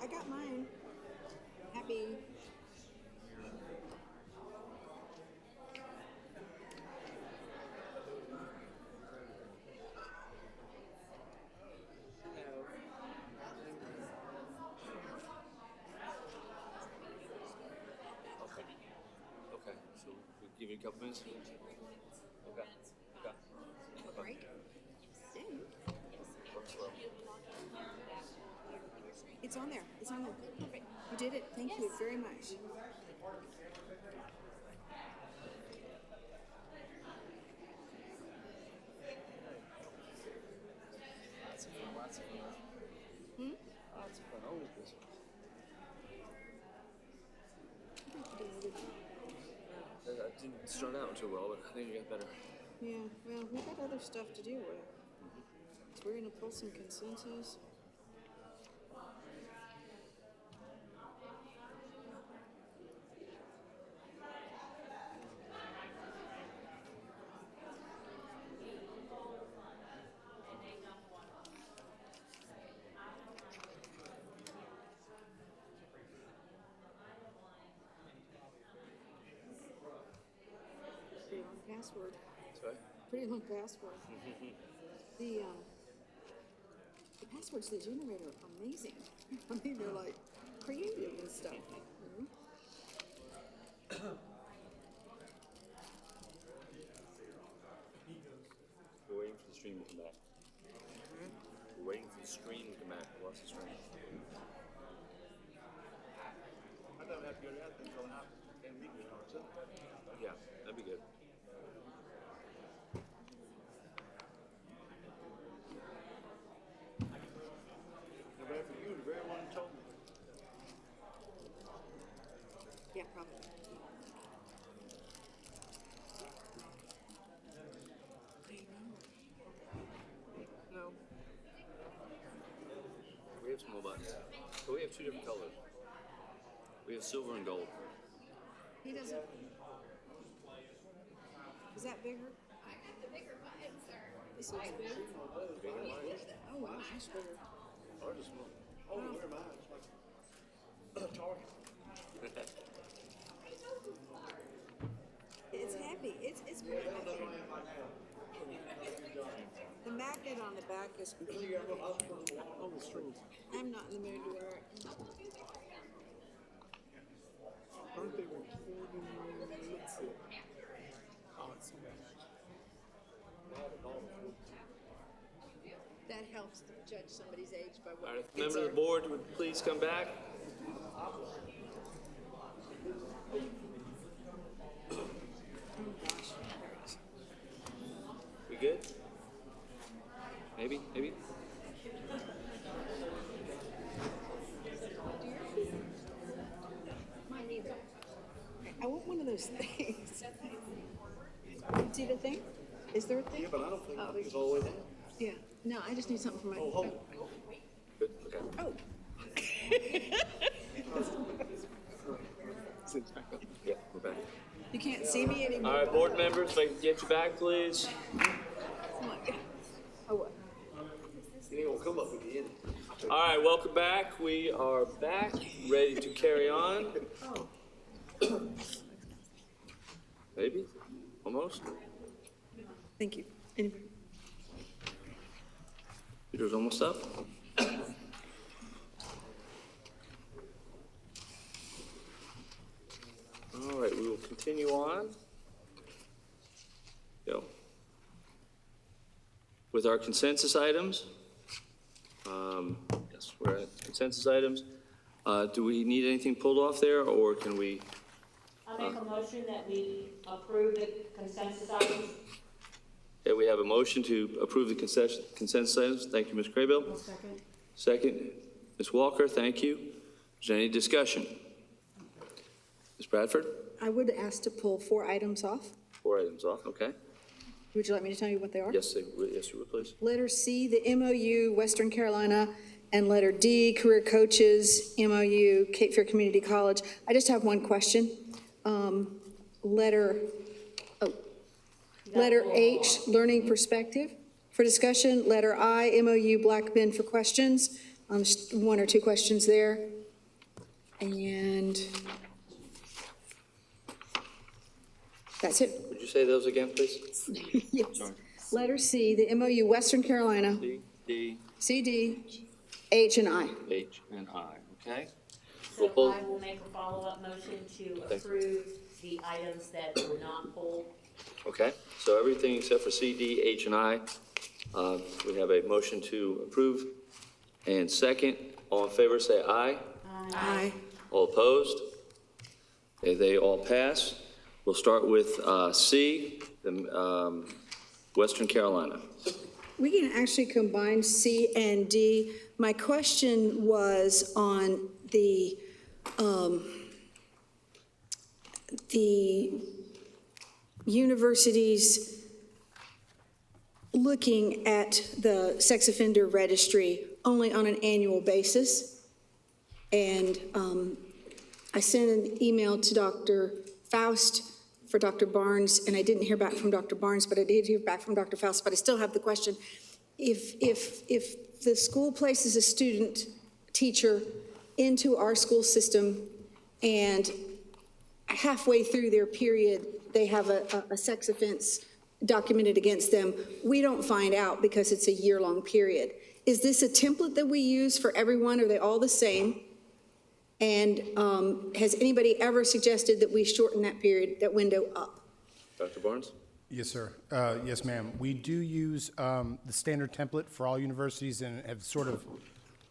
I got mine. Happy. Okay, so we'll give you a couple minutes. Okay. A break? Dang. It's on there. It's on there. Perfect. You did it. Thank you very much. Lots of fun. Hmm? Lots of fun. Always busy. That didn't start out too well, but I think it got better. Yeah, well, we've got other stuff to deal with. So we're gonna pull some consensus. Pretty long password. Sorry? Pretty long password. The passwords they generate are amazing. I mean, they're like creative and stuff. You know? We're waiting for the stream to come back. We're waiting for the stream to come back. Watch the stream. I don't have to go to that until after 10 weeks. Yeah, that'd be good. No better for you, the very one who told me. Yeah, probably. No. We have some more buttons. But we have two different colors. We have silver and gold. He doesn't. Is that bigger? I have the bigger button, sir. This is big. Bigger than mine. Oh wow, much bigger. Ours is small. Oh, where am I? It's like Target. It's heavy. It's very heavy. The magnet on the back is. On the strings. I'm not in the mood to wear it. Aren't they recording? Let's see. Oh, it's so much. That helps to judge somebody's age by what. All right, if a member of the board would please come back. We good? Maybe? I want one of those things. See the thing? Is there a thing? Yeah, but I don't think Oh, it's all the way down. yeah. No, I just need something for my. Oh. Good, okay. Oh. Yeah, we're back. You can't see me anymore. All right, board members, if I can get you back, please. Oh my God. Oh what? It ain't gonna come up again. All right, welcome back. We are back, ready to carry on. Maybe? Almost? Thank you. Anybody? Computer's almost up. All right, we will continue on. Go. With our consensus items. Yes, we're at consensus items. Do we need anything pulled off there, or can we? I'll make a motion that we approve the consensus items. Yeah, we have a motion to approve the consensus items. Thank you, Ms. Craybill. Second. Second, Ms. Walker, thank you. Is there any discussion? Ms. Bradford? I would ask to pull 4 items off. 4 items off, okay. Would you like me to tell you what they are? Yes, you would, please. Letter C, the MOU, Western Carolina, and letter D, Career Coaches, MOU, Cape Fear Community College. Letter H, Learning Perspective. For discussion, letter I, MOU Blackman for questions. Just one or two questions there. And that's it. Would you say those again, please? Yes. Sorry. Letter C, the MOU Western Carolina, C, D, CD, H, and I. H, and I, okay? So We'll pull- I will make a follow-up motion to Okay. approve the items that were not pulled. Okay, so everything except for C, D, H, and I, we have a motion to approve. And second, all in favor, say aye. Aye. All opposed? Okay, they all pass. We'll start with C, the Western Carolina. We can actually combine C and D. My question was on the universities looking at the sex offender registry only on an annual basis. And I sent an email to Dr. Faust for Dr. Barnes, and I didn't hear back from Dr. Barnes, but I did hear back from Dr. Faust, but I still have the question. If the school places a student teacher into our school system and halfway through their period, they have a sex offense documented against them, we don't find out because it's a year-long period. Is this a template that we use for everyone? Are they all the same? And has anybody ever suggested that we shorten that period, that window up? Dr. Barnes? Yes, sir. Yes, ma'am. We do use the standard template for all universities and have sort of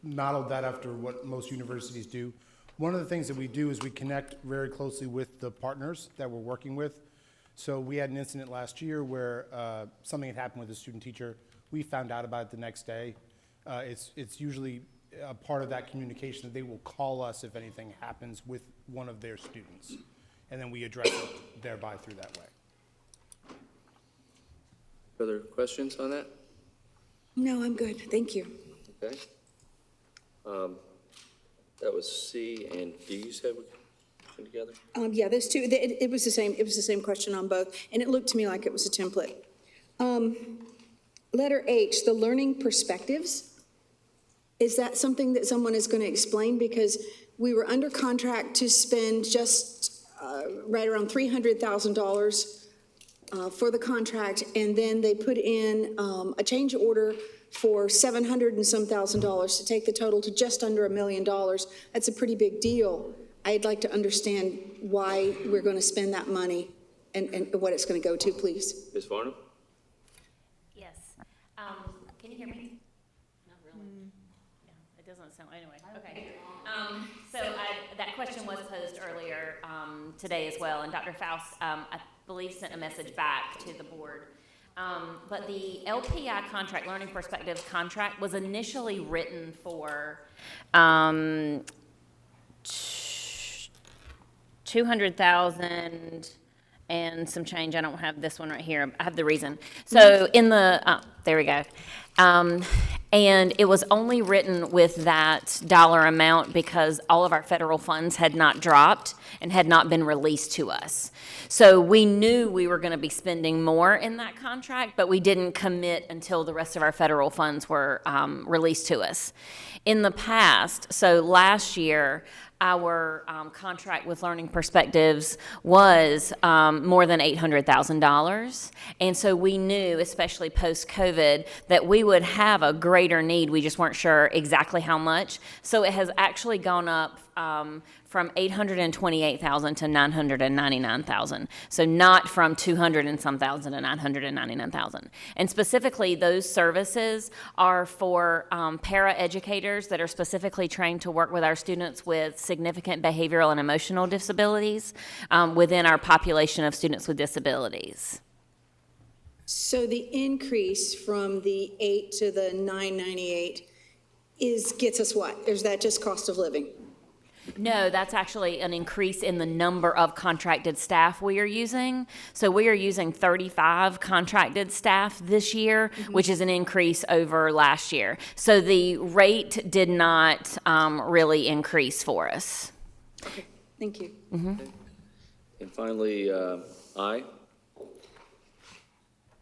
modeled that after what most universities do. One of the things that we do is we connect very closely with the partners that we're working with. So we had an incident last year where something had happened with a student teacher. We found out about it the next day. It's usually a part of that communication that they will call us if anything happens with one of their students. And then we address it thereby through that way. Further questions on that? No, I'm good. Thank you. Okay. That was C and D, you said we put together? Yeah, those two, it was the same question on both, and it looked to me like it was a template. Letter H, the learning perspectives. Is that something that someone is going to explain? Because we were under contract to spend just right around $300,000 for the contract, and then they put in a change order for $700 and some thousand to take the total to just under $1 million. That's a pretty big deal. I'd like to understand why we're going to spend that money and what it's going to go to, please. Ms. Varnum? Yes. Can you hear me? Not really. Yeah, it doesn't sound, anyway, okay. So that question was posed earlier today as well, and Dr. Faust, I believe, sent a message back to the board. But the LPI contract, Learning Perspectives contract, was initially written for $200,000 and some change. I don't have this one right here. I have the reason. So in the, there we go. And it was only written with that dollar amount because all of our federal funds had not dropped and had not been released to us. So we knew we were going to be spending more in that contract, but we didn't commit until the rest of our federal funds were released to us. In the past, so last year, our contract with Learning Perspectives was more than $800,000. And so we knew, especially post-COVID, that we would have a greater need. We just weren't sure exactly how much. So it has actually gone up from $828,000 to $999,000. So not from $200 and some thousand to $999,000. And specifically, those services are for para-educators that are specifically trained to work with our students with significant behavioral and emotional disabilities within our population of students with disabilities. So the increase from the 8 to the 998 gets us what? Is that just cost of living? No, that's actually an increase in the number of contracted staff we are using. So we are using 35 contracted staff this year, which is an increase over last year. So the rate did not really increase for us. Okay, thank you. Okay. And finally, I?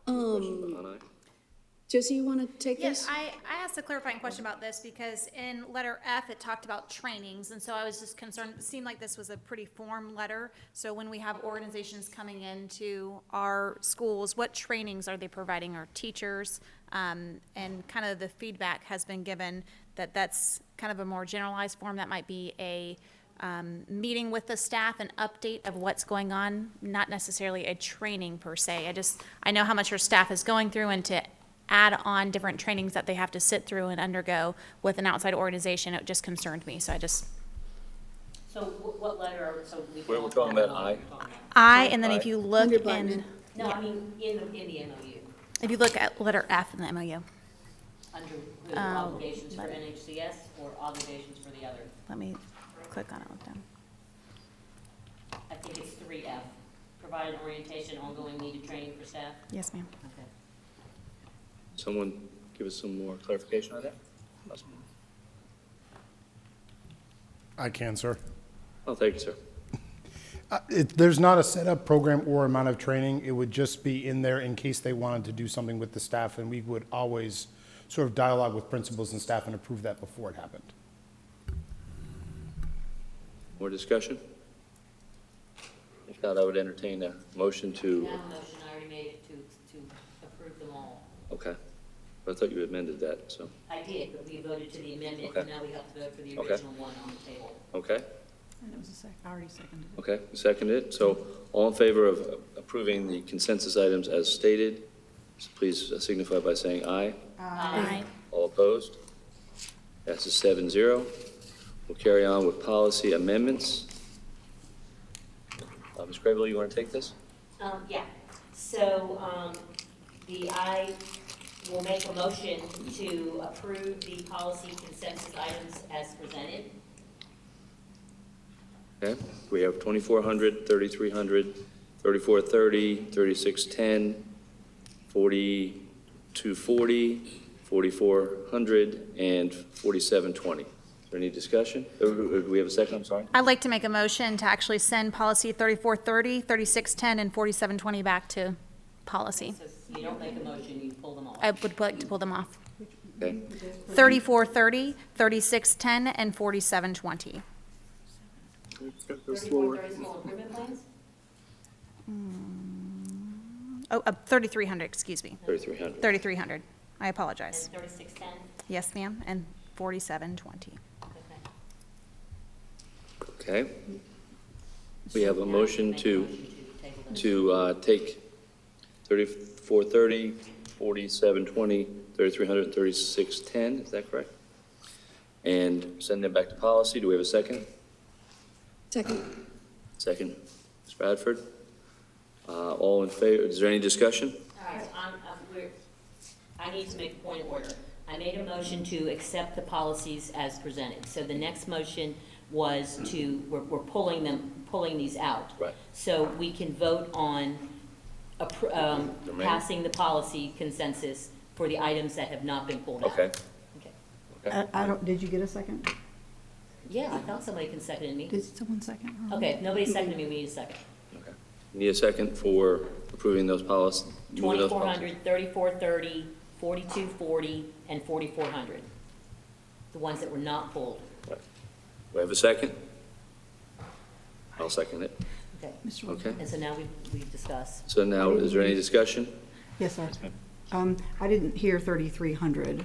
On Josie, you want to take Yes, this? I asked a clarifying question about this because in letter F, it talked about trainings, and so I was just concerned, it seemed like this was a pretty form letter. So when we have organizations coming into our schools, what trainings are they providing our teachers? And kind of the feedback has been given that that's kind of a more generalized form. That might be a meeting with the staff, an update of what's going on, not necessarily a training per se. I know how much our staff is going through, and to add on different trainings that they have to sit through and undergo with an outside organization, it just concerned me, so I just. So what letter are, so we. Where we're talking about I? And then if you look in. No, I mean, in the MOU, If you look at letter F in the MOU. under who, obligations for NHCS or obligations for the other? Let me click on it with them. I think it's 3F, provide an orientation, ongoing needed training for staff. Yes, ma'am. Okay. Someone give us some more clarification on that? I can, sir. Oh, thank you, sir. There's not a setup program or amount of training. It would just be in there in case they wanted to do something with the staff, and we would always sort of dialogue with principals and staff and approve that before it happened. More discussion? If not, I would entertain a motion to, We have a motion, I already made it to approve them all. okay. I thought you amended that, so, I did, but we voted to the amendment, Okay. and now we have to vote for the Okay. original one on the table. okay? And it was a second, I already seconded it. Okay, seconded. So all in favor of approving the consensus items as stated, please signify by saying aye. Aye. All opposed? Passes 7-0. We'll carry on with policy amendments. Ms. Crable, you want to take this? Yeah, so, I will make a motion to approve the policy consensus items as presented. Okay, we have 2400, 3300, 3430, 3610, 4240, 4400, and 4720. Is there any discussion? Do we have a second? I'm sorry. I'd like to make a motion to actually send policy 3430, 3610, and 4720 back to policy. So you don't make a motion, you pull them off. I would like to pull them off. Okay, 3430, 3610, and 4720. 3430 school improvement plans? Oh, 3300, excuse me. 3300. 3300. I apologize. And 3610? Yes, ma'am, and 4720. Okay. We have a motion to take 3430, 4720, 3300, and 3610, is that correct? And send them back to policy. Do we have a second? Second. Second. Ms. Bradford? All in favor? Is there any discussion? All right, I need to make a point of order. I made a motion to accept the policies as presented. So the next motion was we're pulling these out. Right. So we can vote on passing the policy consensus for the items that have not been pulled out. Okay. I don't, did you get a second? Yeah, I thought somebody can second me. Did someone second her? Okay, if nobody seconded me, we need a second. Okay. Need a second for approving those policies? 2400, 3430, 4240, and 4400. The ones that were not pulled. Do we have a second? I'll second it. Okay. Okay. And so now we've discussed. So now, is there any discussion? Yes, sir. I didn't hear 3,300.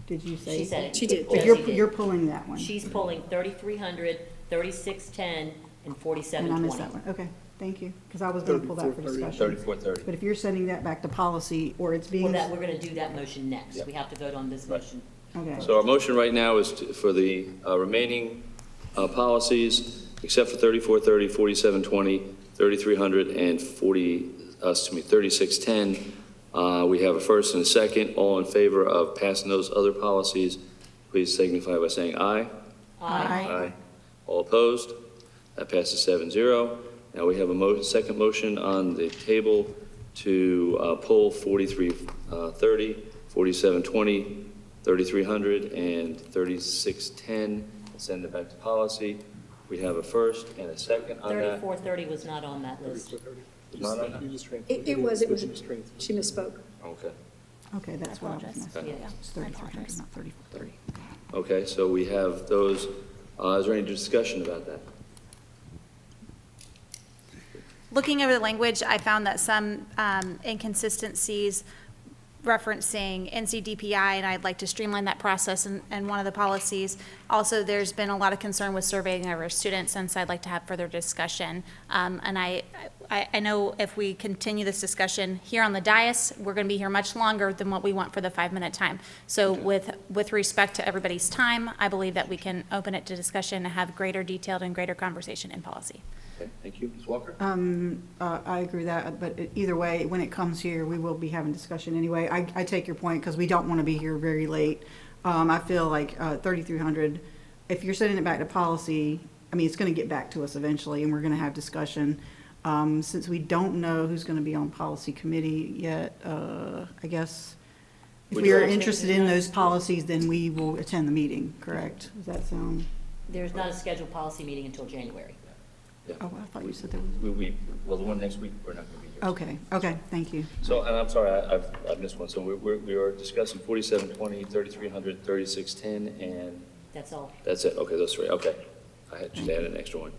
Did you say? She said it. She did. But Josie did. you're pulling that one. She's pulling 3,300, 3,610, and 4720. And I missed that one. Okay, thank you. Because I was going to pull that for discussion. 3430. But if you're sending that back to policy or it's being. Well, that, we're gonna do that motion next. Yep. We have to vote on this motion. Okay. So our motion right now is for the remaining policies, except for 3430, 4720, 3300, and 3610. We have a first and a second. All in favor of passing those other policies, please signify by saying aye. Aye. All opposed? That passes 7-0. Now we have a second motion on the table to pull 4330, 4720, 3300, and 3610, and send it back to policy. We have a first and a second on that. 3430 was not on that list. Not on that? It was, she misspoke. Okay. Okay, that's what I was messing Okay. with. It's 3,300, not 3,430. Okay, so we have those. Is there any discussion about that? Looking over the language, I found that some inconsistencies referencing NCDPI, and I'd like to streamline that process in one of the policies. Also, there's been a lot of concern with surveying of our students, and so I'd like to have further discussion. And I know if we continue this discussion here on the dais, we're going to be here much longer than what we want for the 5-minute time. So with respect to everybody's time, I believe that we can open it to discussion and have greater detailed and greater conversation in policy. Okay, thank you. Ms. Walker? I agree with that, but either way, when it comes here, we will be having discussion anyway. I take your point, because we don't want to be here very late. I feel like 3,300, if you're sending it back to policy, I mean, it's going to get back to us eventually, and we're going to have discussion. Since we don't know who's going to be on policy committee yet, I guess if we are interested in those policies, then we will attend the meeting, correct? Does that sound? There's not a scheduled policy meeting until January. Oh, I thought you said there was. Well, the one next week, we're not going to be here. Okay, thank you. So, and I'm sorry, I missed one. So we are discussing 4720, 3300, 3610, and That's all. that's it. Okay, those three. Okay. I had just added an extra one.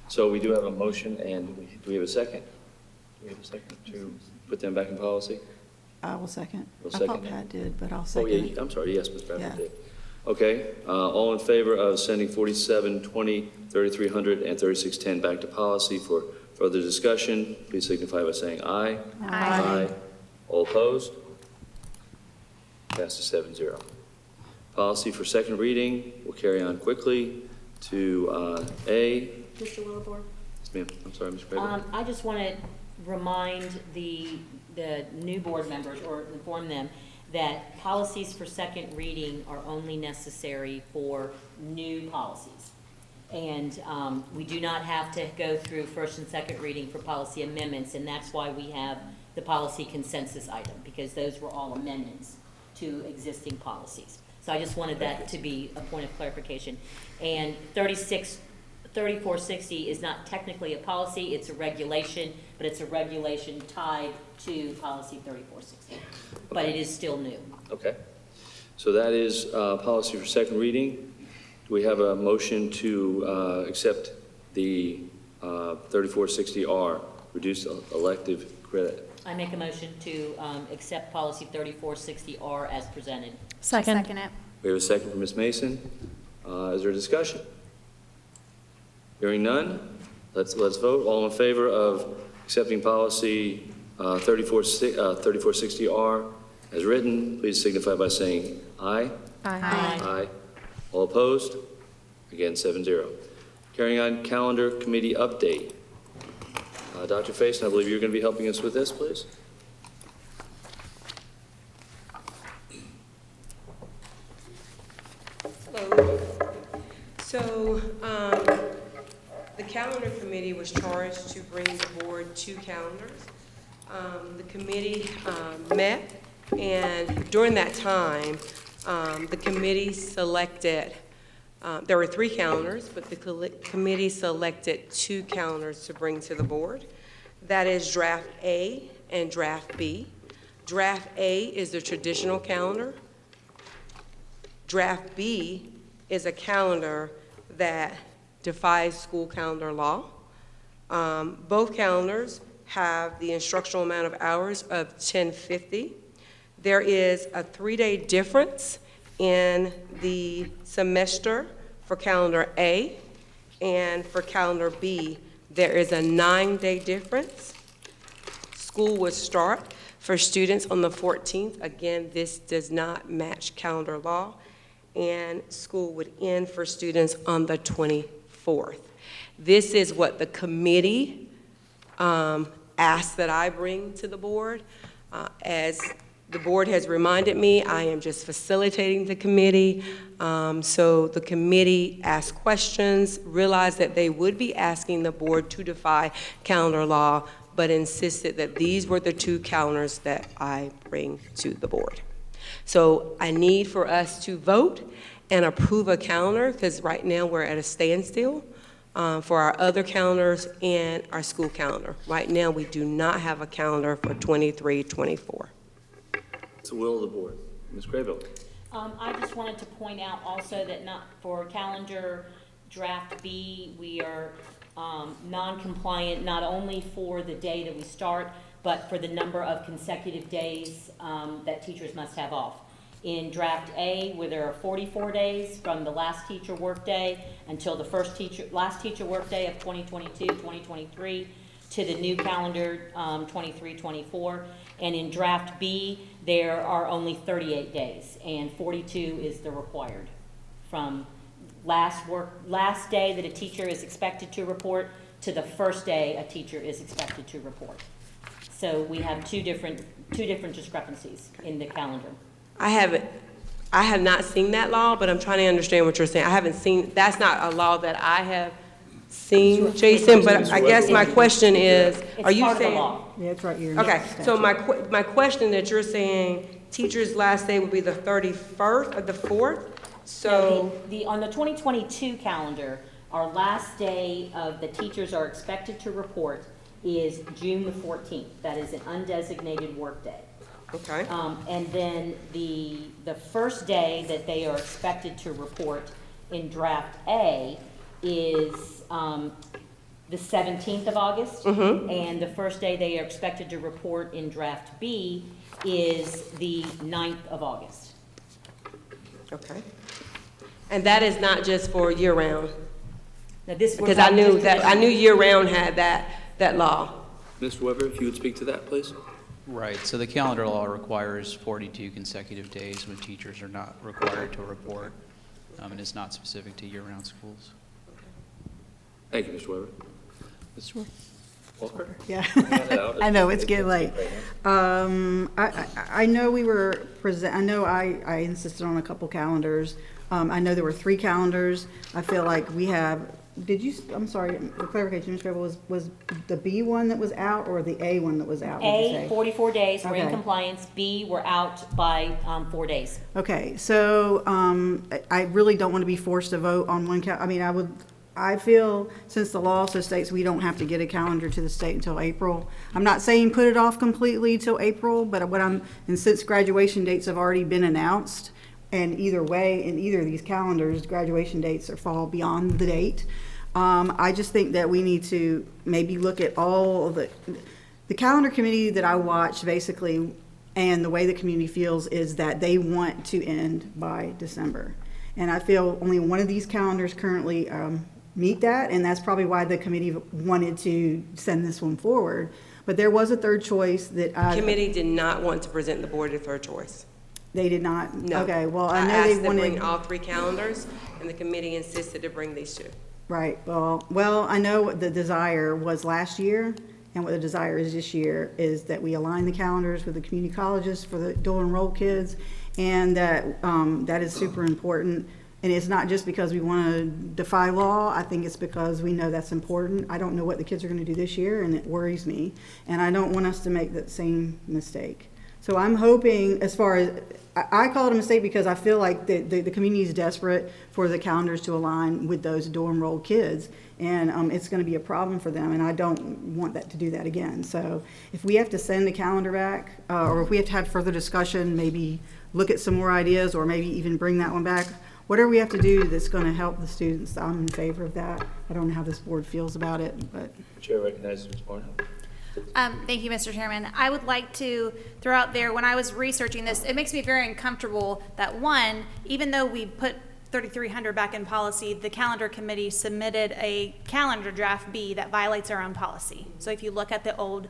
So we do have a motion, and do we have a second? Do we have a second to put them back in policy? I will second. You'll I thought second Pat did, but I'll Oh, second yeah, it. I'm sorry. Yes, Ms. Bradford Yeah. did. Okay, all in favor of sending 4720, 3300, and 3610 back to policy for further discussion, please signify by saying aye. Aye. All opposed? Passes 7-0. Policy for second reading, we'll carry on quickly to A. Mr. Willibor? Yes, ma'am. I'm sorry, Ms. Craig. I just want to remind the new board members, or inform them, that policies for second reading are only necessary for new policies. And we do not have to go through first and second reading for policy amendments, and that's why we have the policy consensus item, because those were all amendments to existing policies. So I just wanted that to be a point of clarification. And 3460 is not technically a policy, it's a regulation, but it's a regulation tied to policy 3460. But it is still new. Okay. So that is policy for second reading. Do we have a motion to accept the 3460R, reduced elective credit? I make a motion to accept policy 3460R as presented. Second it. We have a second from Ms. Mason. Is there discussion? Hearing none, let's vote. All in favor of accepting policy 3460R as written, please signify by saying aye. Aye. Aye. All opposed? Again, 7-0. Carrying on, calendar committee update. Dr. Faison, I believe you're going to be helping us with this, please. Hello. So, the calendar committee was charged to bring the board 2 calendars. The committee met, and during that time, the committee selected, there were 3 calendars, but the committee selected 2 calendars to bring to the board. That is Draft A and Draft B. Draft A is the traditional calendar. Draft B is a calendar that defies school calendar law. Both calendars have the instructional amount of hours of 1050. There is a 3-day difference in the semester for calendar A, and for calendar B, there is a 9-day difference. School would start for students on the 14th. Again, this does not match calendar law. And school would end for students on the 24th. This is what the committee asked that I bring to the board. As the board has reminded me, I am just facilitating the committee. So the committee asked questions, realized that they would be asking the board to defy calendar law, but insisted that these were the 2 calendars that I bring to the board. So I need for us to vote and approve a calendar, because right now we're at a standstill for our other calendars and our school calendar. Right now, we do not have a calendar for 23-24. It's the will of the board. Ms. Craybill? I just wanted to point out also that not for calendar draft B, we are non-compliant not only for the day that we start, but for the number of consecutive days that teachers must have off. In draft A, where there are 44 days from the last teacher workday until the last teacher workday of 2022-2023 to the new calendar 23-24. And in draft B, there are only 38 days, and 42 is the required from last day that a teacher is expected to report to the first day a teacher is expected to report. So we have two different discrepancies in the calendar. I have not seen that law, but I'm trying to understand what you're saying. I haven't seen, that's not a law that I have seen, Jason, but I guess my question is, are you saying? Yeah, it's right here. Okay, so my question that you're saying, teacher's last day would be the 31st or the 4th? So. On the 2022 calendar, our last day of the teachers are expected to report is June the 14th. That is an undesignated workday. Okay. And then the first day that they are expected to report in draft A is the 17th of August. Mm-hmm. And the first day they are expected to report in draft B is the 9th of August. Okay. And that is not just for year-round? Now this, because I knew year-round had that law. Mr. Weber, if you would speak to that, please. Right, so the calendar law requires 42 consecutive days when teachers are not required to report, and it's not specific to year-round schools. Thank you, Mr. Weber. Mr. Walker? Yeah, I know, it's getting late. I know we were I know I insisted on a couple calendars. I know there were 3 calendars. I feel like we have, I'm sorry, for clarification, Ms. Grable, was the B one that was out or the A one that was out? A, 44 days, we're in Okay. compliance. B, we're out by 4 days. Okay, so I really don't want to be forced to vote on one I feel since the law also states we don't have to get a calendar to the state until April. I'm not saying put it off completely till April, but and since graduation dates have already been announced, and either way, in either of these calendars, graduation dates fall beyond the date. I just think that we need to maybe look at all of the calendar committee that I watch basically, and the way the community feels is that they want to end by December. And I feel only one of these calendars currently meet that, and that's probably why the committee wanted to send this one forward. But there was a third choice that The committee did not want to present the board a third choice. They did not? No. Okay, well, I know asked they to wanted. bring all 3 calendars, and the committee insisted to bring these 2. Right, well, I know what the desire was last year, and what the desire is this year is that we align the calendars with the community colleges for the dual enrolled kids, and that is super important. And it's not just because we want to defy law. I think it's because we know that's important. I don't know what the kids are going to do this year, and it worries me. And I don't want us to make that same mistake. So I'm hoping, as far as, I call it a mistake because I feel like the community is desperate for the calendars to align with those dual enrolled kids. And it's going to be a problem for them, and I don't want that to do that again. So if we have to send the calendar back, or if we have to have further discussion, maybe look at some more ideas, or maybe even bring that one back, whatever we have to do that's going to help the students, I'm in favor of that. I don't know how this board feels about it, but. Chair recognizes Ms. Barnhill. Thank you, Mr. Chairman. I would like to throw out there, when I was researching this, it makes me very uncomfortable that, one, even though we put 3,300 back in policy, the calendar committee submitted a calendar draft B that violates our own policy. So if you look at the old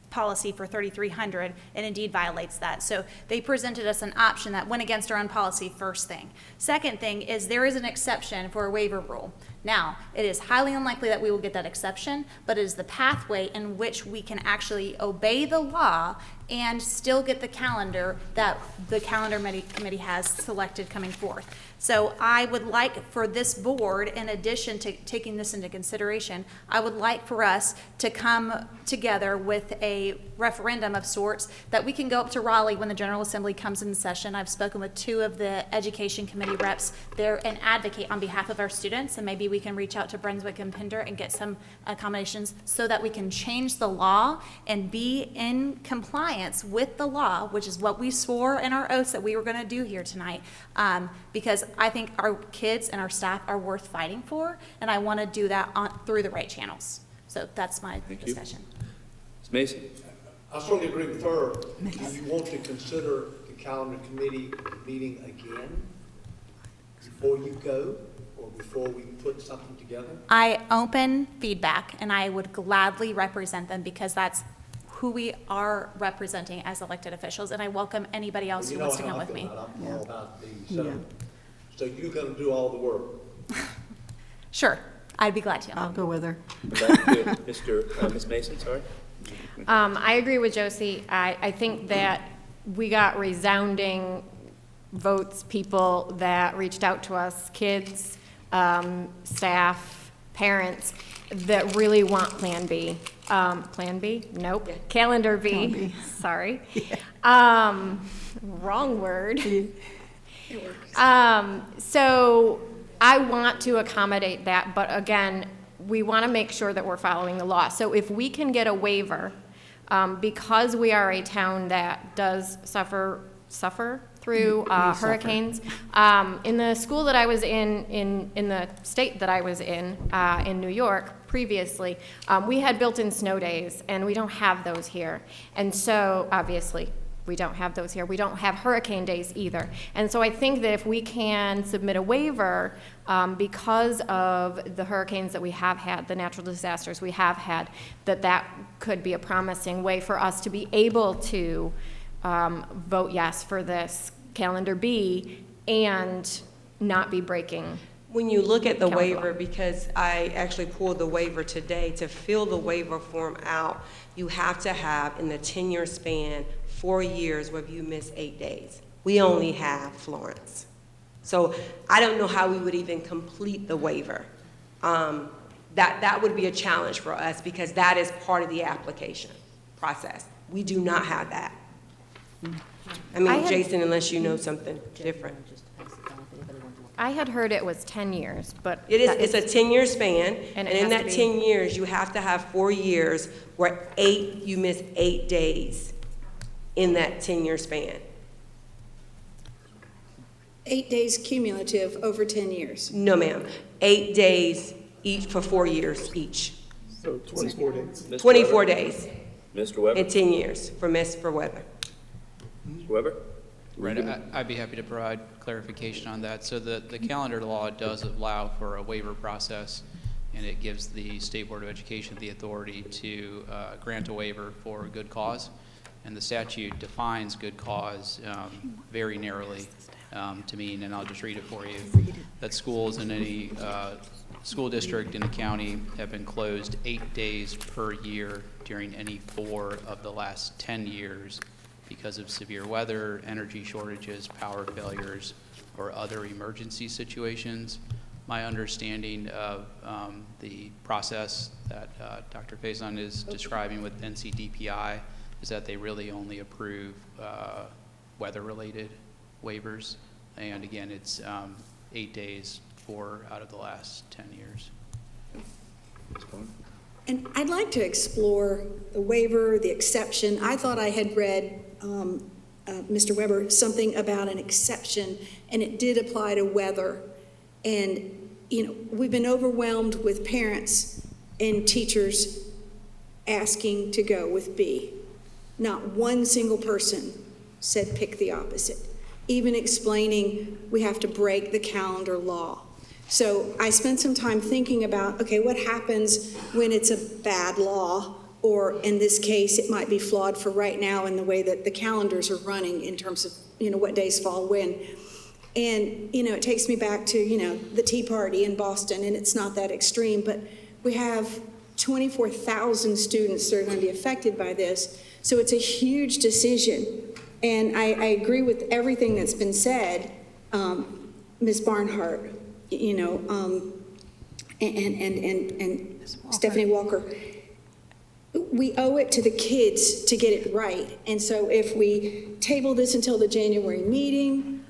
policy for 3,300, it indeed violates that. So they presented us an option that went against our own policy, first thing. Second thing is there is an exception for a waiver rule. Now, it is highly unlikely that we will get that exception, but it is the pathway in which we can actually obey the law and still get the calendar that the calendar committee has selected coming forth. So I would like for this board, in addition to taking this into consideration, I would like for us to come together with a referendum of sorts that we can go up to Raleigh when the General Assembly comes in session. I've spoken with 2 of the Education Committee reps there and advocate on behalf of our students, and maybe maybe we can reach out to Brunswick and Pender and get some accommodations so that we can change the law and be in compliance with the law, which is what we swore in our oaths that we were going to do here tonight. Because I think our kids and our staff are worth fighting for, and I want to do that through the right channels. So that's my discussion. Ms. Mason? I certainly agree with her. Do you want to consider the calendar committee meeting again before you go, or before we put something together? I open feedback, and I would gladly represent them because that's who we are representing as elected officials, and I welcome anybody else who wants to come with me. I'm all about the setup. So you're going to do all the work? Sure, I'd be glad to. I'll go with her. Ms. Mason, sorry? I agree with Josie. I think that we got resounding votes, people that reached out to us, kids, staff, parents, that really want Plan B. Plan B? Nope. Yeah. Calendar B. Sorry. Wrong word. So I want to accommodate that, but again, we want to make sure that we're following the law. So if we can get a waiver, because we are a town that does suffer through hurricanes. In the school that I was in the state that I was in New York previously, we had built-in snow days, and we don't have those here. And so, obviously, we don't have those here. We don't have hurricane days either. And so I think that if we can submit a waiver because of the hurricanes that we have had, the natural disasters we have had, that could be a promising way for us to be able to vote yes for this calendar B and not be breaking. When you look at the calendar waiver, law. because I actually pulled the waiver today, to fill the waiver form out, you have to have in the 10-year span 4 years where you miss 8 days. We only have Florence. So I don't know how we would even complete the waiver. That would be a challenge for us because that is part of the application process. We do not have that. I mean, Jason, unless you know something different. I had heard it was 10 years, but. It's a 10-year span, and in that has to 10 years, you have to have 4 years where you miss 8 days in that 10-year span. 8 days cumulative over 10 years. No, ma'am. 8 days each for 4 years each. So 24 days. 24 days Mr. Weber? in 10 years for weather. Mr. Weber? Right, I'd be happy to provide clarification on that. So the calendar law does allow for a waiver process, and it gives the State Board of Education the authority to grant a waiver for a good cause. And the statute defines good cause very narrowly to mean, and I'll just read it for you, that schools in any school district in a county have been closed 8 days per year during any 4 of the last 10 years because of severe weather, energy shortages, power failures, or other emergency situations. My understanding of the process that Dr. Faison is describing with NCDPI is that they really only approve weather-related waivers. And again, it's 8 days, 4 out of the last 10 years. And I'd like to explore the waiver, the exception. I thought I had read, Mr. Weber, something about an exception, and it did apply to weather. And, you know, we've been overwhelmed with parents and teachers asking to go with B. Not one single person said pick the opposite, even explaining we have to break the calendar law. So I spent some time thinking about, okay, what happens when it's a bad law, or in this case, it might be flawed for right now in the way that the calendars are running in terms of, you know, what days fall when. And, you know, it takes me back to, you know, the Tea Party in Boston, and it's not that extreme, but we have 24,000 students that are going to be affected by this. So it's a huge decision. And I agree with everything that's been said, Ms. Barnhart, you know, and Stephanie Walker. We owe it to the kids to get it right. And so if we table this until the January meeting,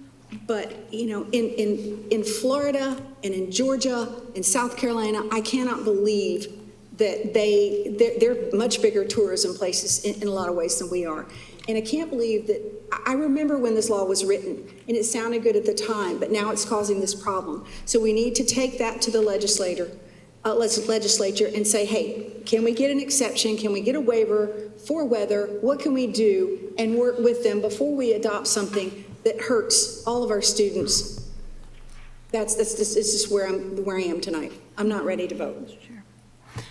but, you know, in Florida, and in Georgia and South Carolina. I cannot believe that they're much bigger tourism places in a lot of ways than we are. And I can't believe that, I remember when this law was written, and it sounded good at the time, but now it's causing this problem. So we need to take that to the legislature and say, hey, can we get an exception? Can we get a waiver for weather? What can we do? And work with them before we adopt something that hurts all of our students. It's just where I am tonight. I'm not ready to vote.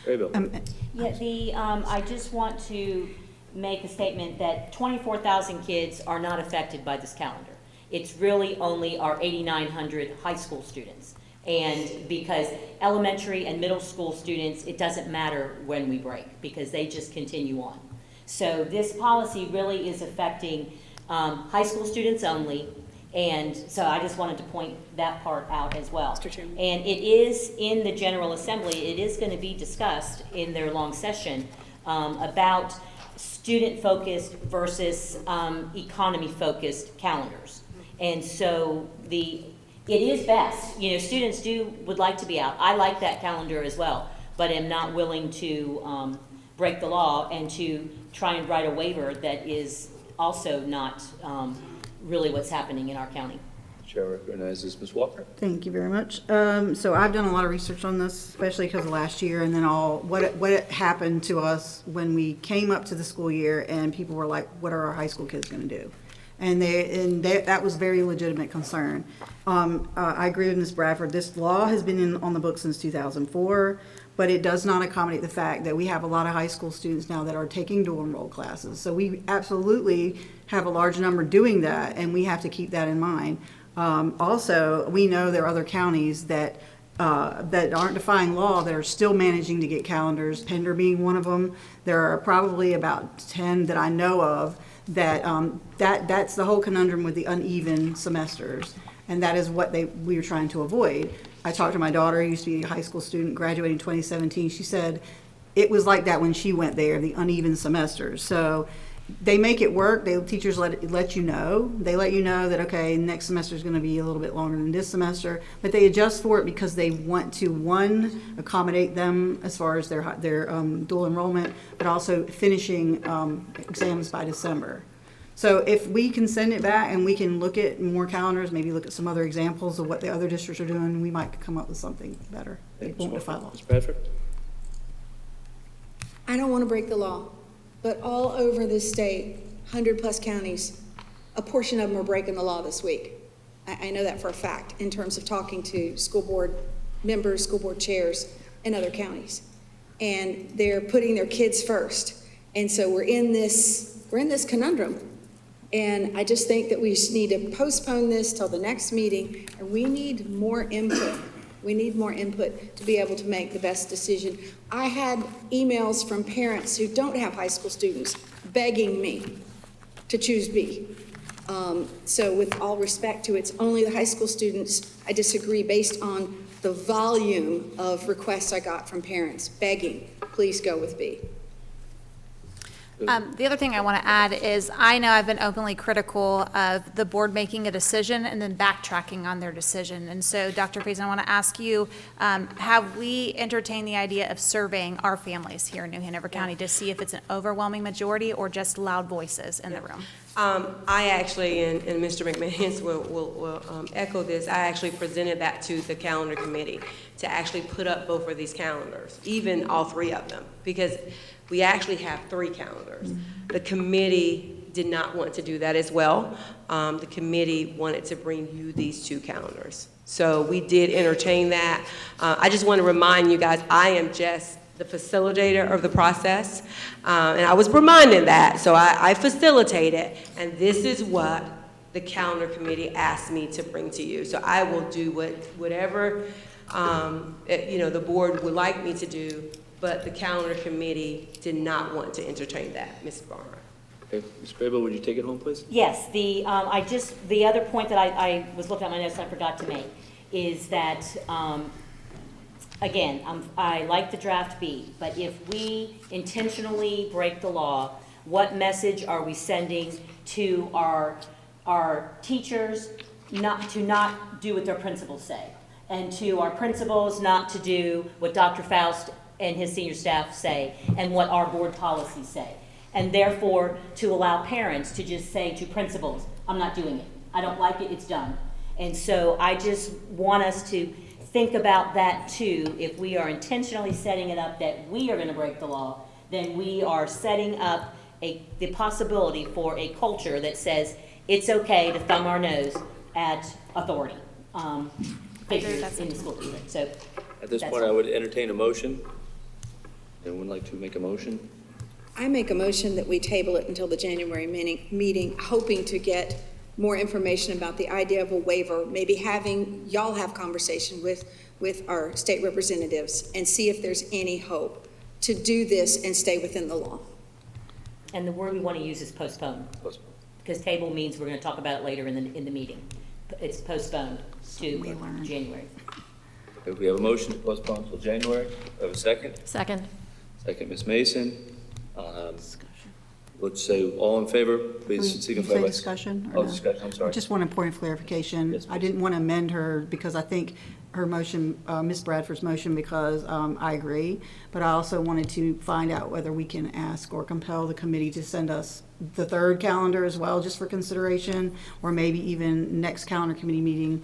Yeah, I just want to make a statement that 24,000 kids are not affected by this calendar. It's really only our 8,900 high school students. And because elementary and middle school students, it doesn't matter when we break because they just continue on. So this policy really is affecting high school students only. And so I just wanted to point that part out as well. Mr. Chairman. And it is in the General Assembly, it is going to be discussed in their long session about student-focused versus economy-focused calendars. And so it is best, students would like to be out. I like that calendar as well, but am not willing to break the law and to try and write a waiver that is also not really what's happening in our county. Chair recognizes Ms. Walker. Thank you very much. So I've done a lot of research on this, especially because of last year, and then what happened to us when we came up to the school year and people were like, what are our high school kids going to do? And that was very legitimate concern. I agree with Ms. Bradford. This law has been on the books since 2004, but it does not accommodate the fact that we have a lot of high school students now that are taking dual enroll classes. So we absolutely have a large number doing that, and we have to keep that in mind. Also, we know there are other counties that aren't defying law that are still managing to get calendars, Pender being one of them. There are probably about 10 that I know of that's the whole conundrum with the uneven semesters, and that is what we were trying to avoid. I talked to my daughter, who used to be a high school student, graduating in 2017. She said it was like that when she went there, the uneven semesters. So they make it work. Teachers let you know. They let you know that, okay, next semester is going to be a little bit longer than this semester, but they adjust for it because they want to, one, accommodate them as far as their dual enrollment, but also finishing exams by December. So if we can send it back and we can look at more calendars, maybe look at some other examples of what the other districts are doing, we might come up with something better. It won't defy law. Ms. Bradford? I don't want to break the law, but all over this state, 100+ counties, a portion of them are breaking the law this week. I know that for a fact in terms of talking to school board members, school board chairs in other counties. And they're putting their kids first. And so we're in this conundrum. And I just think that we just need to postpone this till the next meeting, and we need more input. We need more input to be able to make the best decision. I had emails from parents who don't have high school students begging me to choose B. So with all respect to it's only the high school students, I disagree based on the volume of requests I got from parents begging, please go with B. The other thing I want to add is I know I've been openly critical of the board making a decision and then backtracking on their decision. And so, Dr. Faison, I want to ask you, have we entertained the idea of surveying our families here in New Hanover County to see if it's an overwhelming majority or just loud voices in the room? I actually, and Mr. McMahon will echo this, I actually presented that to the calendar committee to actually put up both of these calendars, even all three of them, because we actually have 3 calendars. The committee did not want to do that as well. The committee wanted to bring you these 2 calendars. So we did entertain that. I just want to remind you guys, I am just the facilitator of the process. And I was reminded that, so I facilitate it. And this is what the calendar committee asked me to bring to you. So I will do whatever the board would like me to do, but the calendar committee did not want to entertain that, Ms. Barnhart. Okay, Ms. Grable, would you take it home, please? Yes, the other point that I was looking at my notes and I forgot to make is that, again, I like the draft B, but if we intentionally break the law, what message are we sending to our teachers to not do what their principals say? and to our principals not to do what Dr. Faust and his senior staff say and what our board policies say. And therefore, to allow parents to just say to principals, I'm not doing it. I don't like it, it's done. And so I just want us to think about that too. If we are intentionally setting it up that we are going to break the law, then we are setting up the possibility for a culture that says it's okay to thumb our nose at authority figures in the school district. So At this that's point, all. I would entertain a motion. Anyone like to make a motion? I make a motion that we table it until the January meeting, hoping to get more information about the idea of a waiver, maybe having y'all have conversation with our state representatives and see if there's any hope to do this and stay within the law. And the word we want to use is postpone. Because table means we're going to talk about it later in the meeting. It's postponed to January. Okay, we have a motion to postpone until January. We have a second? Second. Second, Ms. Mason. Let's say all in favor, please You signify say by. discussion? Oh, or no? discussion, I'm sorry. I just want a point of clarification. Yes, I didn't want to amend her because I think her motion, Ms. Bradford's motion, because I agree. But I also wanted to find out whether we can ask or compel the committee to send us the third calendar as well, just for consideration, or maybe even next calendar committee meeting,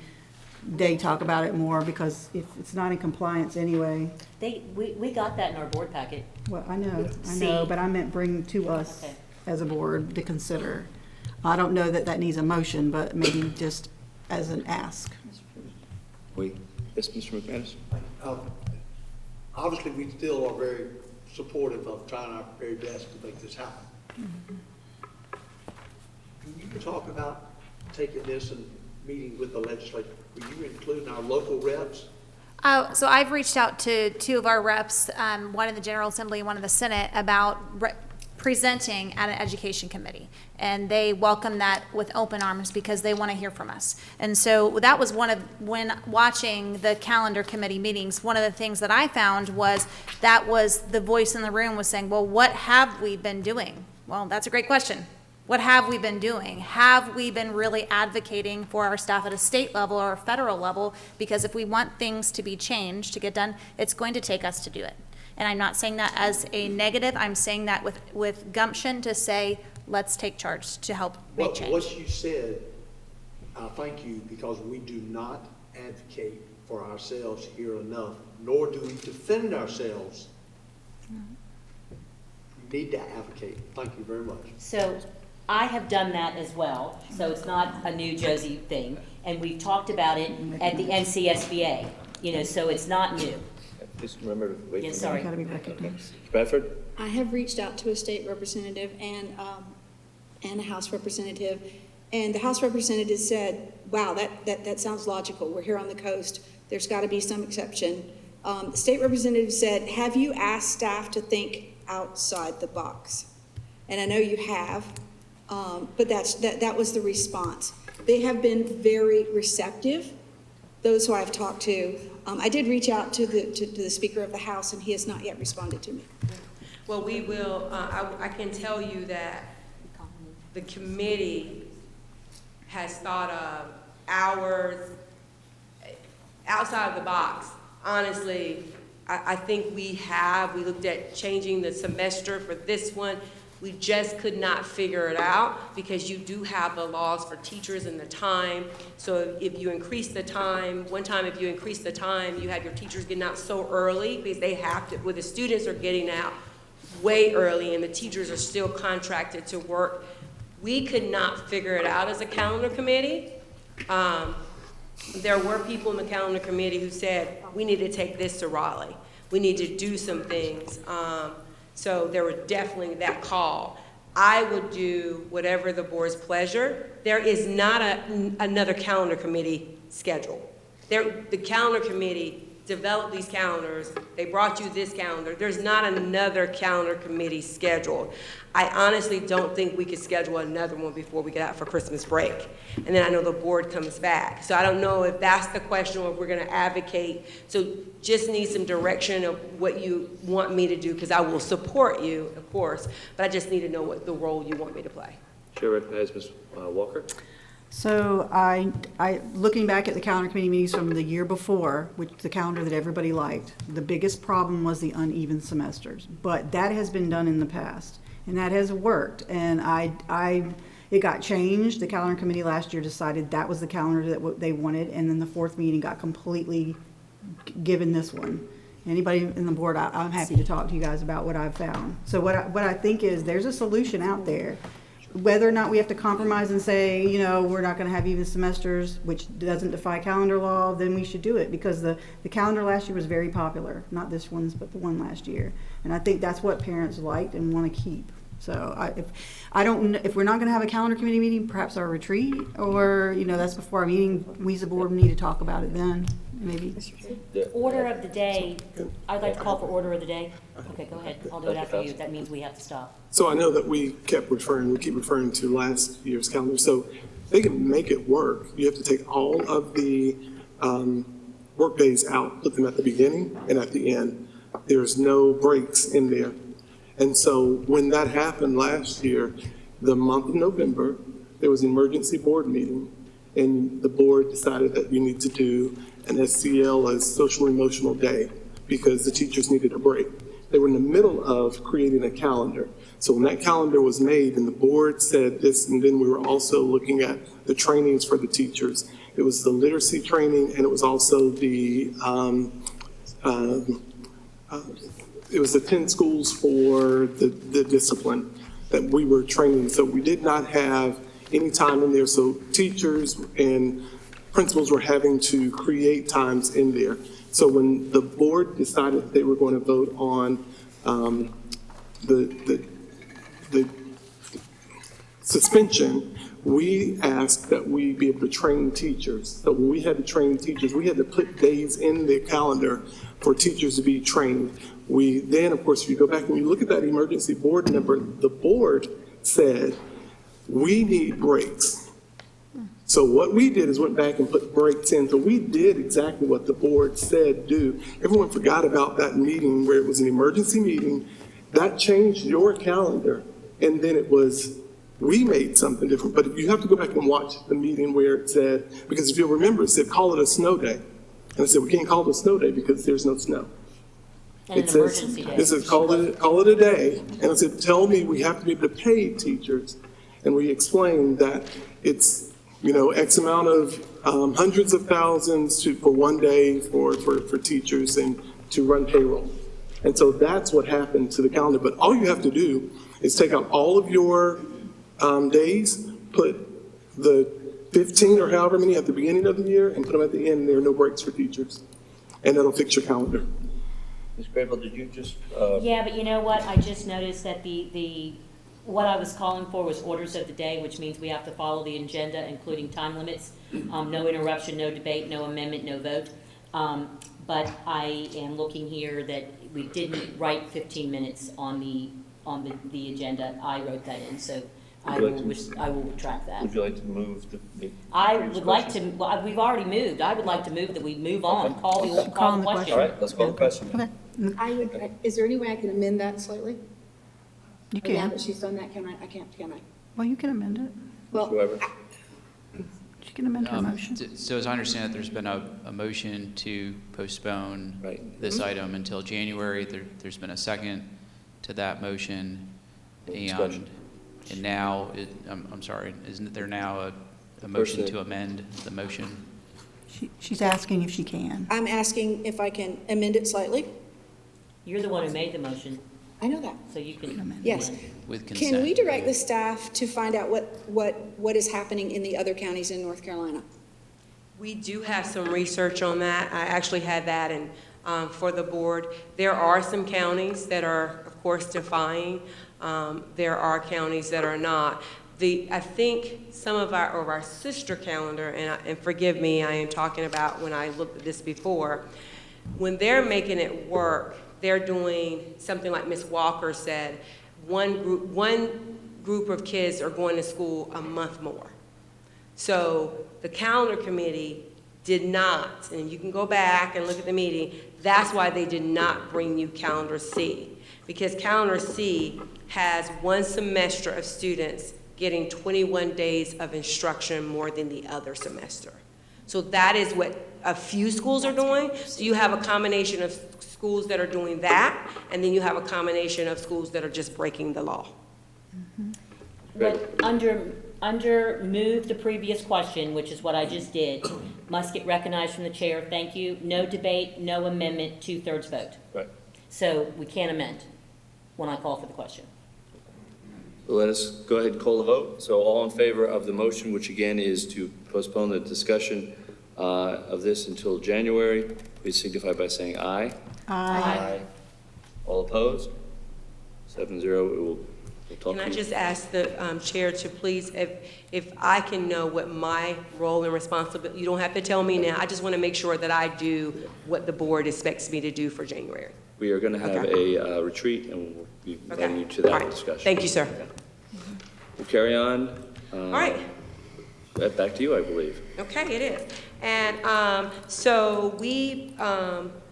they talk about it more, because if it's not in compliance anyway. We got that in our board packet. Well, I know, but I meant bring to us Okay. as a board to consider. I don't know that that needs a motion, but maybe just as an ask. Yes, Mr. McManus? Obviously, we still are very supportive of trying our very best to make this happen. Can you talk about taking this and meeting with the legislature? Will you include our local reps? So I've reached out to two of our reps, one in the General Assembly and one in the Senate, about presenting at an education committee. And they welcome that with open arms because they want to hear from us. And so that was when watching the calendar committee meetings, one of the things that I found was that was the voice in the room was saying, well, what have we been doing? Well, that's a great question. What have we been doing? Have we been really advocating for our staff at a state level or a federal level? Because if we want things to be changed, to get done, it's going to take us to do it. And I'm not saying that as a negative, I'm saying that with gumption to say, let's take charge to help make change. What you said, I thank you, because we do not advocate for ourselves here enough, nor do we defend ourselves. We need to advocate. Thank you very much. So I have done that as well, so it's not a new Josie thing. And we've talked about it at the NCSBA, so it's not new. Please remember to wait. Yes, sorry. Gotta be recognized. Bradford? I have reached out to a state representative and a House representative, and the House representative said, wow, that sounds logical. We're here on the coast. There's got to be some exception. The state representative said, have you asked staff to think outside the box? And I know you have, but that was the response. They have been very receptive, those who I've talked to. I did reach out to the Speaker of the House, and he has not yet responded to me. Well, we will, I can tell you that the committee has thought of hours outside of the box. Honestly, I think we looked at changing the semester for this one. We just could not figure it out because you do have the laws for teachers and the time. So if you increase the time, one time if you increase the time, you have your teachers getting out so early because they have to, well, the students are getting out way early and the teachers are still contracted to work. We could not figure it out as a calendar committee. There were people in the calendar committee who said, we need to take this to Raleigh. We need to do some things. So there was definitely that call. I would do whatever the board's pleasure. There is not another calendar committee scheduled. The calendar committee developed these calendars. They brought you this calendar. There's not another calendar committee scheduled. I honestly don't think we could schedule another one before we get out for Christmas break. And then I know the board comes back. So I don't know if that's the question or if we're gonna advocate. So just need some direction of what you want me to do, because I will support you, of course, but I just need to know what the role you want me to play. Chair recognizes Ms. Walker. So looking back at the calendar committee meetings from the year before, which the calendar that everybody liked, the biggest problem was the uneven semesters. But that has been done in the past, and that has worked. And it got changed. The calendar committee last year decided that was the calendar that they wanted, and then the fourth meeting got completely given this one. Anybody in the board, I'm happy to talk to you guys about what I've found. So what I think is there's a solution out there. Whether or not we have to compromise and say, you know, we're not going to have even semesters, which doesn't defy calendar law, then we should do it, because the calendar last year was very popular. Not this one's, but the one last year. And I think that's what parents liked and want to keep. So if we're not going to have a calendar committee meeting, perhaps our retreat, or, you know, that's before our meeting, we as a board need to talk about it then, maybe. Order of the day, I'd like to call for order of the day. Okay, go ahead. I'll do it after you. That means we have to stop. So I know that we keep referring to last year's calendar, so they can make it work. You have to take all of the work days out, put them at the beginning and at the end. There's no breaks in there. And so when that happened last year, the month of November, there was an emergency board meeting, and the board decided that you need to do an SCL as social emotional day because the teachers needed a break. They were in the middle of creating a calendar. So when that calendar was made and the board said this, and then we were also looking at the trainings for the teachers. It was the literacy training, and it was also the it was the 10 schools for the discipline that we were training. So we did not have any time in there. So teachers and principals were having to create times in there. So when the board decided they were going to vote on the suspension, we asked that we be able to train teachers. So when we had to train teachers, we had to put days in the calendar for teachers to be trained. We then, of course, if you go back and you look at that emergency board number, the board said, we need breaks. So what we did is went back and put breaks in. So we did exactly what the board said do. Everyone forgot about that meeting where it was an emergency meeting. That changed your calendar. And then it was, we made something different. But you have to go back and watch the meeting where it said, because if you'll remember, it said, call it a snow day. And I said, we can't call it a snow day because there's no snow. It says, call it a day. And I said, tell me we have to be able to pay teachers. And we explained that it's, you know, X amount of hundreds of thousands for one day for teachers and to run payroll. And so that's what happened to the calendar. But all you have to do is take out all of your days, put the 15 or however many at the beginning of the year, and put them at the end. There are no breaks for teachers. And that'll fix your calendar. Ms. Grable, did you just? Yeah, but you know what? I just noticed that what I was calling for was orders of the day, which means we have to follow the agenda, including time limits. No interruption, no debate, no amendment, no vote. But I am looking here that we didn't write 15 minutes on the agenda. I wrote that in, so I will retract that. Would you like to move the I would like to, well, we've already moved. I would like to move that we move on, Okay. call the question. All right, let's call the question. Okay. Is there any way I can amend that slightly? You Now can. that she's done that, can I? Can I? Well, you can amend it. Well, Whoever. She can amend her motion. So as I understand it, there's been a motion to postpone this item until January. There's been a second to that motion. And now, I'm sorry, isn't there now a motion to amend the motion? She's asking if she can. I'm asking if I can amend it slightly. You're the one who made the motion, I know that. so you can. Yes. With consent. Can we direct the staff to find out what is happening in the other counties in North Carolina? We do have some research on that. I actually had that in, for the board. There are some counties that are, of course, defying. There are counties that are not. I think some of our sister calendar, and forgive me, I am talking about when I looked at this before, when they're making it work, they're doing something like Ms. Walker said, one group of kids are going to school a month more. So the calendar committee did not, and you can go back and look at the meeting, that's why they did not bring you calendar C. Because calendar C has one semester of students getting 21 days of instruction more than the other semester. So that is what a few schools are doing. So you have a combination of schools that are doing that, and then you have a combination of schools that are just breaking the law. But under move the previous question, which is what I just did, must get recognized from the chair. Thank you. No debate, no amendment, 2/3 vote. Right. So we can't amend when I call for the question. Let us go ahead and call the vote. So all in favor of the motion, which again is to postpone the discussion of this until January, please signify by saying aye. Aye. All opposed? 7-0. We'll talk Can I to you. just ask the chair to please, if I can know what my role and responsibility, you don't have to tell me now, I just want to make sure that I do what the board expects me to do for January. We are going to have a retreat, and we'll be inviting you to that All right. discussion. Thank you, sir. We'll carry on. All right. Back to you, I believe. Okay, it is. And so we,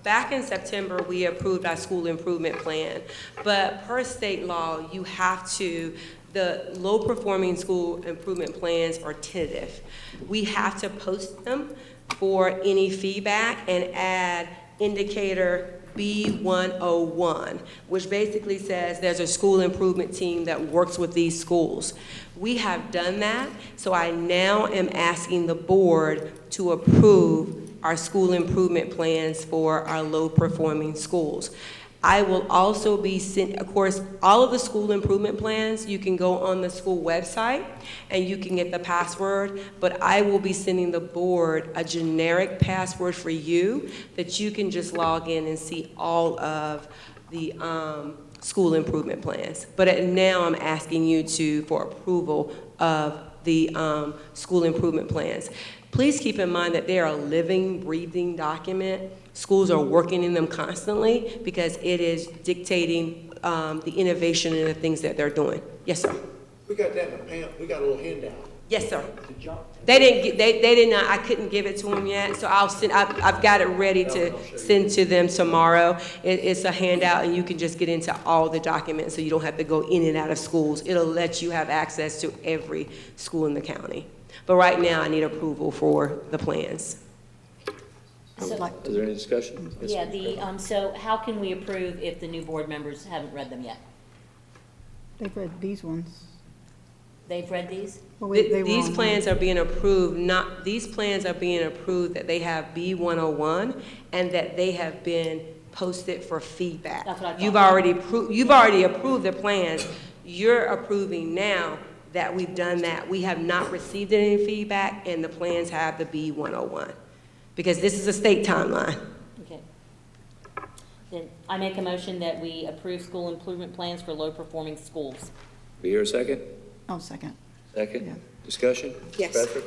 back in September, we approved our school improvement plan. But per state law, you have to, the low-performing school improvement plans are tentative. We have to post them for any feedback and add indicator B101, which basically says there's a school improvement team that works with these schools. We have done that, so I now am asking the board to approve our school improvement plans for our low-performing schools. I will also be of course, all of the school improvement plans, you can go on the school website and you can get the password, but I will be sending the board a generic password for you that you can just log in and see all of the school improvement plans. But now I'm asking you for approval of the school improvement plans. Please keep in mind that they are a living, breathing document. Schools are working in them constantly because it is dictating the innovation and the things that they're doing. Yes, sir. We got that in the pan, we got a little handout. Yes, sir. Did y'all? They did not, I couldn't give it to them yet, so I've got it ready to send to them tomorrow. It's a handout, and you can just get into all the documents, so you don't have to go in and out of schools. It'll let you have access to every school in the county. But right now, I need approval for the plans. Is there any discussion? Yes, Yeah, so how can we approve if the new board members haven't read them yet? They've read these ones. They've read these? Well, they were These on plans are being approved, these plans are being approved that they have B101 and that they have been posted for feedback. That's what I thought. You've already approved the plans. You're approving now that we've done that. We have not received any feedback, and the plans have the B101, because this is a state timeline. Okay. Then I make a motion that we approve school improvement plans for low-performing schools. We hear a second? Oh, second. Second? Yeah. Discussion? Yes. Patrick?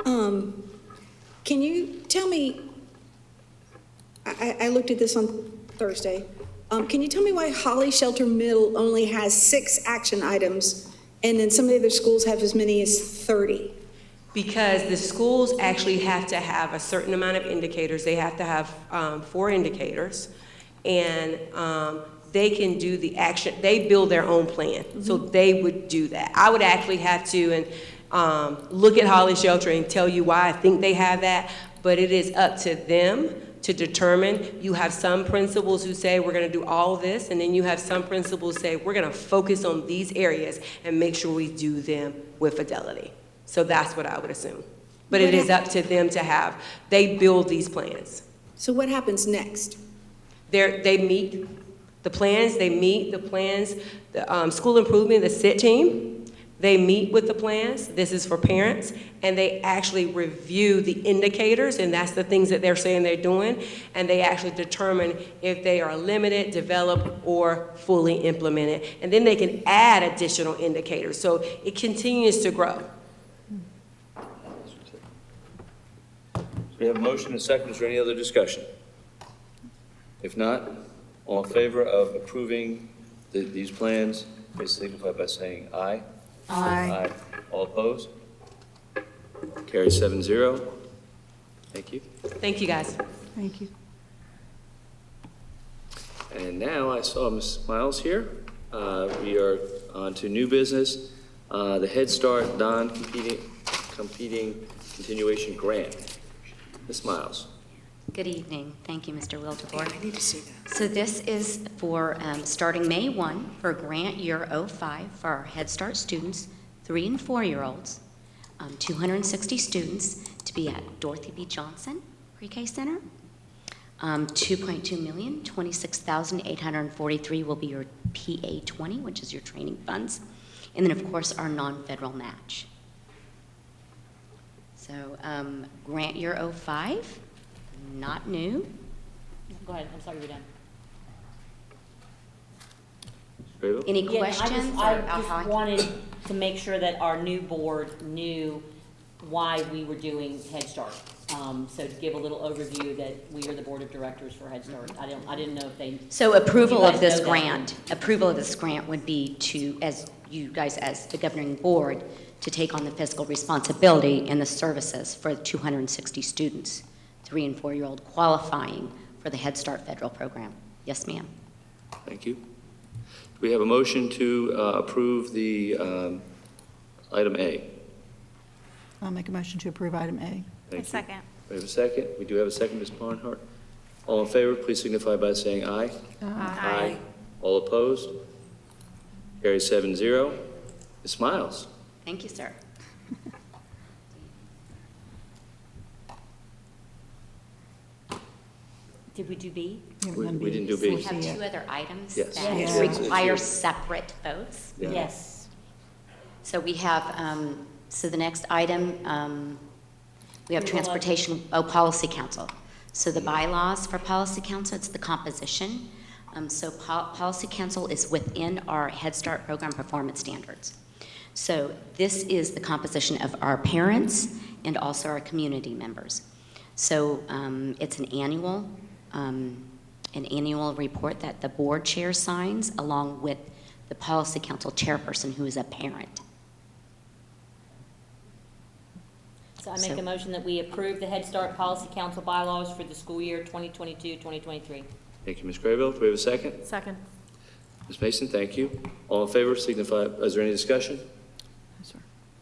Can you tell me, I looked at this on Thursday. Can you tell me why Holly Shelter Middle only has 6 action items and then some of the other schools have as many as 30? Because the schools actually have to have a certain amount of indicators. They have to have 4 indicators, and they can do the action. They build their own plan, so they would do that. I would actually have to look at Holly Shelter and tell you why I think they have that, but it is up to them to determine. You have some principals who say we're going to do all of this, and then you have some principals who say we're going to focus on these areas and make sure we do them with fidelity. So that's what I would assume. But it is up to them to have. They build these plans. So what happens next? They meet the plans. They meet the plans. The school improvement, the SIT team, they meet with the plans. This is for parents. And they actually review the indicators, and that's the things that they're saying they're doing. And they actually determine if they are limited, developed, or fully implemented. And then they can add additional indicators. So it continues to grow. We have a motion and a second. Is there any other discussion? If not, all in favor of approving these plans, please signify by saying aye. Aye. Aye. All opposed? Carry 7-0. Thank you. Thank you, guys. Thank you. And now I saw Ms. Miles here. We are on to new business. The Head Start non-competing continuation grant. Ms. Miles. Good evening. Thank you, Mr. Wildebohr. I need to see that. So this is for starting May 1 for grant year 05 for our Head Start students, 3 and 4-year-olds, 260 students to be at Dorothy B. Johnson Pre-K Center. 2.2 million, 26,843 will be your PA 20, which is your training funds. And then, of course, our non-federal match. So grant year 05, not new. Go ahead, I'm sorry, we're done. Any Yeah, questions? I or just how I can- wanted to make sure that our new board knew why we were doing Head Start. So to give a little overview that we are the board of directors for Head Start. I didn't know if they. So approval you of guys this know that. approval of this grant would be to, as you guys, as the governing board, to take on the fiscal responsibility and the services for 260 students, 3 and 4-year-old qualifying for the Head Start federal program. Yes, ma'am. Thank you. Do we have a motion to approve the item A? I'll make a motion to approve item A. Thank you. Second. We have a second. We do have a second, Ms. Barnhart. All in favor, please signify by saying aye. Aye. All opposed? Carries 7-0. Ms. Miles. Thank you, sir. Did we do B? We didn't do So B. we have 2 other items Yes. that Yes. require separate votes. Yeah. Yes. So we have, so the next item, we have transportation, policy council. So the bylaws for policy council, it's the composition. So policy council is within our Head Start program performance standards. So this is the composition of our parents and also our community members. So it's an annual report that the board chair signs along with the policy council chairperson who is a parent. So I make a motion that we approve the Head Start Policy Council bylaws for the school year 2022-2023. Thank you, Ms. Graybill. Do we have a second? Second. Ms. Mason, thank you. All in favor, signify, is there any discussion?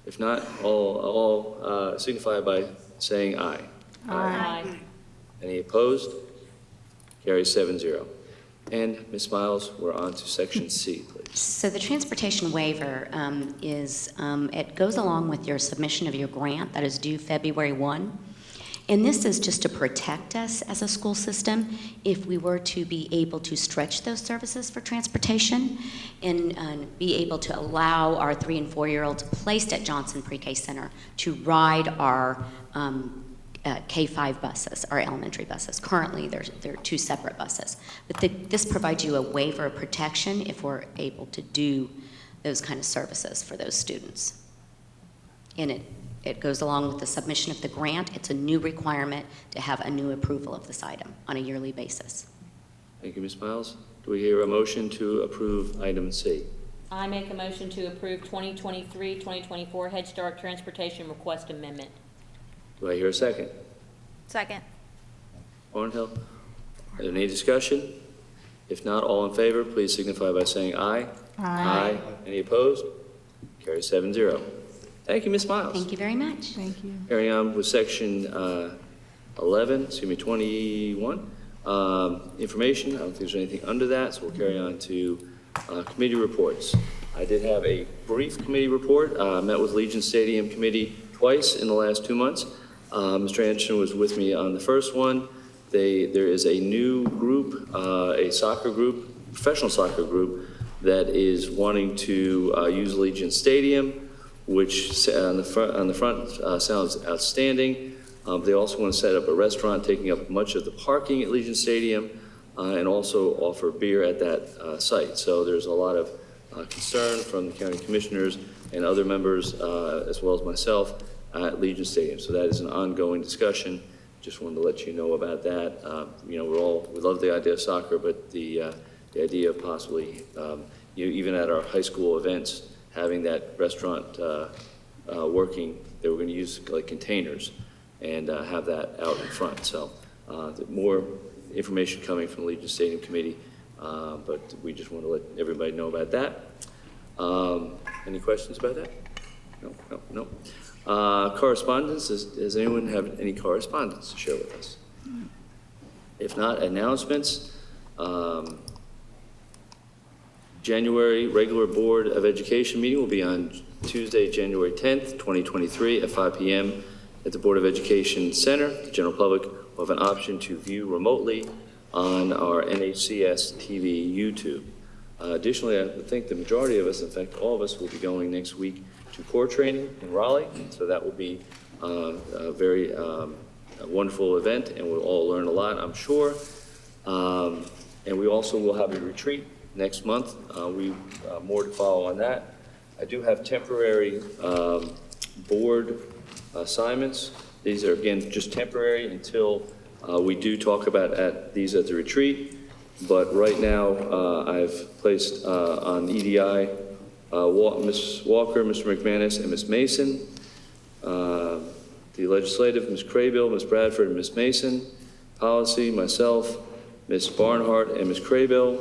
If not, all signify by saying aye. Aye. Any opposed? Carries 7-0. And Ms. Miles, we're on to section C, please. So the transportation waiver it goes along with your submission of your grant that is due February 1. And this is just to protect us as a school system if we were to be able to stretch those services for transportation and be able to allow our 3 and 4-year-olds placed at Johnson Pre-K Center to ride our K-5 buses, our elementary buses. Currently, they're 2 separate buses. But this provides you a waiver of protection if we're able to do those kind of services for those students. And it goes along with the submission of the grant. It's a new requirement to have a new approval of this item on a yearly basis. Thank you, Ms. Miles. Do we hear a motion to approve item C? I make a motion to approve 2023-2024 Head Start Transportation Request Amendment. Do I hear a second? Second. Barnhill? Is there any discussion? If not, all in favor, please signify by saying aye. Aye. Any opposed? Carries 7-0. Thank you, Ms. Miles. Thank you very much. Thank you. Carrying on with section 21. Information, I don't think there's anything under that, so we'll carry on to committee reports. I did have a brief committee report. Met with Legion Stadium Committee twice in the last 2 months. Mr. Anderson was with me on the first one. There is a new group, a soccer group, professional soccer group, that is wanting to use Legion Stadium, which on the front sounds outstanding. They also want to set up a restaurant taking up much of the parking at Legion Stadium and also offer beer at that site. So there's a lot of concern from the county commissioners and other members, as well as myself, at Legion Stadium. So that is an ongoing discussion. Just wanted to let you know about that. We love the idea of soccer, but the idea of possibly, even at our high school events, having that restaurant working, they were going to use like containers and have that out in front. So more information coming from the Legion Stadium Committee, but we just want to let everybody know about that. Any questions about that? No. Correspondence, does anyone have any correspondence to share with us? If not, announcements. January regular Board of Education meeting will be on Tuesday, January 10th, 2023 at 5 p.m. at the Board of Education Center. The general public will have an option to view remotely on our NHCS TV YouTube. Additionally, I think the majority of us, in fact, all of us, will be going next week to core training in Raleigh. So that will be a very wonderful event, and we'll all learn a lot, I'm sure. And we also will have a retreat next month. More to follow on that. I do have temporary board assignments. These are, again, just temporary until we do talk about these at the retreat. But right now, I've placed on EDI Ms. Walker, Mr. McManus, and Ms. Mason. The legislative, Ms. Craybill, Ms. Bradford, and Ms. Mason. Policy, myself, Ms. Barnhart, and Ms. Craybill.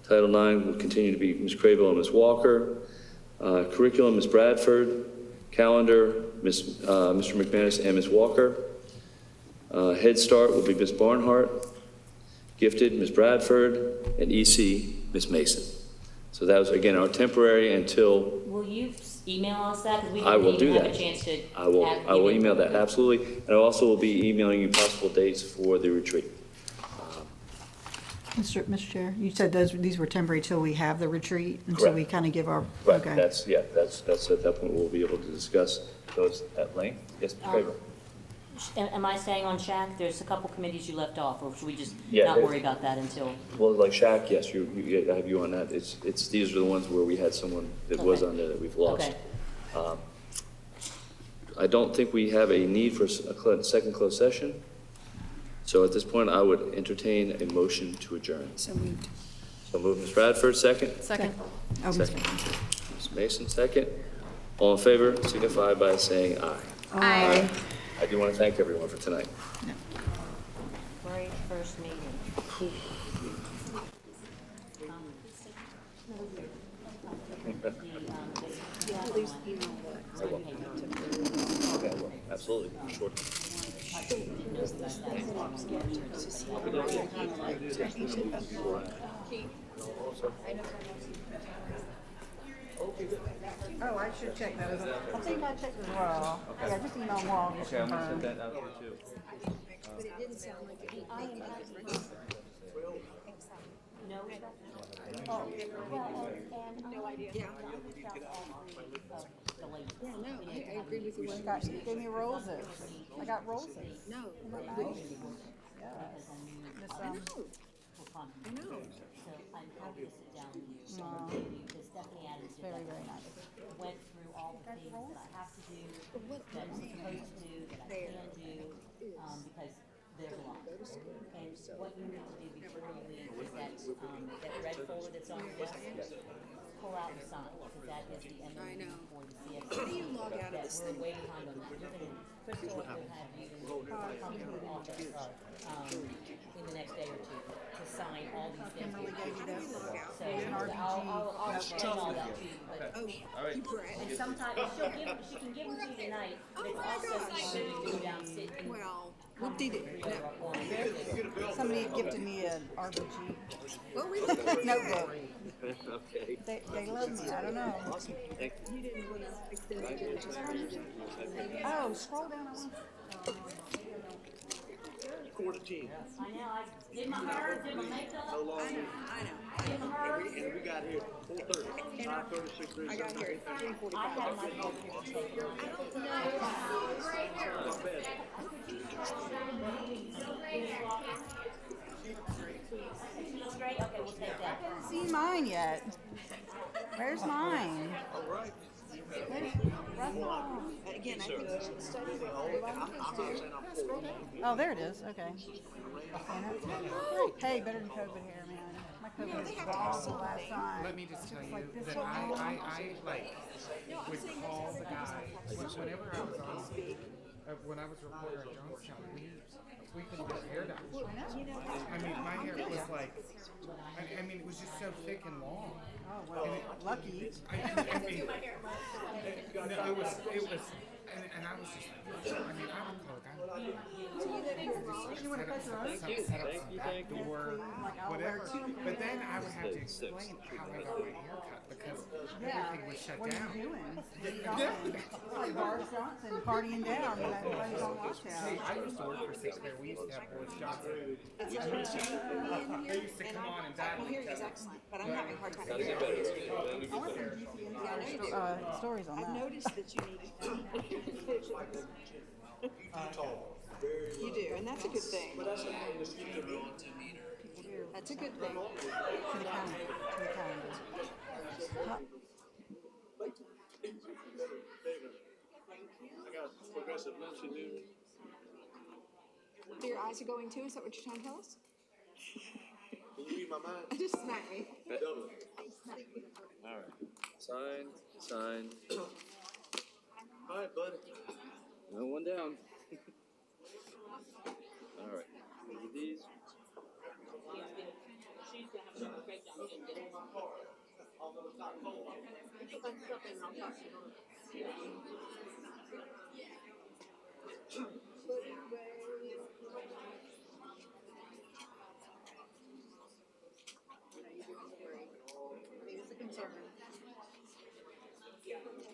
Title IX will continue to be Ms. Craybill and Ms. Walker. Curriculum, Ms. Bradford. Calendar, Mr. McManus and Ms. Walker. Head Start will be Ms. Barnhart. Gifted, Ms. Bradford, and EC, Ms. Mason. So that was, again, our temporary until... Will you email us that? Because we I will didn't do even have that. a chance to... I will email that, absolutely. And I also will be emailing you possible dates for the retreat. Mr. Chair, you said these were temporary till we have the retreat, until we kind of give our, Right, okay. that's at that point we'll be able to discuss those at length. Yes, Ms. Craver? Am I staying on Shack? There's a couple committees you left off, or should we just Yeah, not there- worry about that until? Well, like Shaq, yes, I have you on that. These are the ones where we had someone that was Okay. on there that we've lost. Okay. I don't think we have a need for a second closed session. So at this point, I would entertain a motion to adjourn. So moved. So move, Ms. Bradford, second. Second. Oh, Second. Ms. Mason, second. All in favor, signify by saying aye. Aye. I do want to thank everyone for tonight. Great first meeting. I will. Okay, I will. Absolutely, sure. Oh, I should check that. I think I checked as well. Yeah, just email them all. Okay, I'm gonna send that out too. But it didn't sound like it would make a difference. No. No idea. Yeah. Yeah, no, I agree with you 100%. You gave me roses. I got roses. No. Isn't that nice? Yes. This, I know. I know. So I'm happy to sit down with you. No. Because Stephanie Adams did Very, that. very nice. Went through all the things that I have to do, that I'm supposed to do, that I can do, because there's a lot. And what you need to do before you leave is that red folder that's on your desk, pull out and sign, because that is the end for the CFC. How do you log out of this We're thing? way behind on that. You're gonna, Crystal will have you come to the office, in the next day or two to sign all these things. Kimberly gave you that. So An RBG. I'll explain all that to you, but. Oh, you brat. And sometimes, she can give them to you tonight, but it's also something you go down, sit and. Well, what did it? No. Somebody gifted me an RBG Well, we looked at notebook. Okay. They love me, I don't know. Thank you. You didn't want to extend it. Oh, scroll down. Quarter 10. I know, I did my hair, did my makeup. I know, I know. Did my hair. And we got here at 4:30. 5:36. I got here at 3:45. I had my phone here taken. She looks great, okay, we'll take that. I haven't seen mine yet. Where's mine? All right. Again, I think you should study it. Oh, there it is, okay. Hey, better than COVID hair, man. My COVID was awful last time. Let me just tell you that I like would call the guy whenever I was on, when I was reporter at Jonestown News. we couldn't get hair done. I mean, my hair was like, I mean, it was just so thick and long. Oh, well, lucky. I mean, no, it was, and I was just, I mean, I would call it, You want to cut your own? set up some back door, whatever. But then I would have to explain how I got my hair cut because everything was shut What down. are you doing? It's like Boris Johnson partying down when everybody's on Hey, lockdown. I used to work for Sinclair. We used to have Boris Johnson. They used to come on and die. Well, here is excellent, but I'm having a hard time Gotta get better. Gotta get I want better. some Yeah, I know you do. stories on I've that. noticed that you need You do, and that's a good thing. That's a good thing. To the calendar, to the calendar. I got progressive lunch and noon. Your eyes are going too, is that what you're trying to tell us? Can you read my mind? Just smack me. Double. All right. Sign, sign. All right, buddy. No one down. All right. Look at these. It's a concern. Yeah, because it's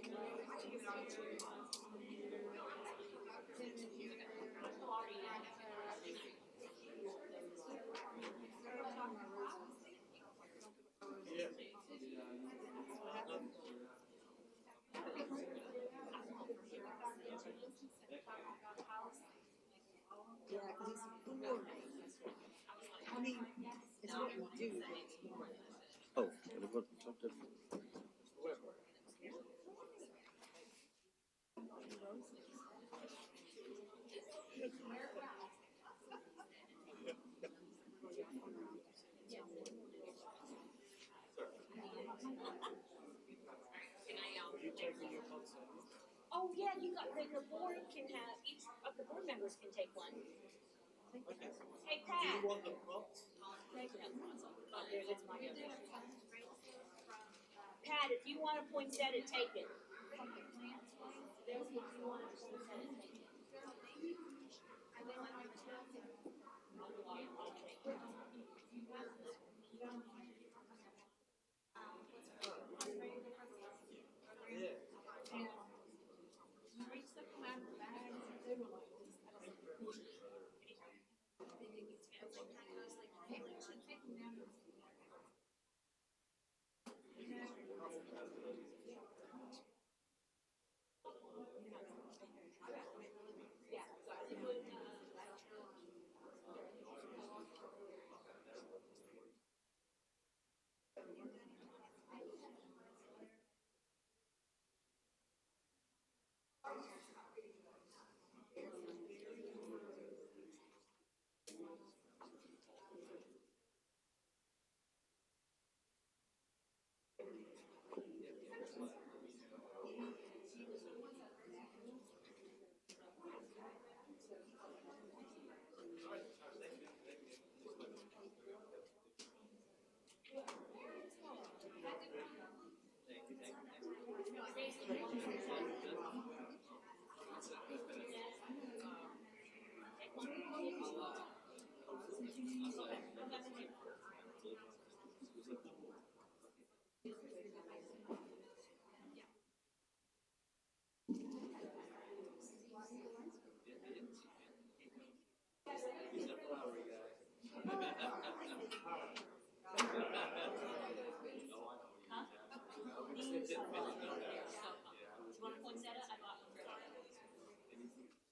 more. I mean, it's what we do. Oh, and what something. Oh, yeah, you got, the board can have, each of the board members can take one. Hey, Pat. You want the books? Oh, there, that's my other. Pat, if you want a poinsettia, take it. You want a poinsettia? I bought one. No, I bought it.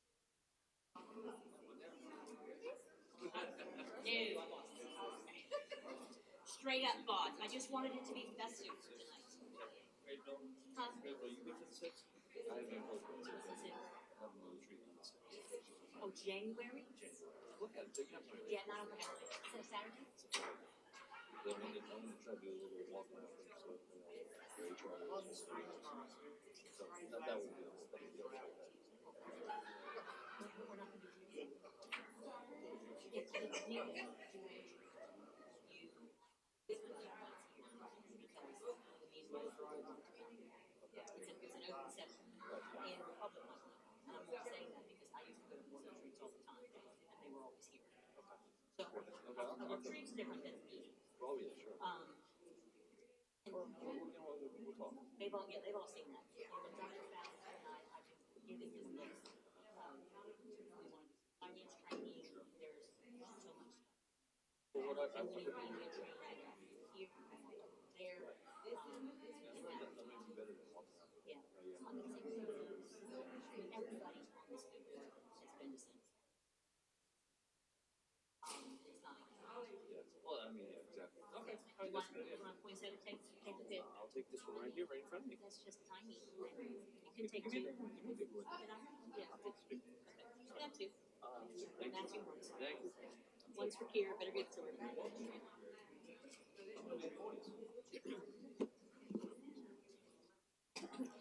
Straight up bought. I just wanted it to be festive tonight. Huh? Oh, January? Yeah, not on Saturday. Is it a Saturday? Then I'm gonna try to do a little walk around and stuff. So that would be. It's an open session and public money. And I'm not saying that because I used to go to board retreats all the time, and they were always here. So a retreat's different than a meeting. Oh, yeah, sure. They've all seen that. And when Dr. Faust and I've been giving his list, we want to do finance training, there's so much stuff. Well, what I And when you bring me a training here, there, that makes you better than one. yeah. So I'm gonna take photos. I mean, everybody on this board has been to San it's not Yeah. Well, I mean, yeah, exactly. Okay. All right, you that's want, good. Yeah. you want to point set it, take the pic. I'll take this one right here, right in front of me. That's just tiny. You can take two. Yeah. I'll take this picture. Okay. You can have two. Thank Matching you. ones. Thank you. One's for Kier, better give it to her.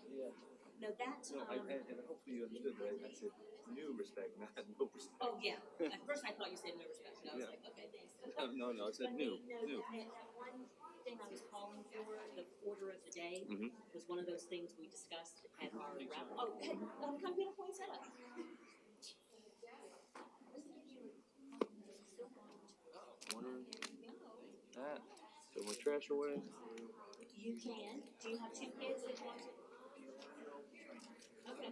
Yeah. No, that's, No, and hopefully you understood that I said new respect, not no respect. oh, yeah. At first I thought you said no respect, and I was Yeah. like, okay, thanks. No, I said new, No, new. that one thing I was calling for, the order of the day, was one of those things we discussed at our wrap. Oh, hey, come get a point set up. Wondering that. Throw my trash away. You can. Do you have two kids that want to? Okay.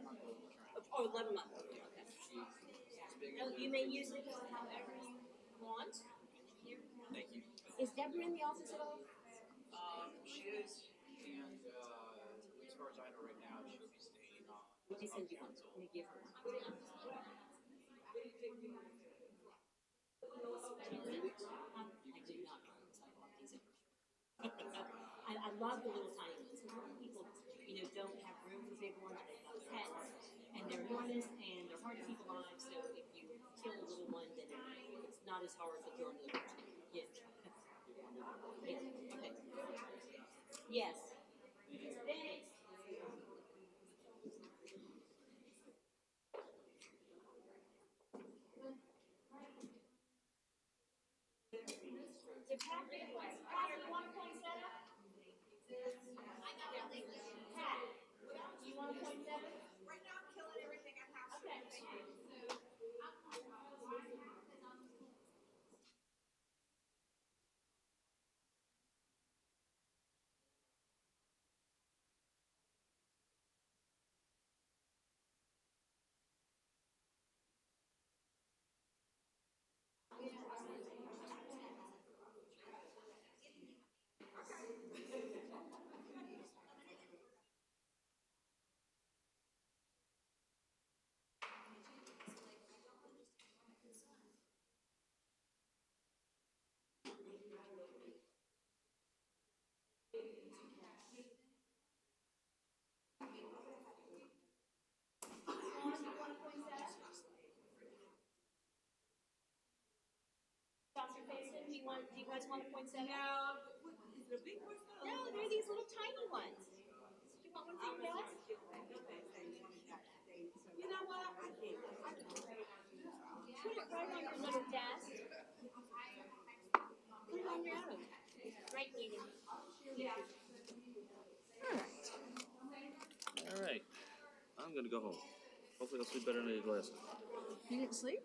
Oh, 11 months. Okay. No, you may use it however you want. Thank you. Is Deborah in the office at all? She is, and as far as I know right now, she'll be staying on. Let me send you one. Let me give her one. I do not know because I bought these. I love the little tiny ones. A lot of people, don't have room for big ones. They've got pets, and they're enormous, and they're hard to keep alive. So if you kill a little one, then it's not as hard to throw another one. Yeah. Yeah. Okay. Yes. Thanks. So Pat, you want a poinsettia? Pat, you want a poinsettia? Right now, I'm killing everything I have. Okay. Dr. Faison, do you guys want a poinsettia? No. Is it a big poinsettia? No, they're these little tiny ones. Do you want one for your dad? You know what? I can't. Put it right on your little desk. Put it on your own. Great meeting. All right. I'm gonna go home. Hopefully I'll sleep better than I did last night. You didn't sleep?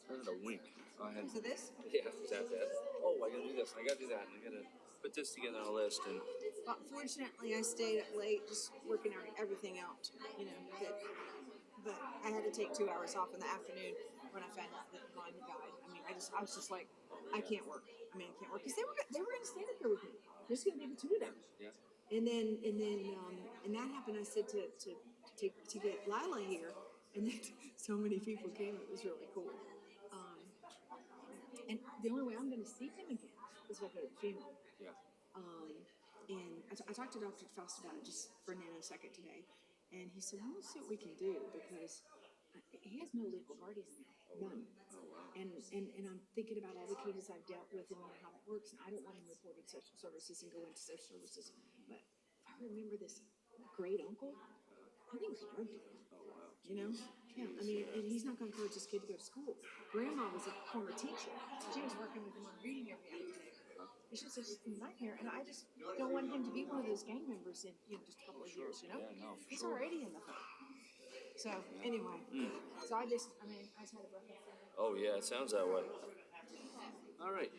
I had a wink. I had. Because of this? Yeah, exactly. Oh, I gotta do this. I gotta do that. And I gotta put this together on a list. And Well, fortunately, I stayed up late just working everything out, but I had to take 2 hours off in the afternoon when I found out that Glenn had died. I mean, I was just like, I can't work. I mean, I can't work because they were going to stand up here with me. There's going to be the two of them. yeah. And that happened. I said to get Lila here, and then so many people came. It was really cool. And the only way I'm going to see him again is if I go to the funeral. Yeah. And I talked to Dr. Faust about it just for a nanosecond today, and he said, well, let's see what we can do, because he has no legal guardian now, none. And I'm thinking about all the cases I've dealt with and how that works, and I don't want him reporting social services and go into social services. But if I remember this great uncle, I think he's drug dealer, him. I mean, and he's not gonna encourage his kid to go to school. Grandma was a former teacher. She was working with him on reading every afternoon. It's just a nightmare, and I just don't want him to be one of those gang members in, just a couple of years, you know? Yeah, no, for He's sure. already in the hood. So, anyway, so I just had a breath of fresh air. Oh, yeah, it sounds that way. All right.